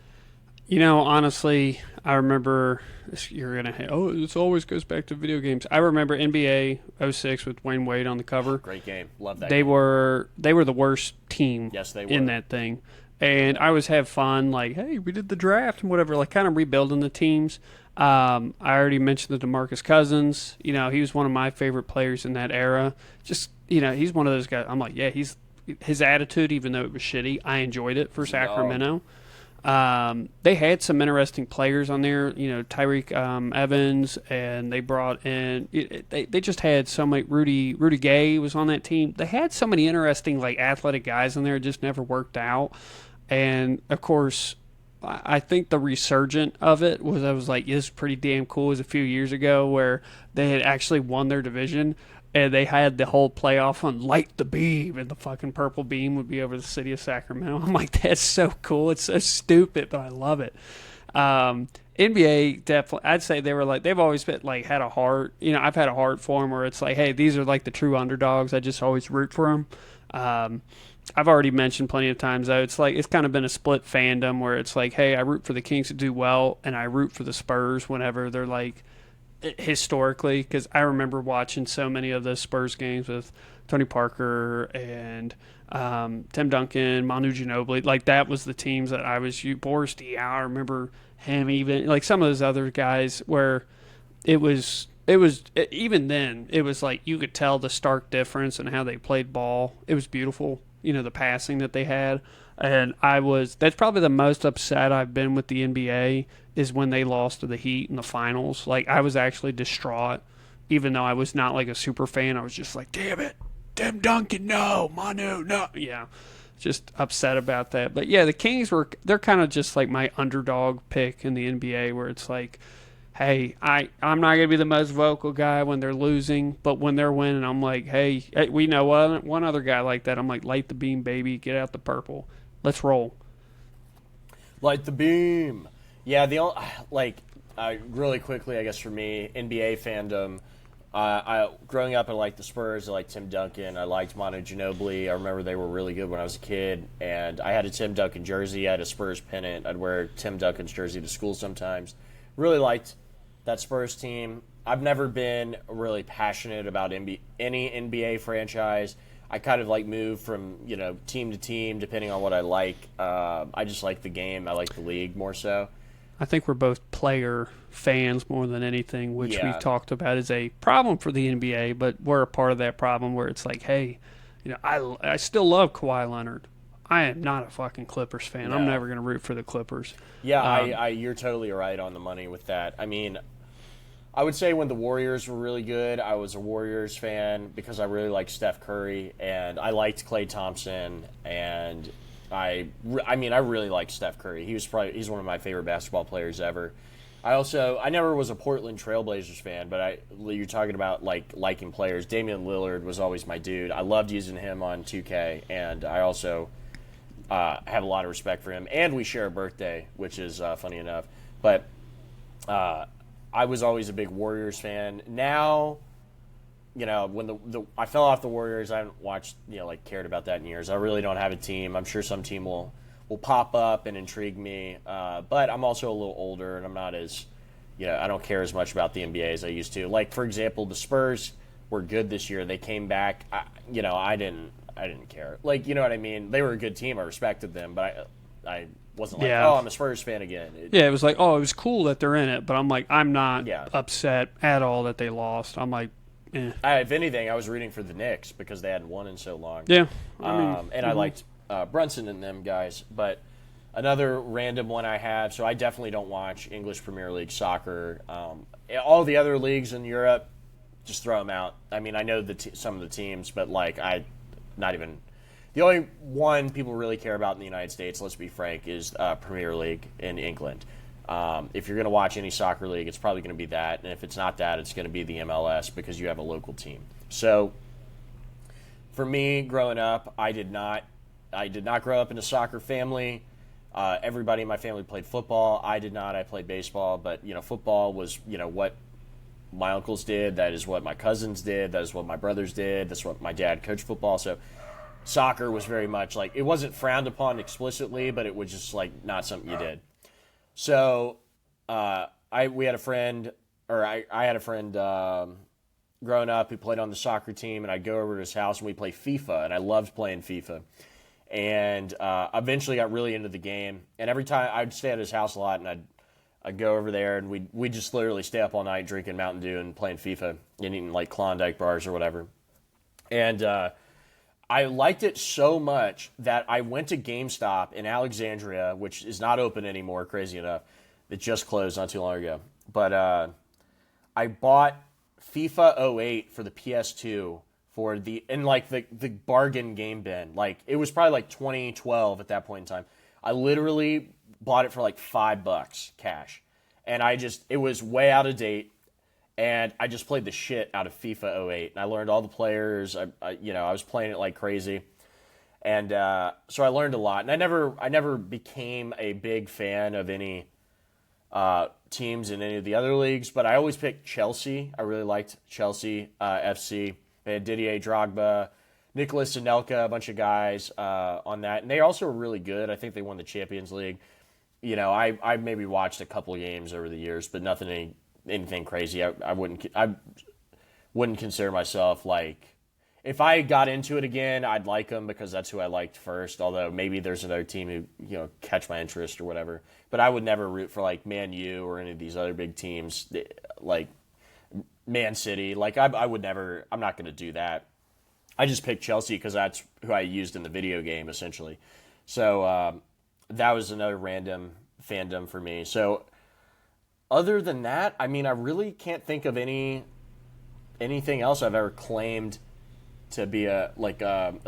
Honestly, I remember you're going to this always goes back to video games. I remember NBA 06 with Wayne Wade on the cover. Great game. Love that game. They were the worst team yes, they were. In that thing. And I always have fun, like, hey, we did the draft and whatever, like kind of rebuilding the teams. I already mentioned the DeMarcus Cousins. He was one of my favorite players in that era. Just, he's one of those guys. I'm like, yeah, his attitude, even though it was shitty, I enjoyed it for Sacramento. They had some interesting players on there, Tyreek Evans, and they brought in they just had so many. Rudy Gay was on that team. They had so many interesting like athletic guys in there. It just never worked out. And of course, I think the resurgent of it was I was like, this is pretty damn cool. It was a few years ago where they had actually won their division. And they had the whole playoff on Light the Beam, and the fucking purple beam would be over the city of Sacramento. I'm like, that's so cool. It's so stupid, but I love it. NBA, definitely, I'd say they were like, they've always been like, had a heart. I've had a heart for them where it's like, hey, these are like the true underdogs. I just always root for them. I've already mentioned plenty of times, though, it's like, it's kind of been a split fandom where it's like, hey, I root for the Kings to do well, and I root for the Spurs whenever they're like, historically, because I remember watching so many of the Spurs games with Tony Parker and Tim Duncan, Manu Ginobili. Like, that was the teams that I was. Boris Diaw, I remember him even. Like, some of those other guys where it was even then, it was like you could tell the stark difference in how they played ball. It was beautiful, the passing that they had. And that's probably the most upset I've been with the NBA is when they lost to the Heat in the finals. Like, I was actually distraught, even though I was not like a super fan. I was just like, damn it, Tim Duncan, no, Manu, no. Yeah. just upset about that. But yeah, the Kings they're kind of just like my underdog pick in the NBA, where it's like, hey, I'm not gonna be the most vocal guy when they're losing, but when they're winning, I'm like, hey, we know one other guy like that. I'm like, light the beam, baby, get out the purple, let's roll. Light the beam. Yeah, really quickly, I guess for me, NBA fandom. Growing up, I liked the Spurs. I liked Tim Duncan. I liked Manu Ginobili. I remember they were really good when I was a kid, and I had a Tim Duncan jersey. I had a Spurs pennant. I'd wear Tim Duncan's jersey to school sometimes. Really liked that Spurs team. I've never been really passionate about any NBA franchise. I kind of move from team to team depending on what I like. I just like the game. I like the league more so. I think we're both player fans more than anything, which Yeah. we've talked about is a problem for the NBA, but we're a part of that problem where it's like, hey, I still love Kawhi Leonard. I am not a fucking Clippers fan. No. I'm never going to root for the Clippers. Yeah, you're totally right on the money with that. I mean, I would say when the Warriors were really good, I was a Warriors fan because I really liked Steph Curry, and I liked Klay Thompson, and I really liked Steph Curry. He's one of my favorite basketball players ever. I never was a Portland Trailblazers fan, but you're talking about liking players. Damian Lillard was always my dude. I loved using him on 2K, and I also have a lot of respect for him. And we share a birthday, which is funny enough. But I was always a big Warriors fan. Now, when I fell off the Warriors, I haven't watched, cared about that in years. I really don't have a team. I'm sure some team will pop up and intrigue me. But I'm also a little older, and I'm not as, I don't care as much about the NBA as I used to. Like, for example, the Spurs were good this year. They came back. I didn't care. You know what I mean? They were a good team. I respected them, but I wasn't I'm a Spurs fan again. It was like, it was cool that they're in it, but I'm like, I'm not upset at all that they lost. I'm like, if anything, I was rooting for the Knicks because they hadn't won in so long. Yeah. I liked Brunson and them guys. But another random one I have, so I definitely don't watch English Premier League soccer. All the other leagues in Europe, just throw them out. I mean, I know some of the teams, but not even. The only one people really care about in the United States, let's be frank, is Premier League in England. If you're going to watch any soccer league, it's probably going to be that. And if it's not that, it's going to be the MLS because you have a local team. So for me, growing up, I did not grow up in a soccer family. Everybody in my family played football. I did not. I played baseball. But, football was, what my uncles did. That is what my cousins did. That is what my brothers did. That's what my dad coached football. So soccer was very much it wasn't frowned upon explicitly, but it was just not something you did. So I had a friend growing up who played on the soccer team, and I'd go over to his house and we'd play FIFA, and I loved playing FIFA. And eventually got really into the game, and every time I'd stay at his house a lot, and I'd go over there, and we'd just literally stay up all night drinking Mountain Dew and playing FIFA and eating Klondike bars or whatever. And I liked it so much that I went to GameStop in Alexandria, which is not open anymore, crazy enough. It just closed not too long ago. But I bought FIFA 08 for the PS2 the bargain game bin. It was probably 2012 at that point in time. I literally bought it for $5 cash. And it was way out of date. And I just played the shit out of FIFA 08. And I learned all the players. I was playing it like crazy. And so I learned a lot. And I never became a big fan of any teams in any of the other leagues. But I always picked Chelsea. I really liked Chelsea FC. They had Didier Drogba, Nicolas Anelka, a bunch of guys on that. And they also were really good. I think they won the Champions League. I maybe watched a couple of games over the years, but nothing anything crazy. I wouldn't consider myself if I got into it again, I'd like them because that's who I liked first. Although maybe there's another team who catch my interest or whatever. But I would never root for Man U or any of these other big teams Man City. I would never. I'm not going to do that. I just picked Chelsea because that's who I used in the video game essentially. So that was another random fandom for me. So. Other than that, I really can't think of anything else I've ever claimed to be a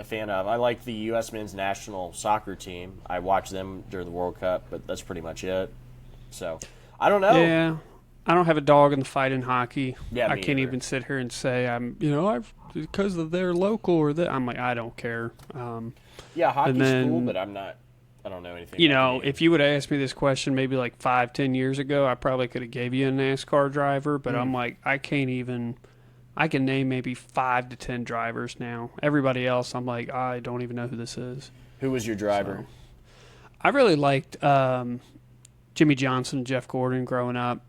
fan of. I like the U.S. men's national soccer team. I watch them during the World Cup, but that's pretty much it. So I don't know. Yeah, I don't have a dog in the fight in hockey. Yeah, I can't even sit here and say I've because of their local or that. I'm like, I don't care. Yeah, hockey's cool, but I don't know anything. If you would have asked me this question maybe like 5-10 years ago, I probably could have gave you a NASCAR driver, but I'm like, I can't even. I can name maybe 5 to 10 drivers now. Everybody else, I'm like, I don't even know who this is. Who was your driver? So, I really liked Jimmy Johnson and Jeff Gordon growing up.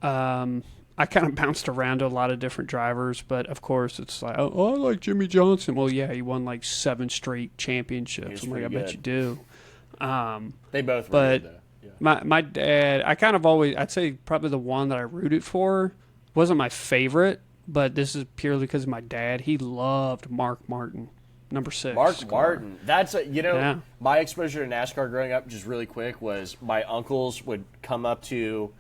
I kind of bounced around to a lot of different drivers, but of course it's like, oh, I like Jimmy Johnson. Well, yeah, he won like 7 straight championships. I'm like, I bet you do. They both were good, though. Yeah. My dad, I'd say probably the one that I rooted for wasn't my favorite, but this is purely because of my dad. He loved Mark Martin, number 6. Mark Martin. That's my exposure to NASCAR growing up, just really quick, was my uncles would come up to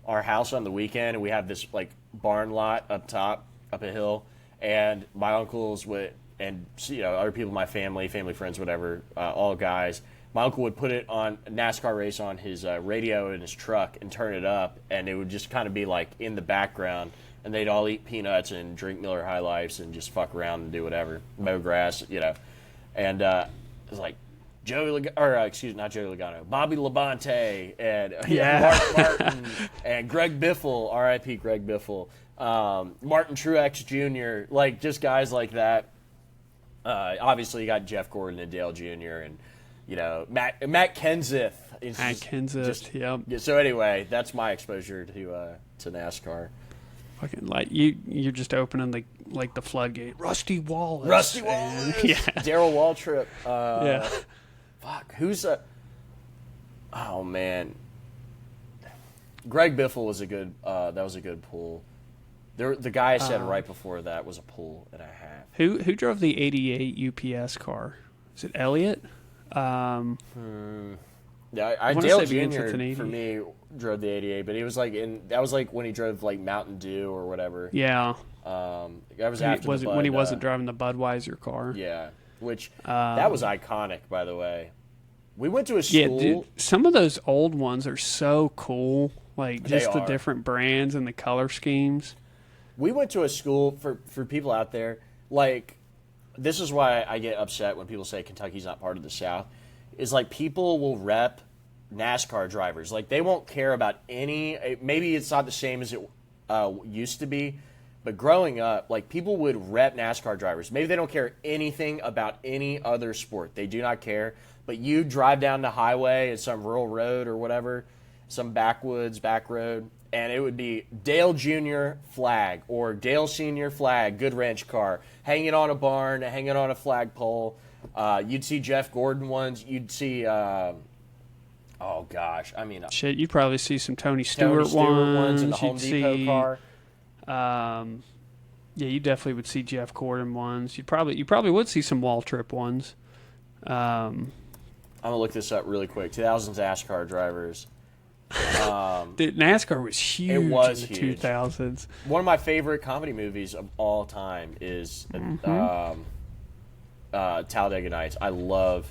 our house on the weekend, and we have this like barn lot up a hill, and my uncles would, and other people, my family friends, whatever, all guys. My uncle would put it on a NASCAR race on his radio in his truck and turn it up, and it would just kind of be like in the background. And they'd all eat peanuts and drink Miller High Lifes and just fuck around and do whatever, mow grass, And it was like not Joey Logano, Bobby Labonte, and Mark Martin and Greg Biffle, R.I.P. Greg Biffle, Martin Truex Jr., like just guys like that. Obviously, you got Jeff Gordon and Dale Jr. and Matt Kenseth. Yep. So anyway, that's my exposure to NASCAR. Fucking like you're just opening the floodgate. Rusty Wallace. Yeah. Darrell Waltrip. Yeah. Fuck. Who's a? Oh man. Greg Biffle was a good. That was a good pull. The guy I said right before that was a pull and a half. Who drove the '88 UPS car? Is it Elliott? Yeah, Dale Jr. for me drove the '88, but he was that was like when he drove like Mountain Dew or whatever. Yeah. That was after when he wasn't driving the Budweiser car. Yeah, which that was iconic, by the way. We went to a school. Yeah, dude, some of those old ones are so cool. Like just the different brands and the color schemes. We went to a school for people out there. Like, this is why I get upset when people say Kentucky's not part of the South. Is like people will rep NASCAR drivers. Like they won't care about any. Maybe it's not the same as it used to be, but growing up, like people would rep NASCAR drivers. Maybe they don't care anything about any other sport. They do not care. But you drive down the highway at some rural road or whatever, some backwoods, back road, and it would be Dale Jr. flag or Dale Sr. flag, good ranch car, hanging on a barn, hanging on a flagpole. You'd see Jeff Gordon ones. You'd see, oh gosh, I mean, shit. You'd probably see some Tony Stewart ones in the Home Depot car. Yeah, you definitely would see Jeff Gordon ones. You probably would see some Waltrip ones. I'm gonna look this up really quick. 2000s NASCAR drivers. Dude, NASCAR was huge. It was in the huge. 2000s. One of my favorite comedy movies of all time is Talladega Nights. I love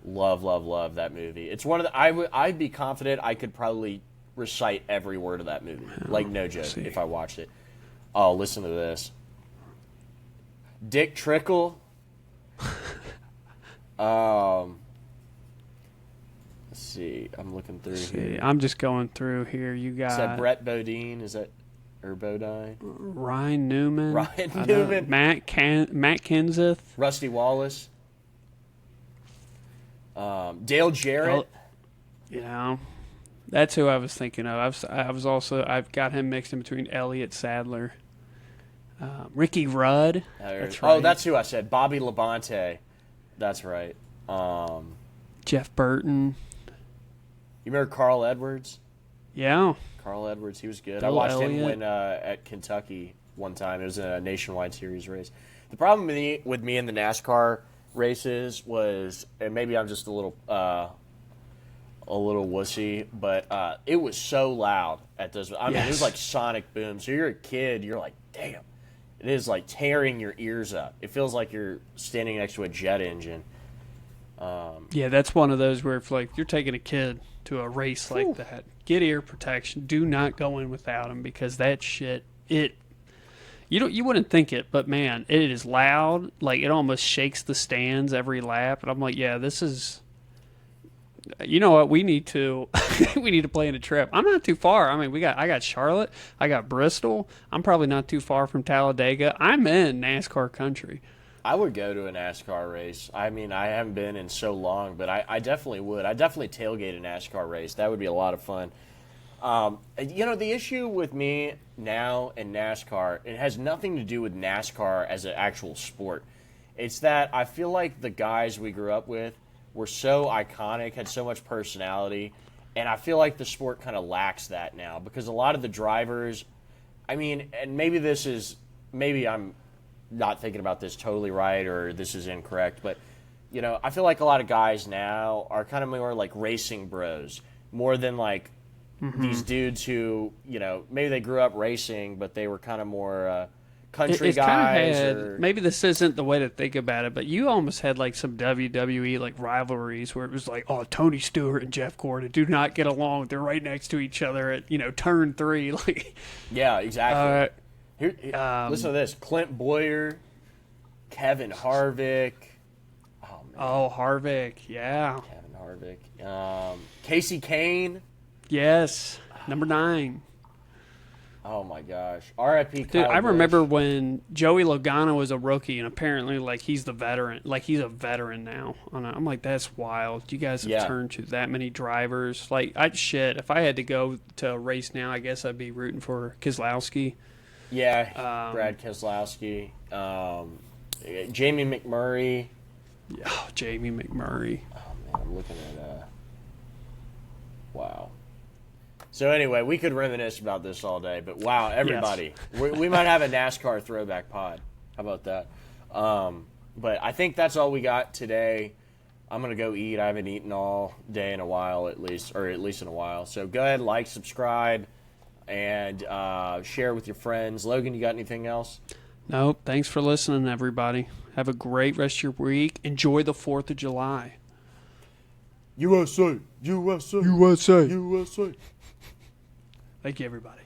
that movie. It's one of the. I'd be confident I could probably recite every word of that movie, like no joke, if I watched it. Oh, listen to this. Dick Trickle. Let's see. I'm looking through here. I'm just going through here. You got. Is that Brett Bodine? Is that or Bodine? Ryan Newman. Matt Kenseth. Rusty Wallace. Dale Jarrett. That's who I was thinking of. I've got him mixed in between Elliott Sadler. Ricky Rudd. That's right. Oh, that's who I said. Bobby Labonte. That's right. Jeff Burton. You remember Carl Edwards? Yeah. Carl Edwards, he was good. Bill I watched Elliott. him win at Kentucky one time. It was a nationwide series race. The problem with me in the NASCAR races was, and maybe I'm just a little wussy, but it was so loud at those. I mean, it was like sonic boom. So you're a kid, you're like, damn. It is like tearing your ears up. It feels like you're standing next to a jet engine. Yeah, that's one of those where if like you're taking a kid to a race like that, get ear protection. Do not go in without them because that shit you wouldn't think it, but man, it is loud. Like it almost shakes the stands every lap, and I'm like, yeah, this is. You know what? We need to play in a trip. I'm not too far. I mean, I got Charlotte, I got Bristol. I'm probably not too far from Talladega. I'm in NASCAR country. I would go to a NASCAR race. I mean, I haven't been in so long, but I definitely would. I definitely tailgate a NASCAR race. That would be a lot of fun. The issue with me now in NASCAR, it has nothing to do with NASCAR as an actual sport. It's that I feel like the guys we grew up with were so iconic, had so much personality, and I feel like the sport kind of lacks that now because a lot of the drivers, I mean, and maybe I'm not thinking about this totally right or this is incorrect, but, I feel like a lot of guys now are kind of more like racing bros, more than like these dudes who, maybe they grew up racing, but they were kind of more country guys. Maybe this isn't the way to think about it, but you almost had like some WWE like rivalries where it was like, oh, Tony Stewart and Jeff Gordon do not get along. They're right next to each other at turn 3. Like, yeah, exactly. Listen to this: Clint Boyer, Kevin Harvick. Oh man. Oh, Harvick, yeah. Kevin Harvick. Casey Kane. Yes, number 9. Oh my gosh. R.I.P. Dude, I remember when Joey Logano was a rookie, and apparently, like, he's the veteran. Like, he's a veteran now. I'm like, that's wild. You guys have turned to that many drivers. Like, if I had to go to a race now, I guess I'd be rooting for Keselowski. Yeah, Brad Keselowski. Jamie McMurray. Oh, Jamie McMurray. Oh, man, I'm looking at wow. So anyway, we could reminisce about this all day, but wow, everybody. Yes. We might have a NASCAR throwback pod. How about that? But I think that's all we got today. I'm going to go eat. I haven't eaten all day in a while, at least in a while. So go ahead, like, subscribe, and share with your friends. Logan, you got anything else? Nope. Thanks for listening, everybody. Have a great rest of your week. Enjoy the 4th of July. USA, USA, USA. USA. Thank you, everybody.